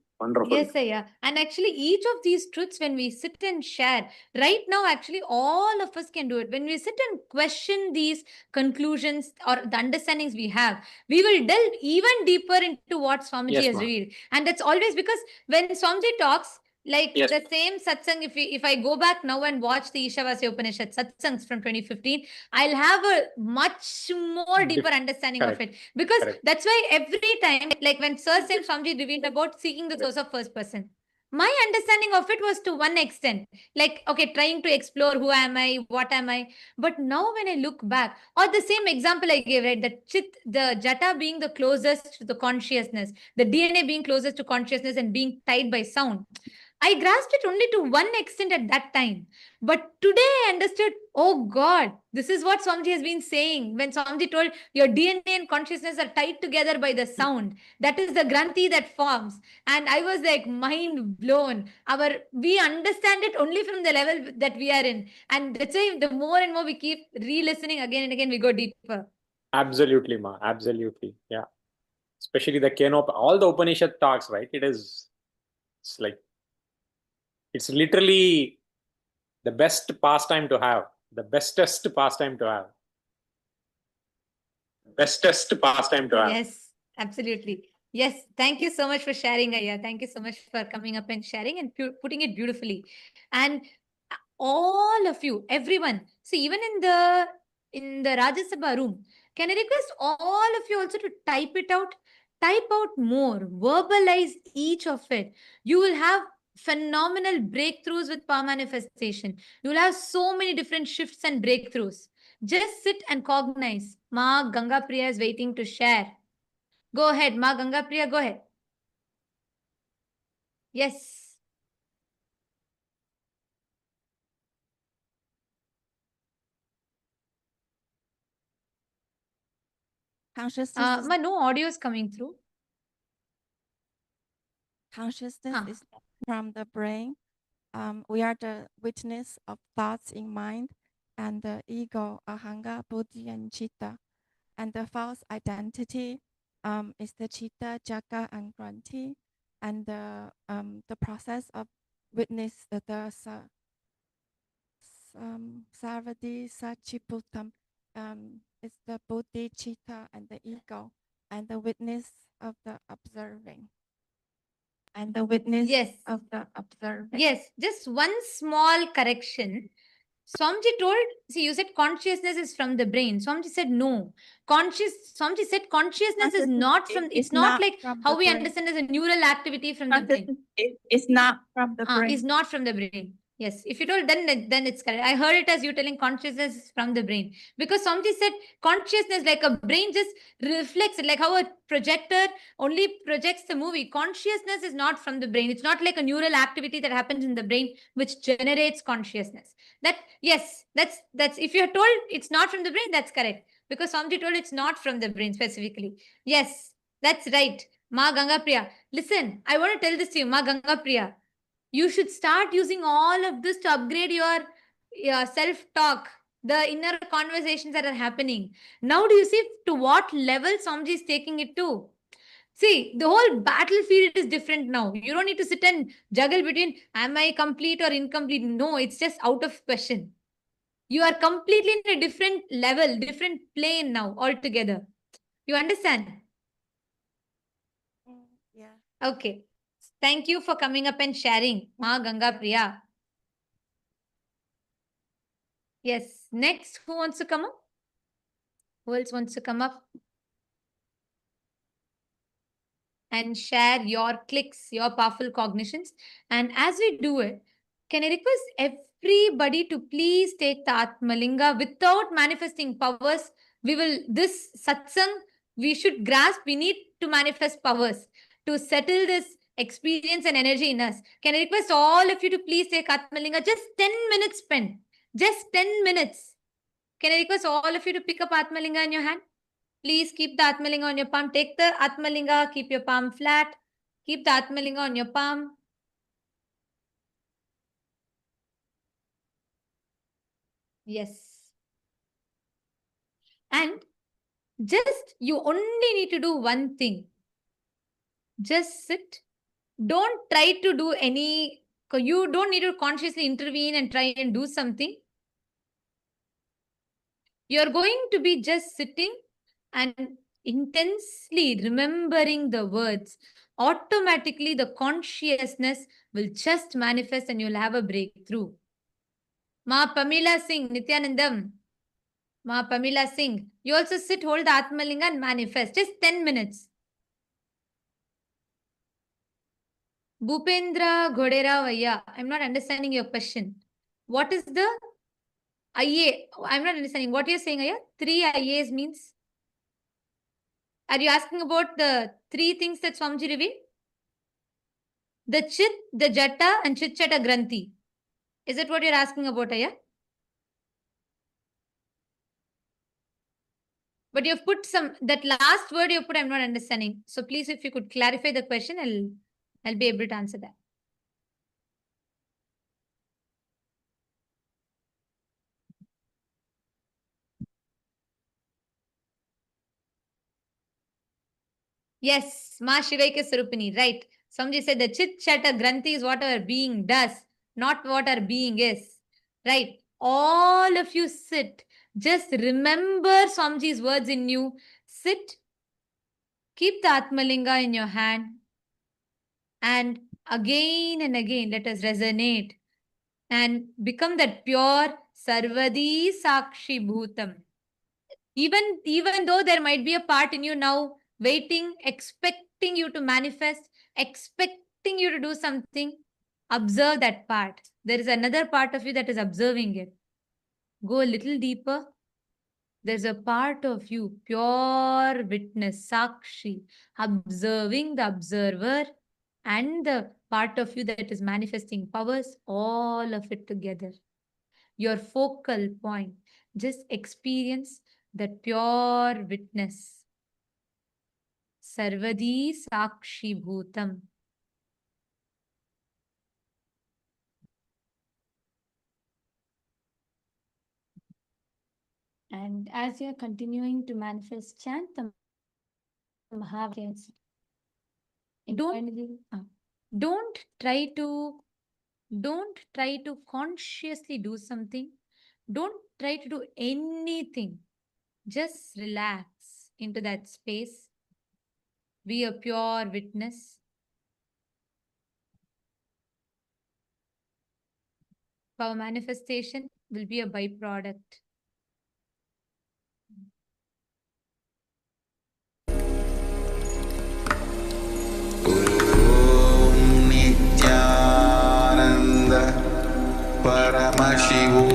Yes, yeah. And actually, each of these truths, when we sit and share, right now, actually, all of us can do it. When we sit and question these conclusions or the understandings we have, we will delve even deeper into what Swamiji Yes, has ma'am. revealed. And that's always because when Swamiji talks, Like Yes. the same satsang, if I go back now and watch the Ishavasya Upanishad satsangs from 2015, I'll have a much more deeper understanding Correct. of it. Because Correct. that's why every time, like when Sir Saint Swamiji revealed about seeking the source of first person, my understanding of it was to one extent, like, okay, trying to explore who am I, what am I. But now when I look back, or the same example I gave, right, the jata being the closest to the consciousness, the DNA being closest to consciousness and being tied by sound. I grasped it only to one extent at that time. But today I understood, oh God, this is what Swamiji has been saying. When Swamiji told your DNA and consciousness are tied together by the sound, that is the granthi that forms. And I was like mind blown. We understand it only from the level that we are in. And that's why the more and more we keep re-listening again and again, we go deeper. Absolutely, Ma. Absolutely. Yeah. Especially the Kenop, all the Upanishad talks, right? It's like, it's literally the best pastime to have, the bestest pastime to have. Bestest pastime to have. Yes, absolutely. Yes, thank you so much for sharing, Aya. Thank you so much for coming up and sharing and putting it beautifully. And all of you, everyone, see, even in the Rajya Sabha room, can I request all of you also to type it out? Type out more, verbalize each of it. You will have phenomenal breakthroughs with power manifestation. You will have so many different shifts and breakthroughs. Just sit and cognize. Ma Ganga Priya is waiting to share. Go ahead, Ma Ganga Priya, go ahead. Yes. Consciousness, Ma, no audio is coming through. consciousness is not from the brain. We are the witness of thoughts in mind and the ego, ahanga, buddhi, and chitta. And the false identity is the chitta, jaka, and granthi. And the process of witness the sarvadi sachiputam is the buddhi, chitta, and the ego, and the witness of the observing. And the witness of the observing. Yes, just one small correction. Swamiji told, see, you said consciousness is from the brain. Swamiji said no. Swamiji said consciousness is not from, it's not like how we understand as a neural activity from the brain. It's not from the brain. It's not from the brain. Yes, if you told, then it's correct. I heard it as you telling consciousness is from the brain. Because Swamiji said consciousness, like a brain just reflects it, like how a projector only projects the movie. Consciousness is not from the brain. It's not like a neural activity that happens in the brain which generates consciousness. That, yes, that's if you're told it's not from the brain, that's correct. Because Swamiji told it's not from the brain specifically. Yes, that's right. Ma Ganga Priya. Listen, I want to tell this to you, Ma Ganga Priya. You should start using all of this to upgrade your self-talk, the inner conversations that are happening. Now do you see to what level Swamiji is taking it to? See, the whole battlefield is different now. You don't need to sit and juggle between am I complete or incomplete. No, it's just out of question. You are completely in a different level, different plane now altogether. You understand? Yeah. Okay. Thank you for coming up and sharing, Ma Ganga Priya. Yes. Next, who wants to come up? Who else wants to come up? And share your clicks, your powerful cognitions. And as we do it, can I request everybody to please take the Atmalinga without manifesting powers? This satsang, we should grasp, we need to manifest powers to settle this experience and energy in us. Can I request all of you to please take Atmalinga? Just 10 minutes spent. Just 10 minutes. Can I request all of you to pick up Atmalinga in your hand? Please keep the Atmalinga on your palm. Take the Atmalinga, keep your palm flat. Keep the Atmalinga on your palm. Yes. And just, you only need to do one thing. Just sit. Don't try to do you don't need to consciously intervene and try and do something. You're going to be just sitting and intensely remembering the words, automatically the consciousness will just manifest and you'll have a breakthrough. Ma Pamela Singh, Nityanandam. Ma Pamela Singh. You also sit, hold the Atmalinga and manifest. Just 10 minutes. Bhupendra Ghodera Vaya. I'm not understanding your question. What is the IA? I'm not understanding. What you're saying, Aya? 3 IAs means? Are you asking about the 3 things that Swamiji revealed? The Chit, the Jata and Chit Chata Granthi. Is that what you're asking about, Aya? But you've put that last word you put, I'm not understanding. So please, if you could clarify the question, I'll be able to answer that. Yes, Ma Shivaika Sarupini, right. Somebody said the Chit Chata Granthi is what our being does, not what our being is. Right. All of you sit. Just remember Swamiji's words in you. Sit. Keep the Atmalinga in your hand. And again and again, let us resonate and become that pure Sarvadi Sakshi Bhutam. Even though there might be a part in you now waiting, expecting you to manifest, expecting you to do something, observe that part. There is another part of you that is observing it. Go a little deeper. There's a part of you, pure witness, Sakshi, observing the observer and the part of you that is manifesting powers, all of it together. Your focal point. Just experience that pure witness. Sarvadi Sakshi Bhutam. And as you are continuing to manifest, chant the Mahavajans. Don't try to consciously do something. Don't try to do anything. Just relax into that space. Be a pure witness. Our manifestation will be a byproduct. Nityananda Paramashivam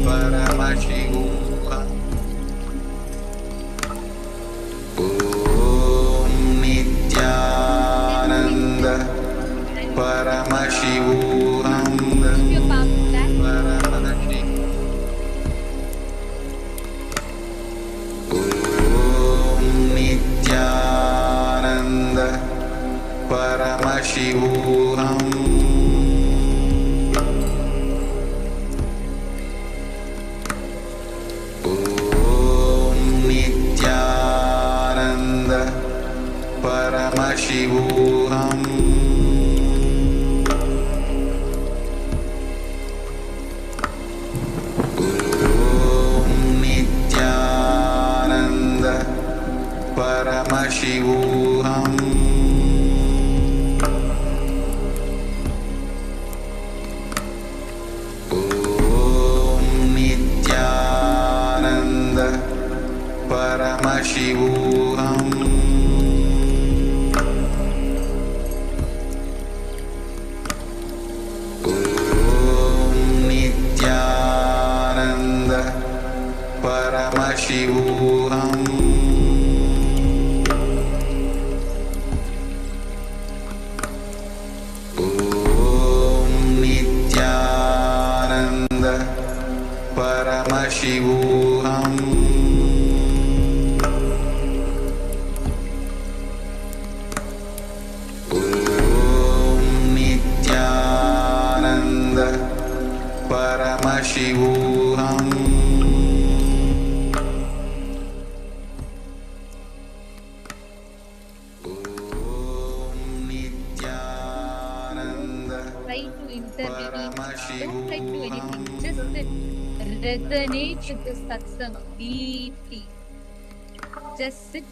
Paramashivam Om Nityananda Paramashivam Om Nityananda Paramashivam Om Nityananda Paramashivam Om Nityananda Paramashivam Paramashivam Om Nityananda Paramashivam Om Nityananda Paramashivam Paramashivam Om Nityananda Try to intervene. Don't try to do anything. Just resonate with the satsang deeply. just sit,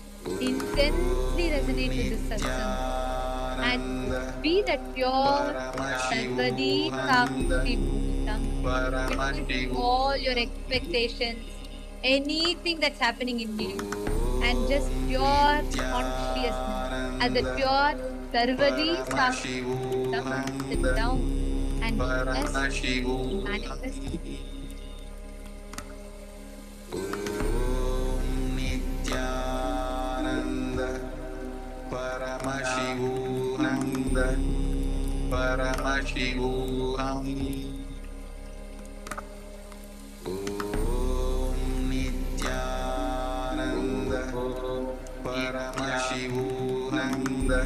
intensely resonate with this satsang and be that pure Sarvadi Sakshi Bhutam between all your expectations, anything that's happening in you, and just pure consciousness as a pure Sarvadi Sakshi Bhutam. Sit down and just manifest. Paramashivam. Om Nityananda Paramashivananda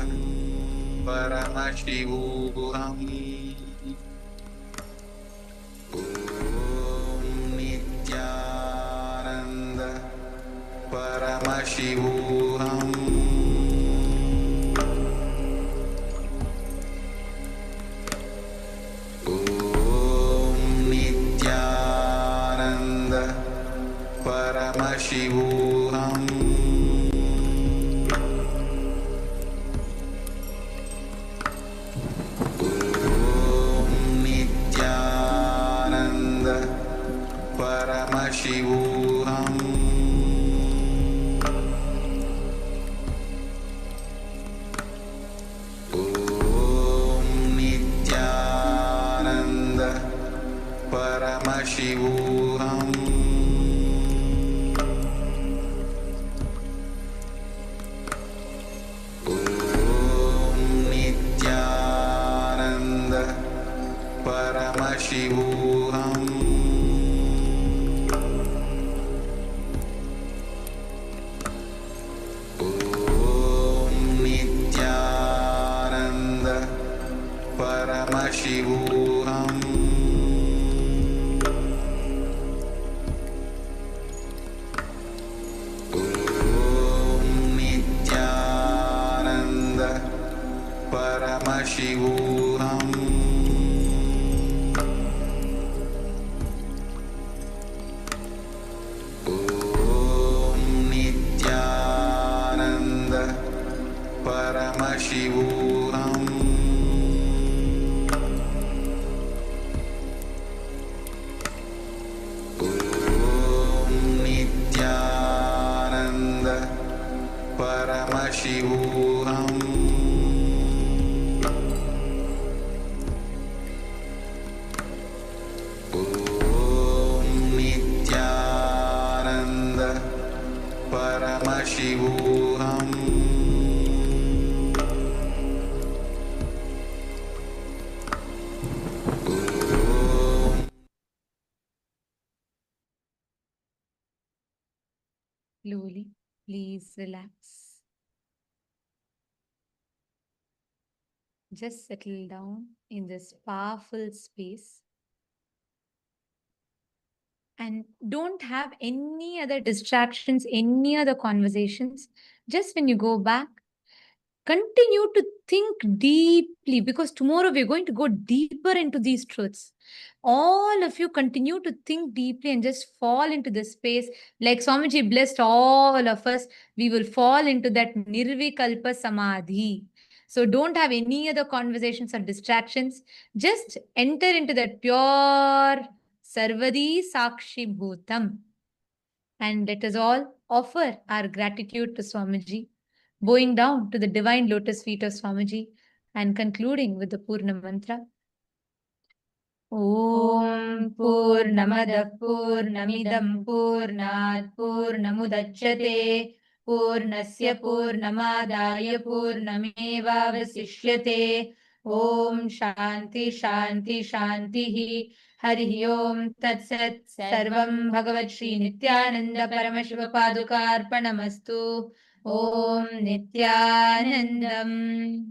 Paramashivam. Om Nityananda Paramashivam. Paramashivam. Om Nityananda Paramashivam. Om Nityananda Paramashivam. Paramashivam. Om Nityananda Paramashivam. Om Nityananda Paramashivam. Paramashivam. Om Nityananda Paramashivam. Om Nityananda Paramashivam. Slowly, please relax. Just settle down in this powerful space and don't have any other distractions, any other conversations. Just when you go back, continue to think deeply because tomorrow we're going to go deeper into these truths. All of you continue to think deeply and just fall into the space. Like Swamiji blessed all of us, we will fall into that Nirvikalpa Samadhi. So don't have any other conversations or distractions. Just enter into that pure Sarvadi Sakshi Bhutam. And let us all offer our gratitude to Swamiji, bowing down to the divine lotus feet of Swamiji and concluding with the Purna Mantra. Om Purnamada Purnamidam Purnat Purnamudachyate Purnasya Purnamadaya Purnameva Vasishyate Om Shanti Shanti Shanti Hari Om Tat Sat Sarvam Bhagavat Shri Nityananda Paramashiva Padukarpanamastu Om Nityanandam.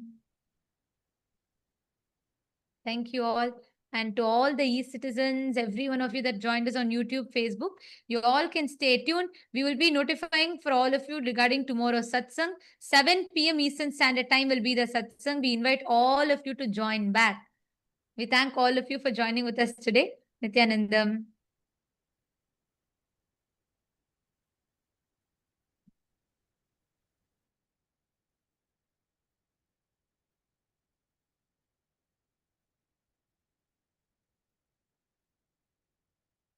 Thank you all. And to all the e-citizens, every one of you that joined us on YouTube, Facebook, you all can stay tuned. We will be notifying for all of you regarding tomorrow's satsang. 7 p.m. Eastern Standard Time will be the satsang. We invite all of you to join back. We thank all of you for joining with us today. Nityanandam.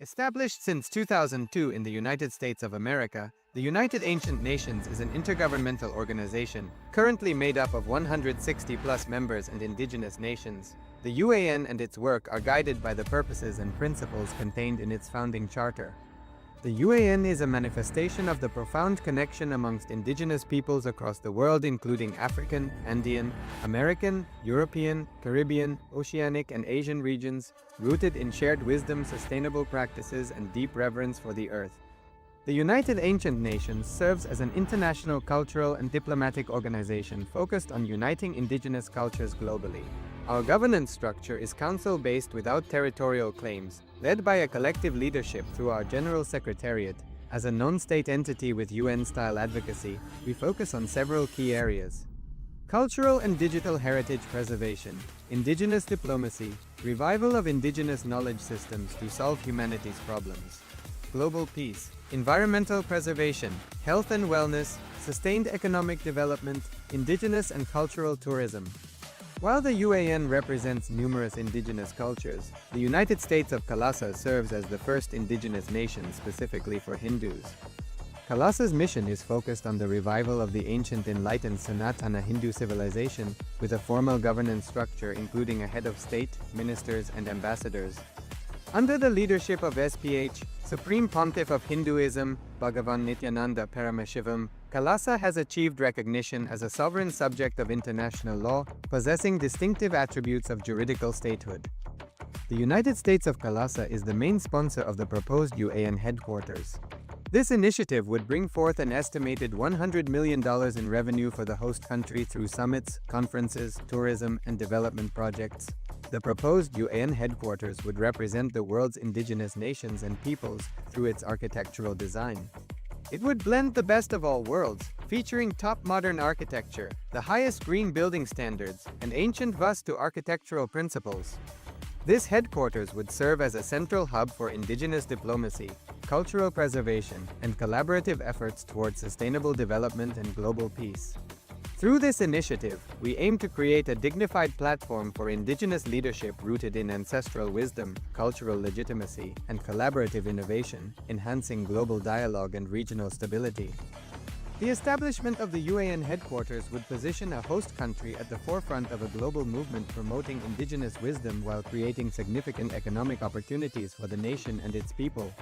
Established since 2002 in the United States of America, the United Ancient Nations is an intergovernmental organization currently made up of 160+ members and indigenous nations. The UAN and its work are guided by the purposes and principles contained in its founding charter. The UAN is a manifestation of the profound connection amongst indigenous peoples across the world, including African, Andean, American, European, Caribbean, Oceanic, and Asian regions, rooted in shared wisdom, sustainable practices, and deep reverence for the earth. The United Ancient Nations serves as an international cultural and diplomatic organization focused on uniting indigenous cultures globally. Our governance structure is council-based without territorial claims, led by a collective leadership through our General Secretariat. As a non-state entity with UN-style advocacy, we focus on several key areas: cultural and digital heritage preservation, indigenous diplomacy, revival of indigenous knowledge systems to solve humanity's problems, global peace, environmental preservation, health and wellness, sustained economic development, indigenous and cultural tourism. While the UAN represents numerous indigenous cultures, the United States of Kailasa serves as the first indigenous nation specifically for Hindus. Kailasa's mission is focused on the revival of the ancient enlightened Sanatana Hindu civilization with a formal governance structure including a head of state, ministers, and ambassadors. Under the leadership of SPH, Supreme Pontiff of Hinduism, Bhagavan Paramashivam, Kailasa has achieved recognition as a sovereign subject of international law, possessing distinctive attributes of juridical statehood. The United States of Kailasa is the main sponsor of the proposed UAN headquarters. This initiative would bring forth an estimated $100 million in revenue for the host country through summits, conferences, tourism, and development projects. The proposed UAN headquarters would represent the world's indigenous nations and peoples through its architectural design. It would blend the best of all worlds, featuring top modern architecture, the highest green building standards, and ancient Vastu architectural principles. This headquarters would serve as a central hub for indigenous diplomacy, cultural preservation, and collaborative efforts towards sustainable development and global peace. Through this initiative, we aim to create a dignified platform for indigenous leadership rooted in ancestral wisdom, cultural legitimacy, and collaborative innovation, enhancing global dialogue and regional stability. The establishment of the UAN headquarters would position a host country at the forefront of a global movement promoting indigenous wisdom while creating significant economic opportunities for the nation and its people.